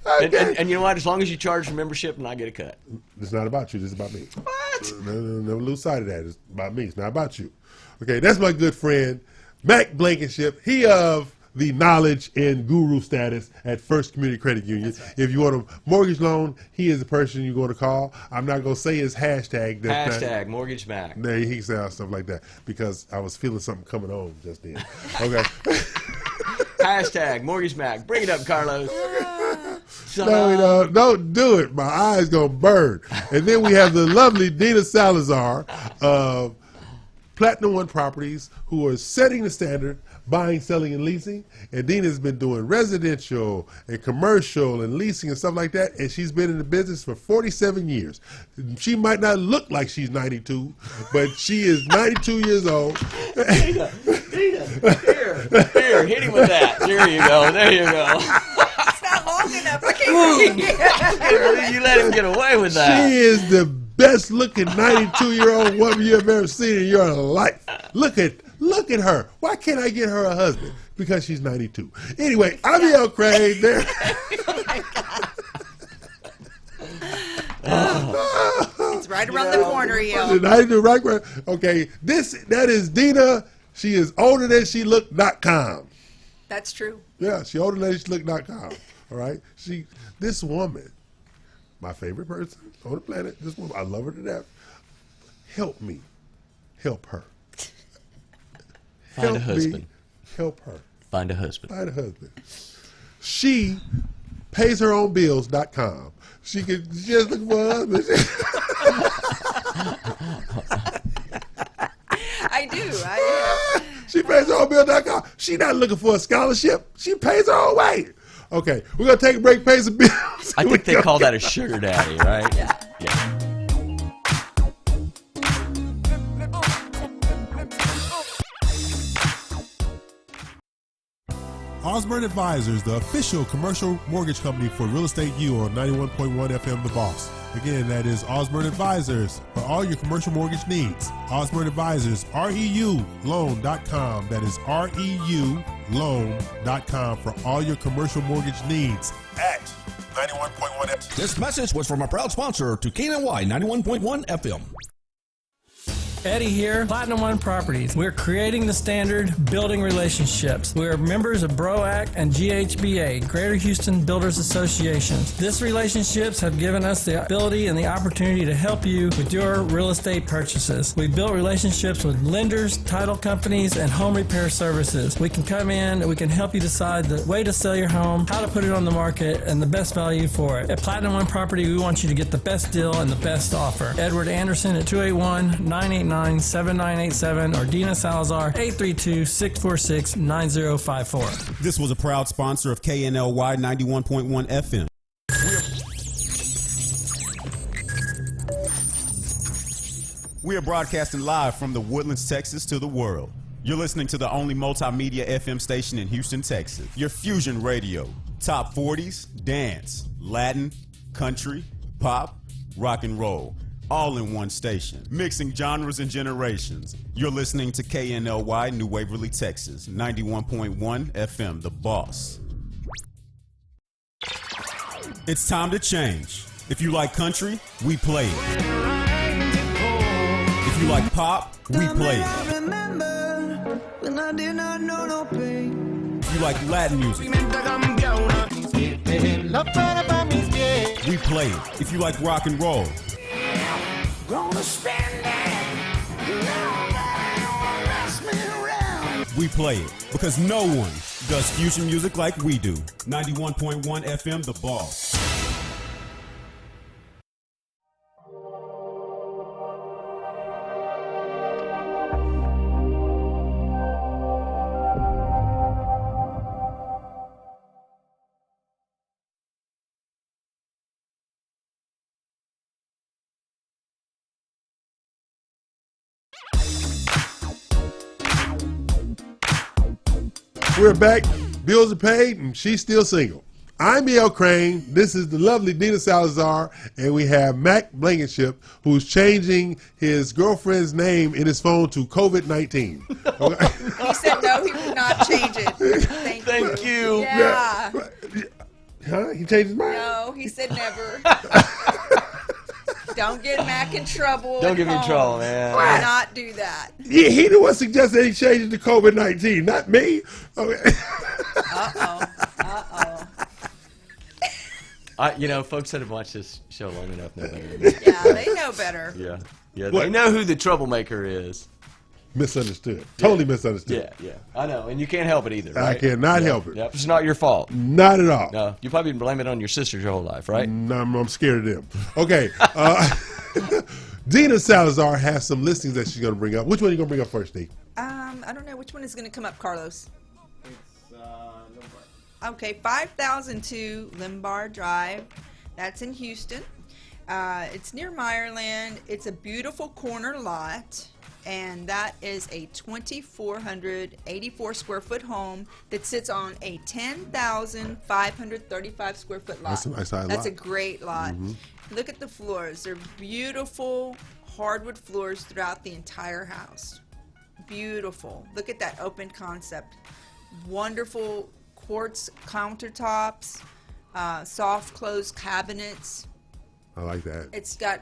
Speaker 4: Okay.
Speaker 5: And you know what? As long as you charge for membership and I get a cut.
Speaker 4: It's not about you. This is about me.
Speaker 5: What?
Speaker 4: Never lose sight of that. It's about me. It's not about you. Okay, that's my good friend, Mack Blankenship. He of the knowledge and guru status at First Community Credit Union. Right. If you want a mortgage loan, he is the person you're going to call. I'm not going to say his hashtag.
Speaker 5: Hashtag Mortgage Mack.
Speaker 4: No, he can say stuff like that because I was feeling something coming on just then. Okay.
Speaker 5: Hashtag Mortgage Mack. Bring it up, Carlos.
Speaker 4: No, don't do it. My eyes going to burn. And then we have the lovely Dina Salazar of Platinum One Properties, who are setting the standard, buying, selling, and leasing. And Dina's been doing residential and commercial and leasing and stuff like that. And she's been in the business for 47 years. She might not look like she's 92, but she is 92 years old.
Speaker 5: Dina, here, hit him with that. There you go.
Speaker 6: It's not long enough. I can't
Speaker 5: You let him get away with that.
Speaker 4: She is the best looking 92-year-old woman you have ever seen in your life. Look at her. Why can't I get her a husband? Because she's 92. Anyway, I'm El Craine there.
Speaker 6: It's right around the corner, yo.
Speaker 4: Right. Okay, that is Dina. She is older than she look.com.
Speaker 6: That's true.
Speaker 4: Yeah, she older than she look.com. All right. This woman, my favorite person on the planet, this woman, I love her to death. Help me. Help her.
Speaker 5: Find a husband.
Speaker 4: Help her.
Speaker 5: Find a husband.
Speaker 4: Find a husband. She pays her own bills.com. She just looking for a husband.
Speaker 6: I do.
Speaker 4: She pays her own bill.com. She not looking for a scholarship. She pays her own way. Okay, we're going to take a break, pay some bills.
Speaker 5: I think they call that a sugar daddy, right? Yeah.
Speaker 4: Osborne Advisors, the official commercial mortgage company for Real Estate U on 91.1 FM The Boss. Again, that is Osborne Advisors for all your commercial mortgage needs. Osborne Advisors, REULoan.com. That is REULoan.com for all your commercial mortgage needs at 91.1 FM.
Speaker 8: This message was from a proud sponsor to KNY 91.1 FM.
Speaker 9: Eddie here, Platinum One Properties. We're creating the standard, building relationships. We're members of BROAC and GHBA, Greater Houston Builders Associations. These relationships have given us the ability and the opportunity to help you with your real estate purchases. We've built relationships with lenders, title companies, and home repair services. We can come in and we can help you decide the way to sell your home, how to put it on the market, and the best value for it. At Platinum One Property, we want you to get the best deal and the best offer. Edward Anderson at 281-989-7987 or Dina Salazar 832-646-9054.
Speaker 1: This was a proud sponsor of KNLY 91.1 FM. We are broadcasting live from the Woodlands, Texas to the world. You're listening to the only multimedia FM station in Houston, Texas. Your fusion radio. Top 40s, dance, Latin, country, pop, rock and roll. All in one station, mixing genres and generations. You're listening to KNLY New Waverly, Texas, 91.1 FM, The Boss. It's time to change. If you like country, we play it. If you like pop, we play it. If you like Latin music, we play it. If you like rock and roll, gonna spend it. We play it because no one does fusion music like we do. 91.1 FM, The Boss.
Speaker 4: We're back. Bills are paid, and she's still single. I'm E.L. Craine. This is the lovely Dina Salazar, and we have Mack Blankenship, who's changing his girlfriend's name in his phone to COVID-19.
Speaker 6: He said no, he would not change it. Thank you. Yeah.
Speaker 4: Huh? He changed his mind?
Speaker 6: No, he said never. Don't get Mack in trouble.
Speaker 5: Don't get me in trouble, man.
Speaker 6: Do not do that.
Speaker 4: Yeah, he the one suggested he changed it to COVID-19, not me. Okay.
Speaker 5: Folks that have watched this show long enough know better.
Speaker 6: Yeah, they know better.
Speaker 5: Yeah. They know who the troublemaker is.
Speaker 4: Misunderstood. Totally misunderstood.
Speaker 5: Yeah. I know, and you can't help it either, right?
Speaker 4: I cannot help it.
Speaker 5: Yep. It's not your fault.
Speaker 4: Not at all.
Speaker 5: No, you probably blame it on your sisters your whole life, right?
Speaker 4: No, I'm scared of them. Okay. Dina Salazar has some listings that she's going to bring up. Which one are you going to bring up first, Steve?
Speaker 6: I don't know. Which one is going to come up, Carlos? Okay, 5002 Limbar Drive. That's in Houston. It's near Meyerland. It's a beautiful corner lot, and that is a 2,484 square foot home that sits on a 10,535 square foot lot.
Speaker 4: That's a nice size lot.
Speaker 6: That's a great lot. Look at the floors. They're beautiful hardwood floors throughout the entire house. Beautiful. Look at that open concept. Wonderful quartz countertops, soft closed cabinets.
Speaker 4: I like that.
Speaker 6: It's got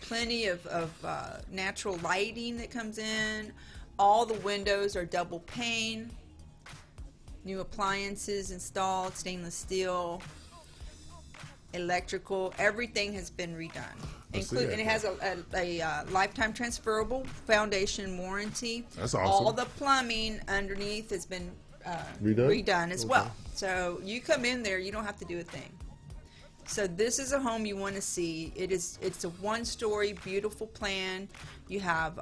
Speaker 6: plenty of natural lighting that comes in. All the windows are double pane. New appliances installed, stainless steel, electrical. Everything has been redone. And it has a lifetime transferable foundation warranty.
Speaker 4: That's awesome.
Speaker 6: All the plumbing underneath has been redone as well. So you come in there, you don't have to do a thing. So this is a home you want to see. It's a one-story, beautiful plan. You have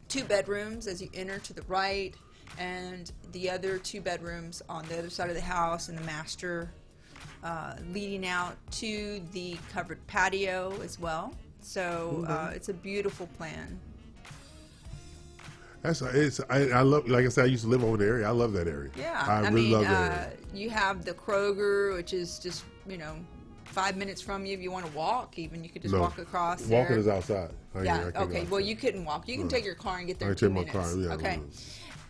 Speaker 6: 2 bedrooms as you enter to the right, and the other 2 bedrooms on the other side of the house, and the master leading out to the covered patio as well. So it's a beautiful plan.
Speaker 4: I love, like I said, I used to live over the area. I love that area.
Speaker 6: Yeah,
Speaker 4: I really love that area.
Speaker 6: You have the Kroger, which is just 5 minutes from you. If you want to walk, even you could just walk across.
Speaker 4: Walking is outside.
Speaker 6: Okay. Well, you couldn't walk. You can take your car and get there in 2 minutes. Okay.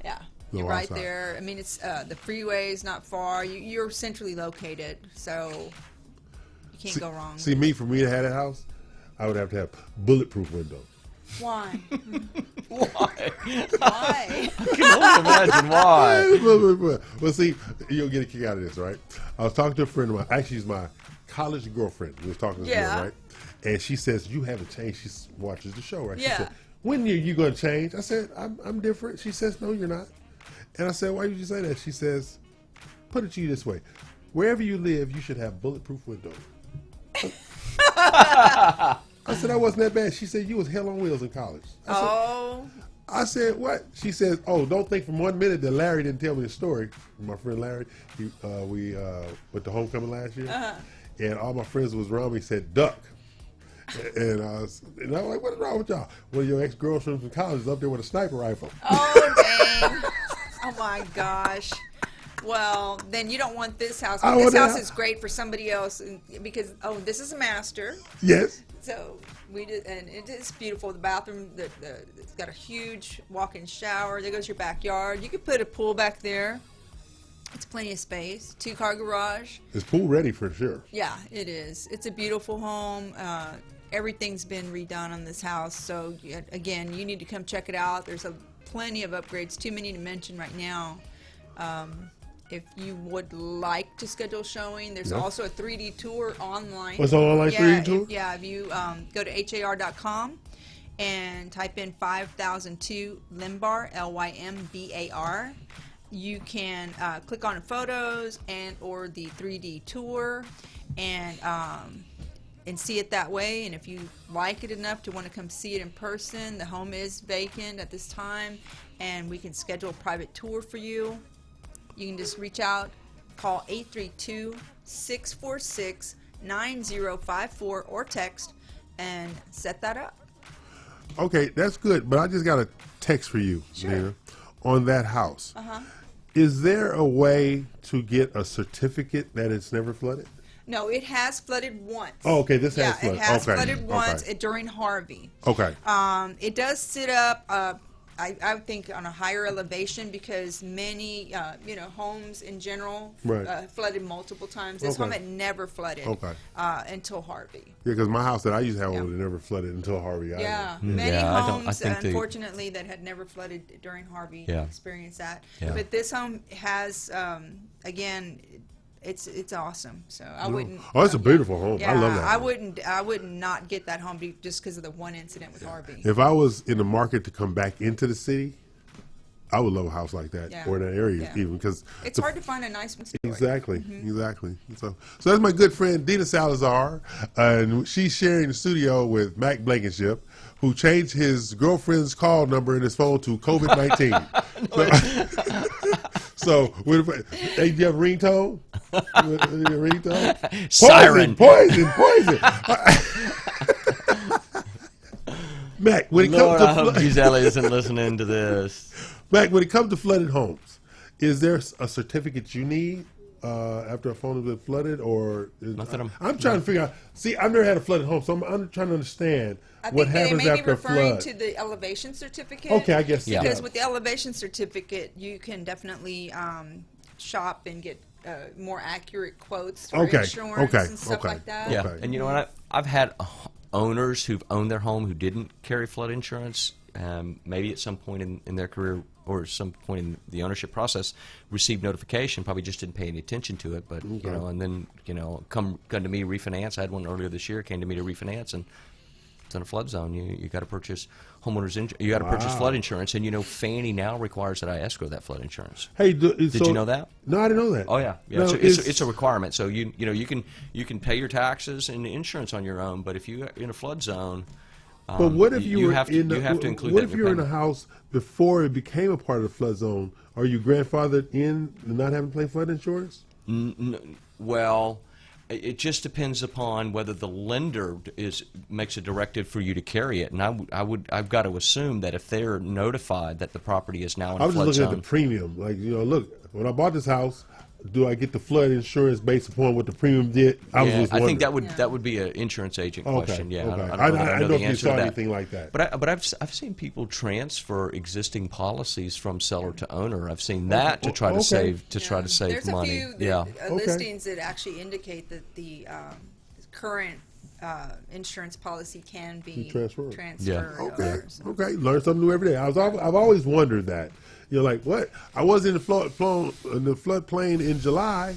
Speaker 6: Yeah. You're right there. I mean, it's the freeway is not far. You're centrally located, so you can't go wrong.
Speaker 4: See, for me to have that house, I would have to have bulletproof windows.
Speaker 6: Why?
Speaker 5: Why?
Speaker 6: Why?
Speaker 5: I can only imagine why.
Speaker 4: Well, see, you'll get a kick out of this, right? I was talking to a friend of mine. Actually, she's my college girlfriend. We was talking to this girl, right? And she says, "You haven't changed." She watches the show, right?
Speaker 6: Yeah.
Speaker 4: She said, "When are you going to change?" I said, I'm different." She says, "No, you're not." And I said, "Why did you say that?" She says, "Put it to you this way. Wherever you live, you should have bulletproof windows." I said, "That wasn't that bad." She said, "You was hell on wheels in college." I said, "What?" She says, "Oh, don't think from 1 minute that Larry didn't tell me the story." My friend Larry, we went to homecoming last year, and all my friends was around me, said, "Duck." And I was like, "What's wrong with y'all?" One of your ex-girlfriends from college is up there with a sniper rifle.
Speaker 6: Oh, dang. Oh, my gosh. Well, then you don't want this house. This house is great for somebody else because, this is a master.
Speaker 4: Yes.
Speaker 6: So we did, and it is beautiful. The bathroom, it's got a huge walk-in shower. There goes your backyard. You could put a pool back there. It's plenty of space. 2-car garage.
Speaker 4: It's pool ready for sure.
Speaker 6: Yeah, it is. It's a beautiful home. Everything's been redone on this house. So again, you need to come check it out. There's plenty of upgrades. Too many to mention right now. If you would like to schedule showing, there's also a 3D tour online.
Speaker 4: What's an online 3D tour?
Speaker 6: If you go to har.com and type in 5002 Limbar, Lymbar, you can click on photos or the 3D tour and see it that way. And if you like it enough to want to come see it in person, the home is vacant at this time, and we can schedule a private tour for you. You can just reach out, call 832-646-9054 or text and set that up.
Speaker 4: Okay, that's good. But I just got a text for you, Dina, on that house. Is there a way to get a certificate that it's never flooded?
Speaker 6: No, it has flooded once.
Speaker 4: Oh, okay. This has
Speaker 6: Yeah,
Speaker 4: flooded.
Speaker 6: it has
Speaker 4: Okay,
Speaker 6: flooded once
Speaker 4: okay.
Speaker 6: during Harvey.
Speaker 4: Okay.
Speaker 6: It does sit up, I think, on a higher elevation because many, homes in general
Speaker 4: Right.
Speaker 6: flooded multiple times. This
Speaker 4: Okay.
Speaker 6: home had never flooded
Speaker 4: Okay.
Speaker 6: until Harvey.
Speaker 4: Yeah, because my house that I used to have would have never flooded until Harvey. either.
Speaker 6: Yeah,
Speaker 5: Hmm.
Speaker 6: many
Speaker 5: Yeah, I
Speaker 6: homes,
Speaker 5: think
Speaker 6: unfortunately, that had never flooded during Harvey
Speaker 5: Yeah.
Speaker 6: experienced that.
Speaker 5: Yeah.
Speaker 6: But this home has, again, it's awesome. So I wouldn't.
Speaker 4: Oh, it's a beautiful home.
Speaker 6: Yeah,
Speaker 4: I love that.
Speaker 6: I would not get that home just because of the one incident with Harvey.
Speaker 4: If I was in the market to come back into the city, I would love a house like that
Speaker 6: Yeah.
Speaker 4: or in that area
Speaker 6: Yeah.
Speaker 4: even because
Speaker 6: It's hard to find a nice one.
Speaker 4: Exactly, exactly. So that's my good friend Dina Salazar, and she's sharing the studio with Mack Blankenship, who changed his girlfriend's call number in his phone to COVID-19. So, hey, do you have a ringtone? Ringtone?
Speaker 5: Siren.
Speaker 4: Poison. Mack, when it
Speaker 5: Lord,
Speaker 4: comes to
Speaker 5: I hope Giselle isn't listening to this.
Speaker 4: Mack, when it comes to flooded homes, is there a certificate you need after a phone has been flooded, or I'm trying to figure out. See, I've never had a flooded home, so I'm trying to understand what happens
Speaker 6: they may
Speaker 4: after
Speaker 6: be referring
Speaker 4: a flood.
Speaker 6: to the elevation certificate.
Speaker 4: Okay, I guess so.
Speaker 6: Because with the elevation certificate, you can definitely shop and get more accurate quotes for insurance and stuff like that.
Speaker 5: Yeah, and you know what? I've had owners who've owned their home who didn't carry flood insurance. Maybe at some point in their career or some point in the ownership process, received notification, probably just didn't pay any attention to it. But you know, and then come to me refinance. I had one earlier this year. Came to me to refinance, and it's in a flood zone. You got to purchase homeowners you got to purchase flood insurance, and Fannie now requires that I escrow that flood insurance.
Speaker 4: Hey,
Speaker 5: did you know that?
Speaker 4: No, I didn't know that.
Speaker 5: Oh yeah,
Speaker 4: No,
Speaker 5: it's a requirement. So you can pay your taxes and insurance on your own, but if you're in a flood zone.
Speaker 4: But what if you
Speaker 5: have to include
Speaker 4: what
Speaker 5: that
Speaker 4: if you're in a house before it became a part of the flood zone? Are you grandfathered in not having to pay flood insurance?
Speaker 5: Well, it just depends upon whether the lender makes a directive for you to carry it, and I've got to assume that if they're notified that the property is now in a flood zone.
Speaker 4: I was just looking at the premium. Like, look, when I bought this house, do I get the flood insurance based upon what the premium did?
Speaker 5: I think that would be an insurance agent question. Yeah,
Speaker 4: okay.
Speaker 5: I don't know the
Speaker 4: if you
Speaker 5: answer
Speaker 4: saw
Speaker 5: to that.
Speaker 4: anything like that.
Speaker 5: But I've seen people transfer existing policies from seller to owner. I've seen that to try to save
Speaker 6: There's
Speaker 5: money.
Speaker 6: A few listings that actually indicate that the current insurance policy can be transferred.
Speaker 4: Okay. Learn something new every day. I've always wondered that. You're like, what? I was in the floodplain in July.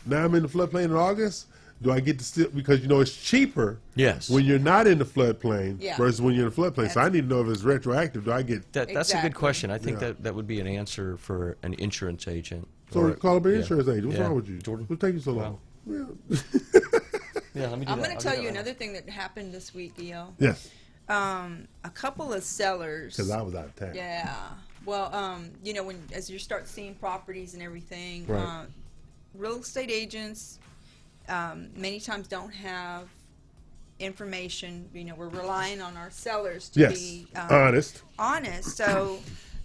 Speaker 4: Now I'm in the floodplain in August. Do I get to still, because it's cheaper when you're not in the floodplain versus when you're in the floodplain. So I need to know if it's retroactive. Do I get
Speaker 5: That's a good question. I think that would be an answer for an insurance agent.
Speaker 4: So call up an insurance agent. What's wrong with you, Jordan? What's taking you so long?
Speaker 5: Let me do
Speaker 6: I'm going to tell you another thing that happened this week, E.O.
Speaker 4: Yes.
Speaker 6: A couple of sellers.
Speaker 4: Because I was out of town.
Speaker 6: Yeah. Well, as you start seeing properties and everything,
Speaker 4: right.
Speaker 6: Real estate agents many times don't have information. We're relying on our sellers to be
Speaker 4: honest.
Speaker 6: So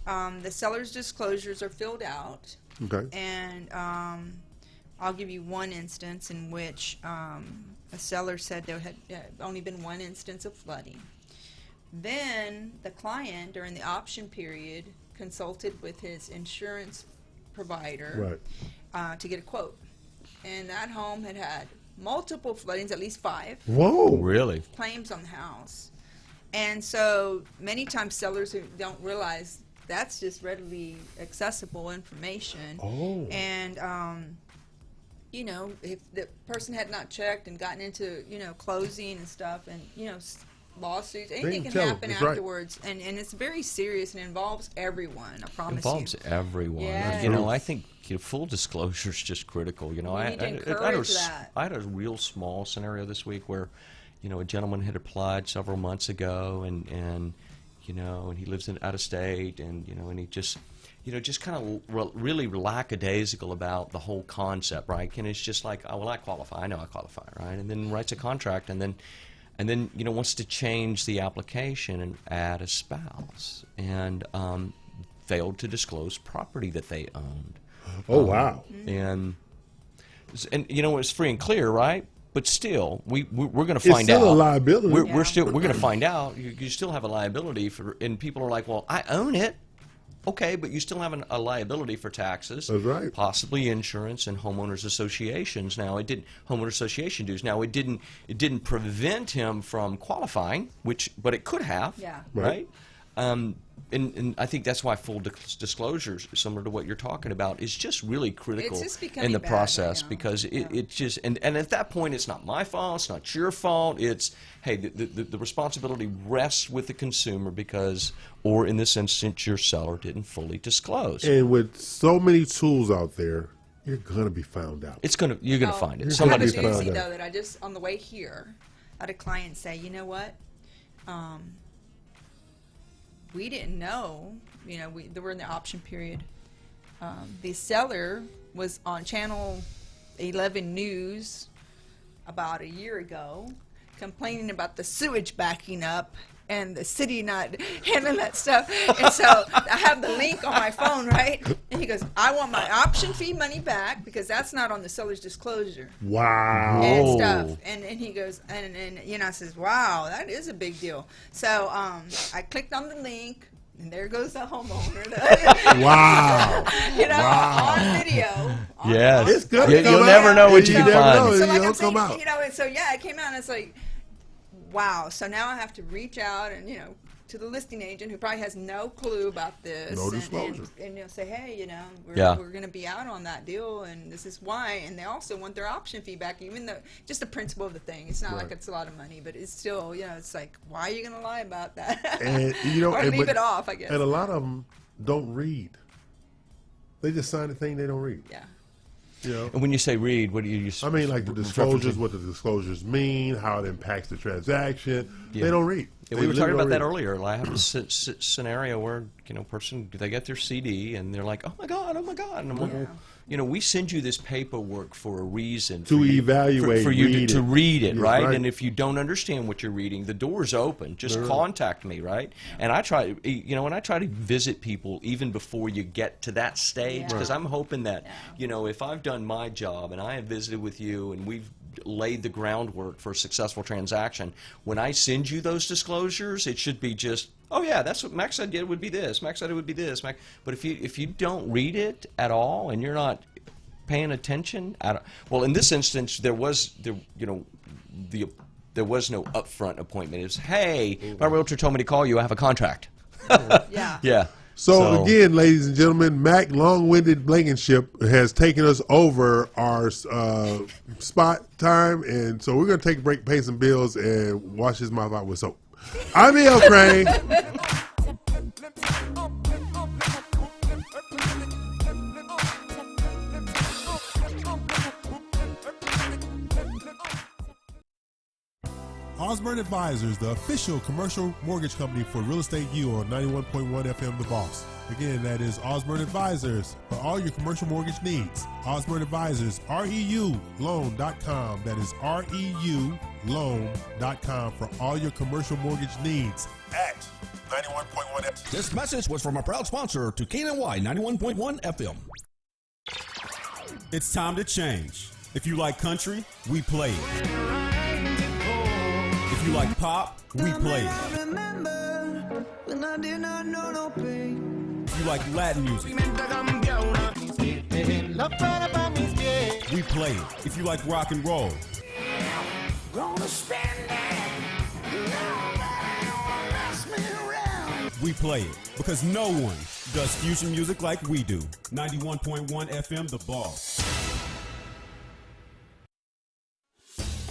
Speaker 6: the seller's disclosures are filled out.
Speaker 4: Okay.
Speaker 6: And I'll give you one instance in which a seller said there had only been one instance of flooding. Then the client, during the option period, consulted with his insurance provider to get a quote. And that home had multiple floodings, at least 5.
Speaker 4: Whoa.
Speaker 5: Really?
Speaker 6: Claims on the house. And so many times sellers who don't realize that's just readily accessible information.
Speaker 4: Oh.
Speaker 6: And, if the person had not checked and gotten into, closing and stuff and, lawsuits, anything can happen afterwards. Right. And it's very serious and involves everyone, I promise you.
Speaker 5: Involves everyone.
Speaker 6: Yeah.
Speaker 5: I think full disclosure is just critical. I had a real small scenario this week where, a gentleman had applied several months ago and he lives out of state and he just kind of really lackadaisical about the whole concept, right? And it's just like, I qualify. I know I qualify, right? And then writes a contract and then wants to change the application and add a spouse and failed to disclose property that they owned.
Speaker 4: Oh, wow.
Speaker 5: And you know, it's free and clear, right? But still, we're going to find
Speaker 4: It's still
Speaker 5: out.
Speaker 4: a liability.
Speaker 5: We're going to find out. You still have a liability and people are like, well, I own it. Okay, but you still have a liability for taxes.
Speaker 4: That's right.
Speaker 5: Possibly insurance and homeowners associations. Now, homeowner association dues. Now, it didn't prevent him from qualifying, but it could have.
Speaker 6: Yeah.
Speaker 5: Right. And I think that's why full disclosures, similar to what you're talking about, is just really critical
Speaker 6: It's just
Speaker 5: in the
Speaker 6: becoming bad
Speaker 5: process
Speaker 6: right now.
Speaker 5: because it just and at that point it's not my fault, it's not your fault. It's hey, the responsibility rests with the consumer because, or in this instance, your seller didn't fully disclose.
Speaker 4: And with so many tools out there, you're gonna be found out.
Speaker 5: You're gonna find it.
Speaker 6: Somebody's
Speaker 5: Somebody's
Speaker 6: going to
Speaker 5: gonna
Speaker 6: see though that I just on the way here, I had a client say, you know what, we didn't know, they were in the option period. The seller was on Channel 11 News about a year ago complaining about the sewage backing up and the city not handling that stuff. And so I have the link on my phone, right? And he goes, I want my option fee money back because that's not on the seller's disclosure.
Speaker 4: Wow.
Speaker 6: And stuff. And he goes, and I says, wow, that is a big deal. So I clicked on the link. And there goes the homeowner.
Speaker 4: Wow.
Speaker 6: Wow. On video.
Speaker 5: Yes.
Speaker 4: It's good.
Speaker 5: You'll never know what you can find.
Speaker 6: So like
Speaker 4: It'll
Speaker 6: I'm saying,
Speaker 4: come out.
Speaker 6: and so yeah, it came out and it's like, wow. So now I have to reach out and, to the listing agent who probably has no clue about this.
Speaker 4: No disclosure.
Speaker 6: And say, hey, we're going to be out on that deal and this is why. And they also want their option feedback, even though just the principle of the thing. It's not like it's a lot of money, but it's still, it's like, why are you going to lie about that?
Speaker 4: And
Speaker 6: or leave it off, I guess.
Speaker 4: And a lot of them don't read. They just sign a thing they don't read.
Speaker 6: Yeah.
Speaker 5: And when you say read, what do you use?
Speaker 4: I mean, like the disclosures, what the disclosures mean, how it impacts the transaction.
Speaker 5: Yeah.
Speaker 4: They don't read.
Speaker 5: Yeah, we were talking about that earlier. I have a scenario where person they get their CD and they're like, oh my god, and I'm like, well, we send you this paperwork for a reason
Speaker 4: to evaluate,
Speaker 5: for you to read it,
Speaker 4: Yeah,
Speaker 5: right? And if you don't understand what you're reading, the door's open. Just contact me, right? And I try, and I try to visit people even before you get to that stage because I'm hoping that, if I've done my job and I have visited with you and we've laid the groundwork for a successful transaction, when I send you those disclosures, it should be just, oh yeah, that's what Mack said it would be this. Mack said it would be this. But if you don't read it at all and you're not paying attention, well, in this instance, there was no upfront appointment. It was, hey, my realtor told me to call you. I have a contract. Yeah.
Speaker 4: So again, ladies and gentlemen, Mack Long-Winded Blankenship has taken us over our spot time, and so we're going to take a break, pay some bills, and wash his mouth out with soap. I'm E.L. Craine. Osborne Advisors, the official commercial mortgage company for Real Estate U on 91.1 FM The Boss. Again, that is Osborne Advisors for all your commercial mortgage needs. Osborne Advisors, REULoan.com. That is REULoan.com for all your commercial mortgage needs at 91.1 FM.
Speaker 8: This message was from a proud sponsor to KNY 91.1 FM.
Speaker 1: It's time to change. If you like country, we play it. If you like pop, we play it. If you like Latin music, we play it. If you like rock and roll, we play it. Because no one does fusion music like we do. 91.1 FM, The Boss.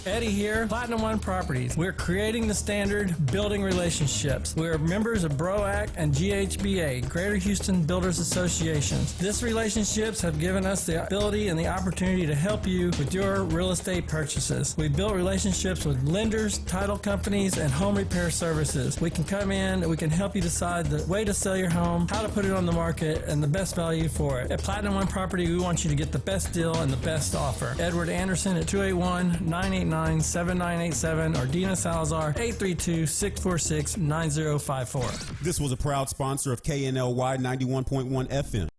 Speaker 9: Eddie here, Platinum One Properties. We're creating the standard, building relationships. We're members of BROAC and GHBA, Greater Houston Builders Associations. These relationships have given us the ability and the opportunity to help you with your real estate purchases. We've built relationships with lenders, title companies, and home repair services. We can come in and we can help you decide the way to sell your home, how to put it on the market, and the best value for it. At Platinum One Property, we want you to get the best deal and the best offer. Edward Anderson at 281-989-7987 or Dina Salazar 832-646-9054.
Speaker 1: This was a proud sponsor of KNLY 91.1 FM.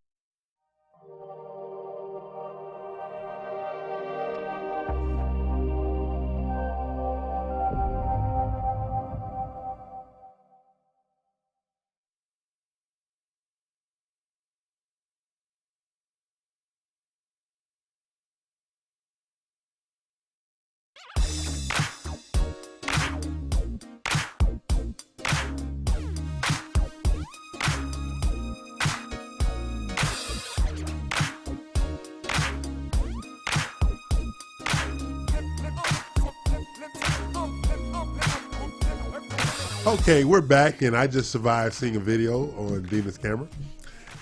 Speaker 4: Okay, we're back, and I just survived seeing a video on Dina's camera,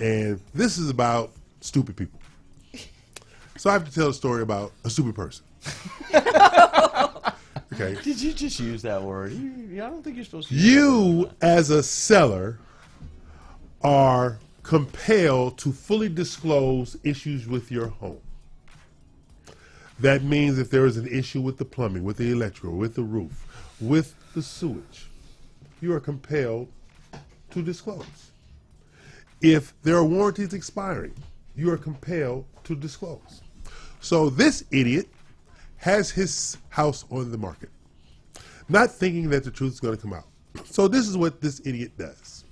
Speaker 4: and this is about stupid people. So I have to tell a story about a stupid person. Okay.
Speaker 16: Did you just use that word? I don't think you're supposed to.
Speaker 4: You, as a seller, are compelled to fully disclose issues with your home. That means if there is an issue with the plumbing, with the electrical, with the roof, with the sewage, you are compelled to disclose. If there are warranties expiring, you are compelled to disclose. So this idiot has his house on the market, not thinking that the truth is going to come out. So this is what this idiot does.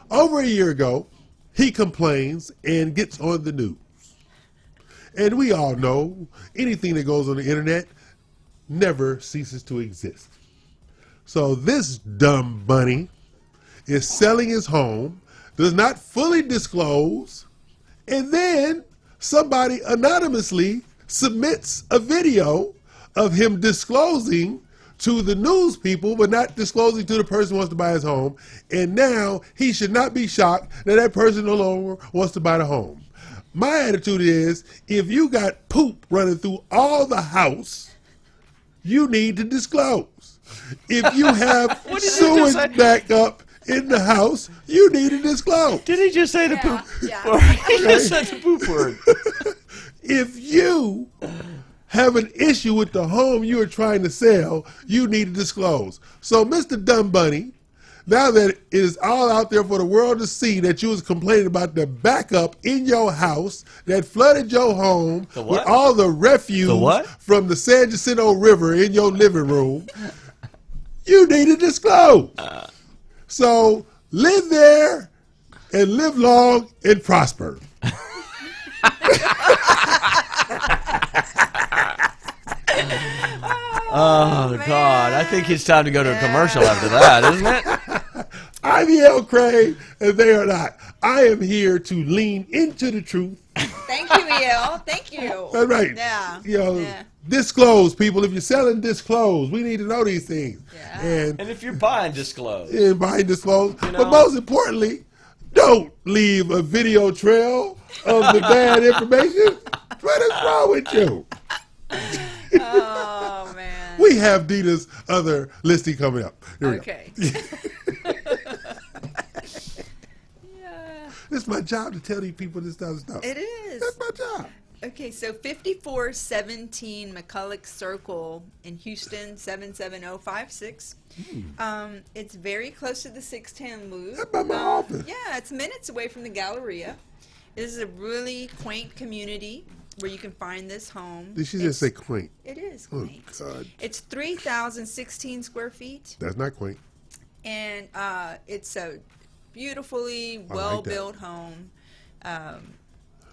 Speaker 4: Over a year ago, he complains and gets on the news. And we all know anything that goes on the internet never ceases to exist. So this dumb bunny is selling his home, does not fully disclose, and then somebody anonymously submits a video of him disclosing to the news people, but not disclosing to the person who wants to buy his home. And now he should not be shocked that that person no longer wants to buy the home. My attitude is, if you got poop running through all the house, you need to disclose. If you have sewage back up in the house, you need to disclose.
Speaker 16: Did he just say the poop?
Speaker 6: Yeah.
Speaker 16: He just said the poop word.
Speaker 4: If you have an issue with the home you are trying to sell, you need to disclose. So, Mr. Dumb Bunny, now that it is all out there for the world to see that you was complaining about the backup in your house that flooded your home with all the refuse from the San Jacinto River in your living room, you need to disclose. So live there and live long and prosper.
Speaker 16: Oh, God. I think it's time to go to a commercial after that, isn't it?
Speaker 4: I'm E.L. Craine, and they are not. I am here to lean into the truth.
Speaker 6: Thank you, E.L. Thank you.
Speaker 4: That's right.
Speaker 6: Yeah.
Speaker 4: You know, disclose, people. If you're selling, disclose. We need to know these things.
Speaker 6: Yeah.
Speaker 4: And
Speaker 16: if you're buying, disclose.
Speaker 4: And buying, disclose.
Speaker 16: You know?
Speaker 4: But most importantly, don't leave a video trail of the bad information. What is wrong with you?
Speaker 6: Oh, man.
Speaker 4: We have Dina's other listing coming up. Here we go. It's my job to tell these people this type of stuff.
Speaker 6: It is.
Speaker 4: That's my job.
Speaker 6: Okay, so 5417 McCulloch Circle in Houston, 77056. It's very close to the 610 Loop.
Speaker 4: That's by my office.
Speaker 6: Yeah, it's minutes away from the Galleria. This is a really quaint community where you can find this home.
Speaker 4: Did she just say quaint?
Speaker 6: It is quaint.
Speaker 4: Oh, God.
Speaker 6: It's 3,016 square feet.
Speaker 4: That's not quaint.
Speaker 6: And it's a beautifully well-built home.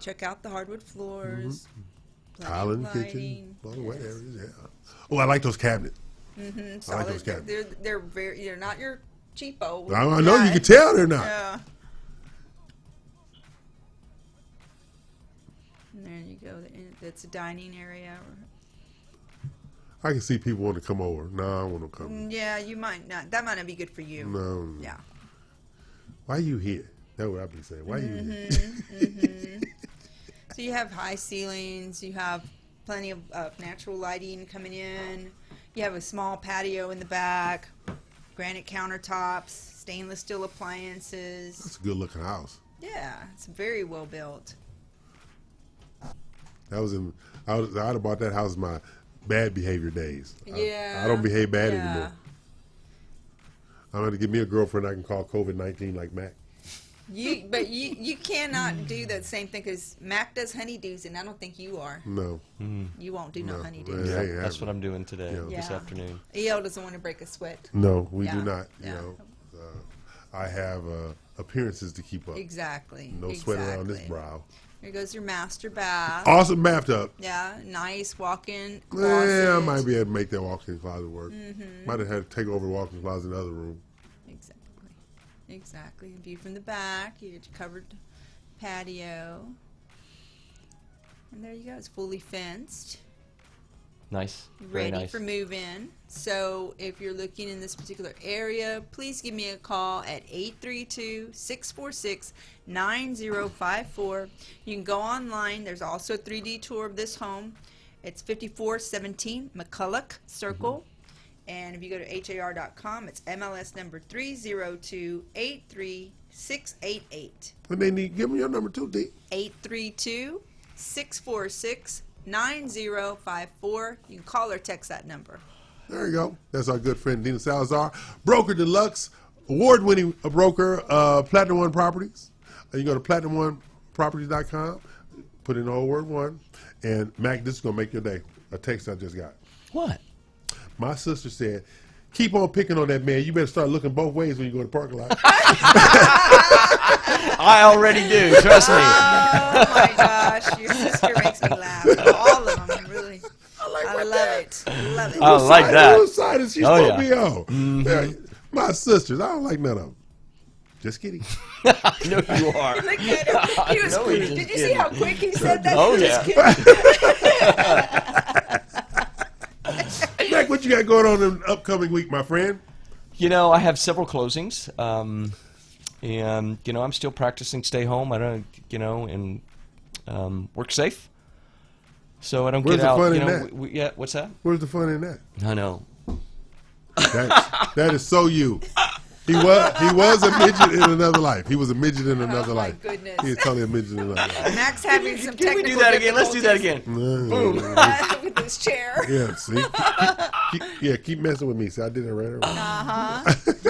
Speaker 6: Check out the hardwood floors.
Speaker 4: Tile in the kitchen. All the wet areas, yeah. Oh, I like those cabinets.
Speaker 6: Mm-hmm.
Speaker 4: I like those cabinets.
Speaker 6: They're not your cheapo.
Speaker 4: I know, you can tell they're not.
Speaker 6: Yeah. And there you go. That's a dining area.
Speaker 4: I can see people want to come over. No, I don't want to come.
Speaker 6: Yeah, you might not. That might not be good for you.
Speaker 4: No.
Speaker 6: Yeah.
Speaker 4: Why are you here? That's what I've been saying. Why are you here?
Speaker 6: So you have high ceilings. You have plenty of natural lighting coming in. You have a small patio in the back. Granite countertops. Stainless steel appliances.
Speaker 4: That's a good looking house.
Speaker 6: Yeah, it's very well built.
Speaker 4: I'd have bought that house in my bad behavior days.
Speaker 6: Yeah.
Speaker 4: I don't behave bad anymore. I'm going to give me a girlfriend I can call COVID-19 like Mack.
Speaker 6: But you cannot do that same thing because Mack does honeydews and I don't think you are.
Speaker 4: No.
Speaker 6: You won't do no honeydews.
Speaker 16: Yeah, that's what I'm doing today, this afternoon.
Speaker 6: EL doesn't want to break a sweat.
Speaker 4: No, we do not.
Speaker 6: Yeah.
Speaker 4: You know, I have appearances to keep up.
Speaker 6: Exactly.
Speaker 4: No sweat around this brow.
Speaker 6: Here goes your master bath.
Speaker 4: Awesome bathtub.
Speaker 6: Yeah, nice walk-in closet.
Speaker 4: Yeah, I might be able to make that walk-in closet work. Might have had to take over the walk-in closet in the other room.
Speaker 6: Exactly. View from the back. You get your covered patio. And there you go. It's fully fenced.
Speaker 5: Nice. Very
Speaker 6: ready
Speaker 5: nice.
Speaker 6: for move-in. So if you're looking in this particular area, please give me a call at 832-646-9054. You can go online. There's also a 3D tour of this home. It's 5417 McCulloch Circle. And if you go to har.com, it's MLS number 302-83688.
Speaker 4: And they need, give me your number too, D.
Speaker 6: 832-646-9054. You can call or text that number.
Speaker 4: There you go. That's our good friend Dina Salazar, Broker Deluxe, award-winning broker, Platinum One Properties. You go to PlatinumOneProperties.com, put in the whole word one, and Mac, this is going to make your day. A text I just got.
Speaker 5: What?
Speaker 4: My sister said, keep on picking on that man. You better start looking both ways when you go to the parking lot.
Speaker 16: I already do. Trust me.
Speaker 6: Oh my gosh, your sister makes me laugh. All of them, really. I love it. Love it.
Speaker 16: I like that.
Speaker 4: What side is she supposed to be on? Yeah, my sisters, I don't like none of them. Just kidding.
Speaker 16: I know you are.
Speaker 6: Look at him. He was, did you see how quick he said that?
Speaker 16: Oh,
Speaker 6: Just
Speaker 16: yeah.
Speaker 6: kidding.
Speaker 4: Mac, what you got going on in the upcoming week, my friend?
Speaker 16: You know, I have several closings. And, you know, I'm still practicing stay home. I don't, you know, and work safe. So I don't
Speaker 4: Where's
Speaker 16: get
Speaker 4: the
Speaker 16: out.
Speaker 4: fun
Speaker 16: You
Speaker 4: in
Speaker 16: know,
Speaker 4: that?
Speaker 16: yeah, what's that?
Speaker 4: Where's the fun in that?
Speaker 16: I know.
Speaker 4: That is so you. He was a midget in another life. He was a midget in another life.
Speaker 6: Goodness.
Speaker 4: He is totally a midget in another life.
Speaker 6: Max having some
Speaker 16: Can we
Speaker 6: technical
Speaker 16: do that again? Let's do that again.
Speaker 4: Boom.
Speaker 6: with this chair.
Speaker 4: Yeah, see? Keep messing with me. See, I did it right away.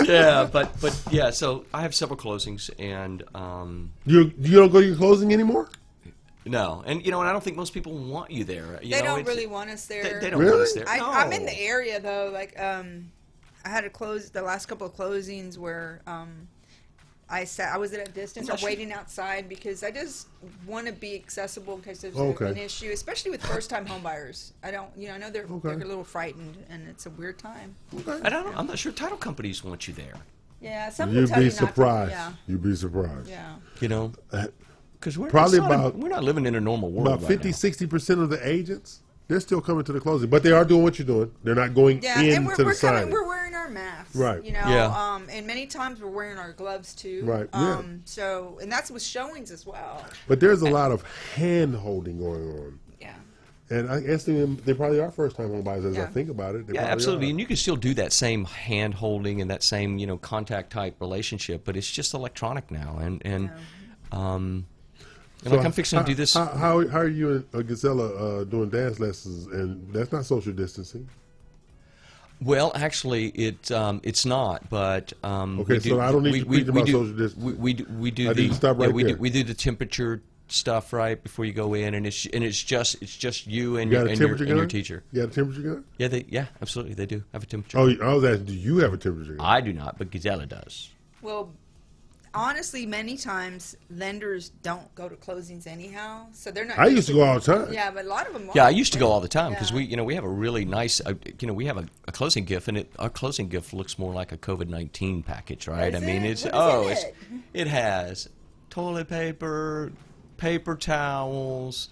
Speaker 16: Yeah, but yeah, so I have several closings, and
Speaker 4: You don't go to your closing anymore?
Speaker 16: no, and you know, and I don't think most people want you there. You
Speaker 6: They
Speaker 16: know,
Speaker 6: don't
Speaker 16: it's-
Speaker 6: really want us there.
Speaker 16: They don't want us there.
Speaker 6: I'm in
Speaker 16: No.
Speaker 6: the area though. Like, I had to close the last couple of closings where I was at a distance or waiting outside because I just want to be accessible in case there's an issue, especially with first-time home buyers. I know they're a little frightened, and it's a weird time.
Speaker 16: I'm not sure title companies want you there.
Speaker 6: Yeah, some will
Speaker 4: You'd
Speaker 6: tell
Speaker 4: be
Speaker 6: you not to.
Speaker 4: surprised.
Speaker 6: Yeah.
Speaker 4: You'd be surprised.
Speaker 6: Yeah.
Speaker 16: You know, because we're not living in a normal world.
Speaker 4: About
Speaker 16: right
Speaker 4: 50-60% of the agents, they're still coming to the closing, but they are doing what you're doing. They're not going
Speaker 6: and
Speaker 4: into the signing.
Speaker 6: we're wearing our masks,
Speaker 4: Right.
Speaker 6: You know,
Speaker 16: Yeah.
Speaker 6: and many times we're wearing our gloves too,
Speaker 4: Right, yeah.
Speaker 6: So, and that's with showings as well.
Speaker 4: But there's a lot of hand holding going on.
Speaker 6: Yeah.
Speaker 4: And I guess they probably are first time home buyers as I think about it. They
Speaker 16: Yeah,
Speaker 4: probably
Speaker 16: absolutely.
Speaker 4: are.
Speaker 16: And you can still do that same hand holding and that same, you know, contact type relationship, but it's just electronic now. And like I'm fixing to do this.
Speaker 4: How are you and Gazella doing dance lessons? And that's not social distancing.
Speaker 16: Well, actually, it's not. But
Speaker 4: Okay, so I don't need to preach about social distancing.
Speaker 16: We do
Speaker 4: I need to stop right there.
Speaker 16: we do the temperature stuff right before you go in, and it's just you and
Speaker 4: You got a
Speaker 16: your
Speaker 4: temperature gun?
Speaker 16: your teacher.
Speaker 4: You got a temperature gun?
Speaker 16: Yeah, absolutely, they do have a temperature.
Speaker 4: Oh, I was asking, do you have a temperature gun?
Speaker 16: I do not, but Gazella does.
Speaker 6: Well, honestly, many times lenders don't go to closings anyhow, so they're not.
Speaker 4: I used to go all the time.
Speaker 6: Yeah, but a lot of them.
Speaker 16: Yeah, I used to go all the time because we have a really nice, we have a closing gift, and our closing gift looks more like a COVID-19 package, right?
Speaker 6: Does
Speaker 16: I mean,
Speaker 6: it?
Speaker 16: it has toilet paper, paper towels,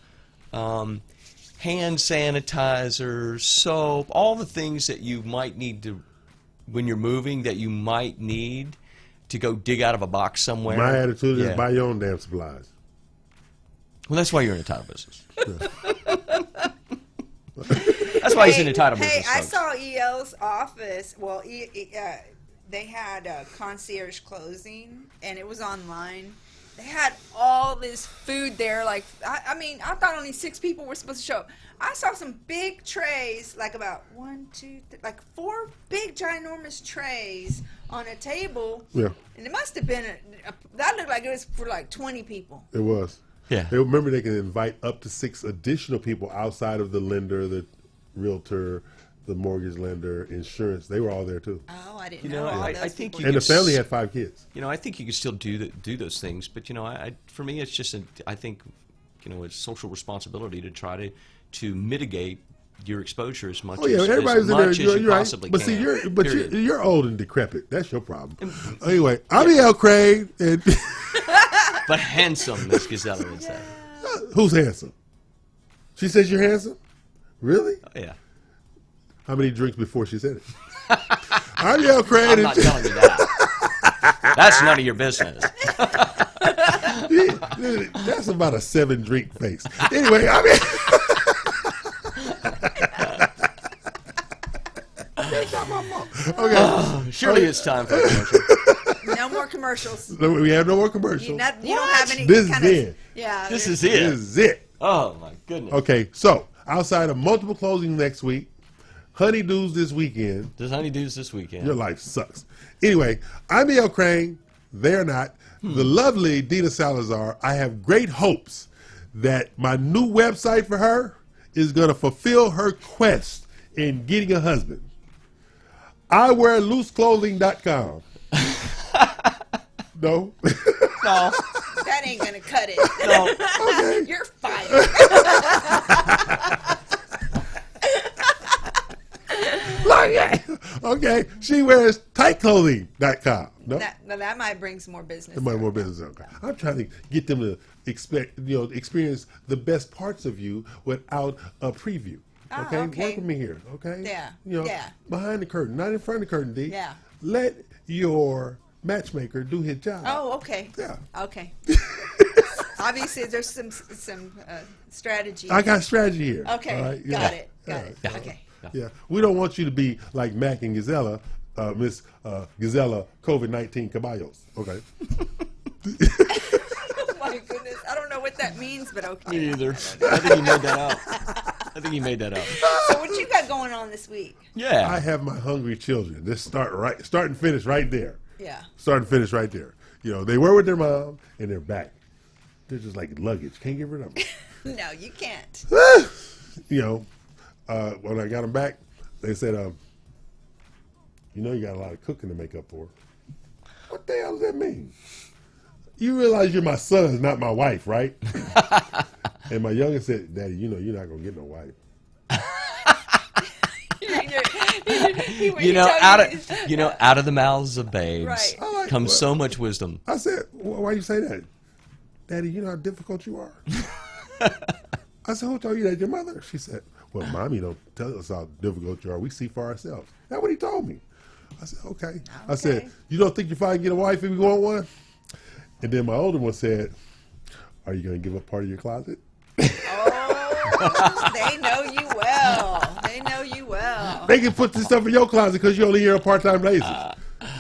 Speaker 16: hand sanitizer, soap, all the things that you might need to when you're moving that you might need to go dig out of a box somewhere.
Speaker 4: My attitude is buy your own damn supplies.
Speaker 16: Well, that's why you're in the title business. That's why he's in the title business.
Speaker 6: Hey, I
Speaker 16: folks.
Speaker 6: saw EL's office. Well, they had a concierge closing, and it was online. They had all this food there. Like, I mean, I thought only 6 people were supposed to show up. I saw some big trays, like about 1, 2, like 4 big, ginormous trays on a table.
Speaker 4: Yeah.
Speaker 6: And it must have been that looked like it was for like 20 people.
Speaker 4: It was.
Speaker 16: Yeah.
Speaker 4: They remember they can invite up to 6 additional people outside of the lender, the realtor, the mortgage lender, insurance. They were all there too.
Speaker 6: Oh, I didn't know.
Speaker 16: I think you
Speaker 4: and the
Speaker 16: could
Speaker 4: family had 5 kids.
Speaker 16: You know, I think you can still do those things, but you know, for me, it's just I think, you know, it's social responsibility to try to mitigate your exposure as much
Speaker 4: Everybody's
Speaker 16: as
Speaker 4: in there.
Speaker 16: much as
Speaker 4: You're
Speaker 16: you
Speaker 4: right.
Speaker 16: possibly
Speaker 4: But
Speaker 16: can.
Speaker 4: see, you're old and decrepit. That's your problem. Anyway, I'm E.L. Craine. And
Speaker 16: but handsome, Miss Gazella would say.
Speaker 4: Who's handsome? She says you're handsome? Really?
Speaker 16: Oh, yeah.
Speaker 4: how many drinks before she said it. I'm Yale Craine.
Speaker 5: I'm not telling you that. That's none of your business.
Speaker 4: That's about a 7-drink face. Anyway, I mean. It's not my fault. Okay.
Speaker 5: Surely it's time for a commercial.
Speaker 6: No more commercials.
Speaker 4: We have no more commercials.
Speaker 6: You don't have any
Speaker 4: This
Speaker 6: kind
Speaker 4: is
Speaker 6: of...
Speaker 4: it.
Speaker 6: Yeah.
Speaker 5: This is it.
Speaker 4: This is it.
Speaker 5: Oh, my goodness.
Speaker 4: Okay, so outside of multiple closings next week, honeydews this weekend.
Speaker 5: There's honeydews this weekend.
Speaker 4: Your life sucks. Anyway, I'm Yale Craine. They're not. The lovely Dina Salazar. I have great hopes that my new website for her is going to fulfill her quest in getting a husband. IwearLooseClothing.com. No?
Speaker 5: No.
Speaker 6: That ain't going to cut it.
Speaker 5: No.
Speaker 4: Okay.
Speaker 6: You're fired.
Speaker 4: Okay. She wears tightclothing.com. No?
Speaker 6: That might bring some more business.
Speaker 4: It might be more business. Okay. I'm trying to get them to experience the best parts of you without a preview. Okay?
Speaker 6: Okay.
Speaker 4: Work with me here. Okay?
Speaker 6: Yeah.
Speaker 4: Yeah. Behind the curtain, not in front of the curtain, D.
Speaker 6: Yeah.
Speaker 4: Let your matchmaker do his job.
Speaker 6: Oh, okay.
Speaker 4: Yeah.
Speaker 6: Okay. Obviously, there's some strategy.
Speaker 4: I got strategy here.
Speaker 6: Okay.
Speaker 4: All right?
Speaker 6: Got it. Okay.
Speaker 4: Yeah. We don't want you to be like Mack and Gisela, Miss Gisela COVID-19 Caballos. Okay.
Speaker 6: Oh my goodness. I don't know what that means, but okay.
Speaker 5: Me either. I think he made that up.
Speaker 6: So what you got going on this week?
Speaker 5: Yeah.
Speaker 4: I have my hungry children. This start and finish right there.
Speaker 6: Yeah.
Speaker 4: Start and finish right there. They were with their mom and they're back. They're just like luggage. Can't get rid of them.
Speaker 6: No, you can't.
Speaker 4: When I got them back, they said, you got a lot of cooking to make up for. What the hell does that mean? You realize you're my son, not my wife, right? And my youngest said, Daddy, you're not going to get no wife.
Speaker 5: Out of the mouths of babes
Speaker 6: right.
Speaker 5: comes so much wisdom.
Speaker 4: I said, why you say that? Daddy, you know how difficult you are? I said, who told you that? Your mother? She said, well, Mommy don't tell us how difficult you are. We see for ourselves. That's what he told me. I said, okay. I said, you don't think your father can get a wife if you want one? And then my older one said, are you going to give up part of your closet?
Speaker 6: Oh, they know you well. They know you well.
Speaker 4: They can put this stuff in your closet because you're only here on part-time basis.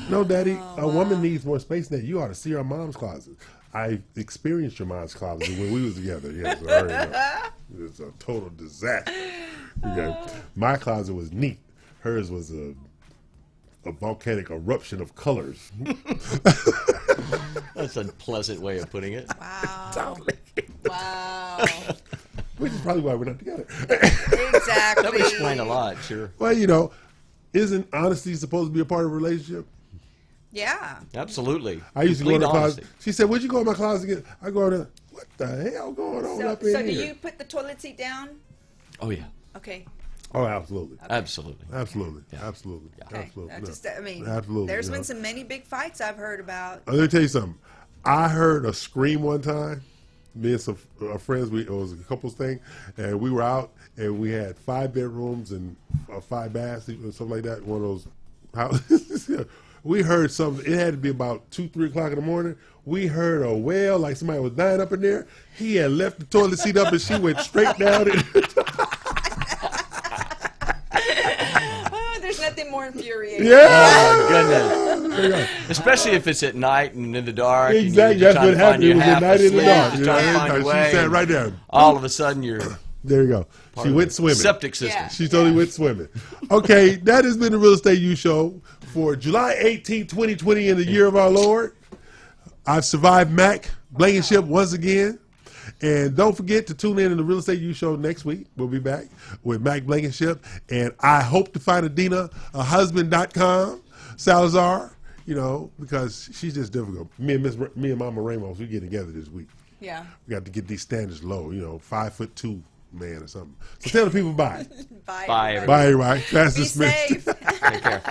Speaker 4: No, Daddy, a woman needs more space than that. You ought to see our mom's closet. I experienced your mom's closet when we was together. Yes, I already know. It's a total disaster. Okay. My closet was neat. Hers was a volcanic eruption of colors.
Speaker 5: That's a pleasant way of putting it.
Speaker 6: Wow.
Speaker 4: Totally.
Speaker 6: Wow.
Speaker 4: Which is probably why we're not together.
Speaker 6: Exactly.
Speaker 5: That would explain a lot, sure.
Speaker 4: Well, isn't honesty supposed to be a part of a relationship?
Speaker 6: Yeah.
Speaker 5: Absolutely.
Speaker 4: I used to go in the
Speaker 5: Complete
Speaker 4: closet. She said, "Would you go in my closet again?" I go in there. What the hell going on up in
Speaker 6: So
Speaker 4: here?
Speaker 6: do you put the toilet seat down?
Speaker 5: Oh yeah.
Speaker 6: Okay.
Speaker 4: Oh, absolutely.
Speaker 6: Okay.
Speaker 5: Absolutely.
Speaker 4: Absolutely.
Speaker 5: Yeah.
Speaker 4: Absolutely.
Speaker 6: Okay.
Speaker 4: Absolutely.
Speaker 6: Absolutely. There's
Speaker 4: you
Speaker 6: been
Speaker 4: know.
Speaker 6: some many big fights I've heard about.
Speaker 4: Let me tell you something. I heard a scream one time. Me and some friends, it was a couples thing, and we were out, and we had 5 bedrooms and 5 baths, or something like that. One of those houses. We heard something. It had to be about 2, 3 o'clock in the morning. We heard a wail like somebody was dying up in there. He had left the toilet seat up, and she went straight down it.
Speaker 6: There's nothing more infuriating.
Speaker 4: Yeah.
Speaker 5: Oh my goodness. Especially if it's at night and in the dark.
Speaker 4: Exactly.
Speaker 5: And
Speaker 4: That's what happened. It was at night in the dark.
Speaker 5: Just trying to find your way.
Speaker 4: She sat right there.
Speaker 5: All of a sudden, you're.
Speaker 4: There you go. She went swimming.
Speaker 5: Septic system.
Speaker 6: Yeah.
Speaker 4: She totally went swimming. Okay, that has been the Real Estate U Show for July 18, 2020 in the year of our Lord. I've survived Mack Blankenship once again. And don't forget to tune in to the Real Estate U Show next week. We'll be back with Mack Blankenship. And I hope to find a Dina, a husband.com, Salazar, because she's just difficult. Me and Mama Ramos, we get together this week.
Speaker 6: Yeah.
Speaker 4: We got to get these standards low, 5'2" man or something. So tell the people bye.
Speaker 6: Bye.
Speaker 5: Bye,
Speaker 4: Bye, everybody. Fast
Speaker 6: Be
Speaker 4: dismissed.
Speaker 6: safe.
Speaker 5: Take care.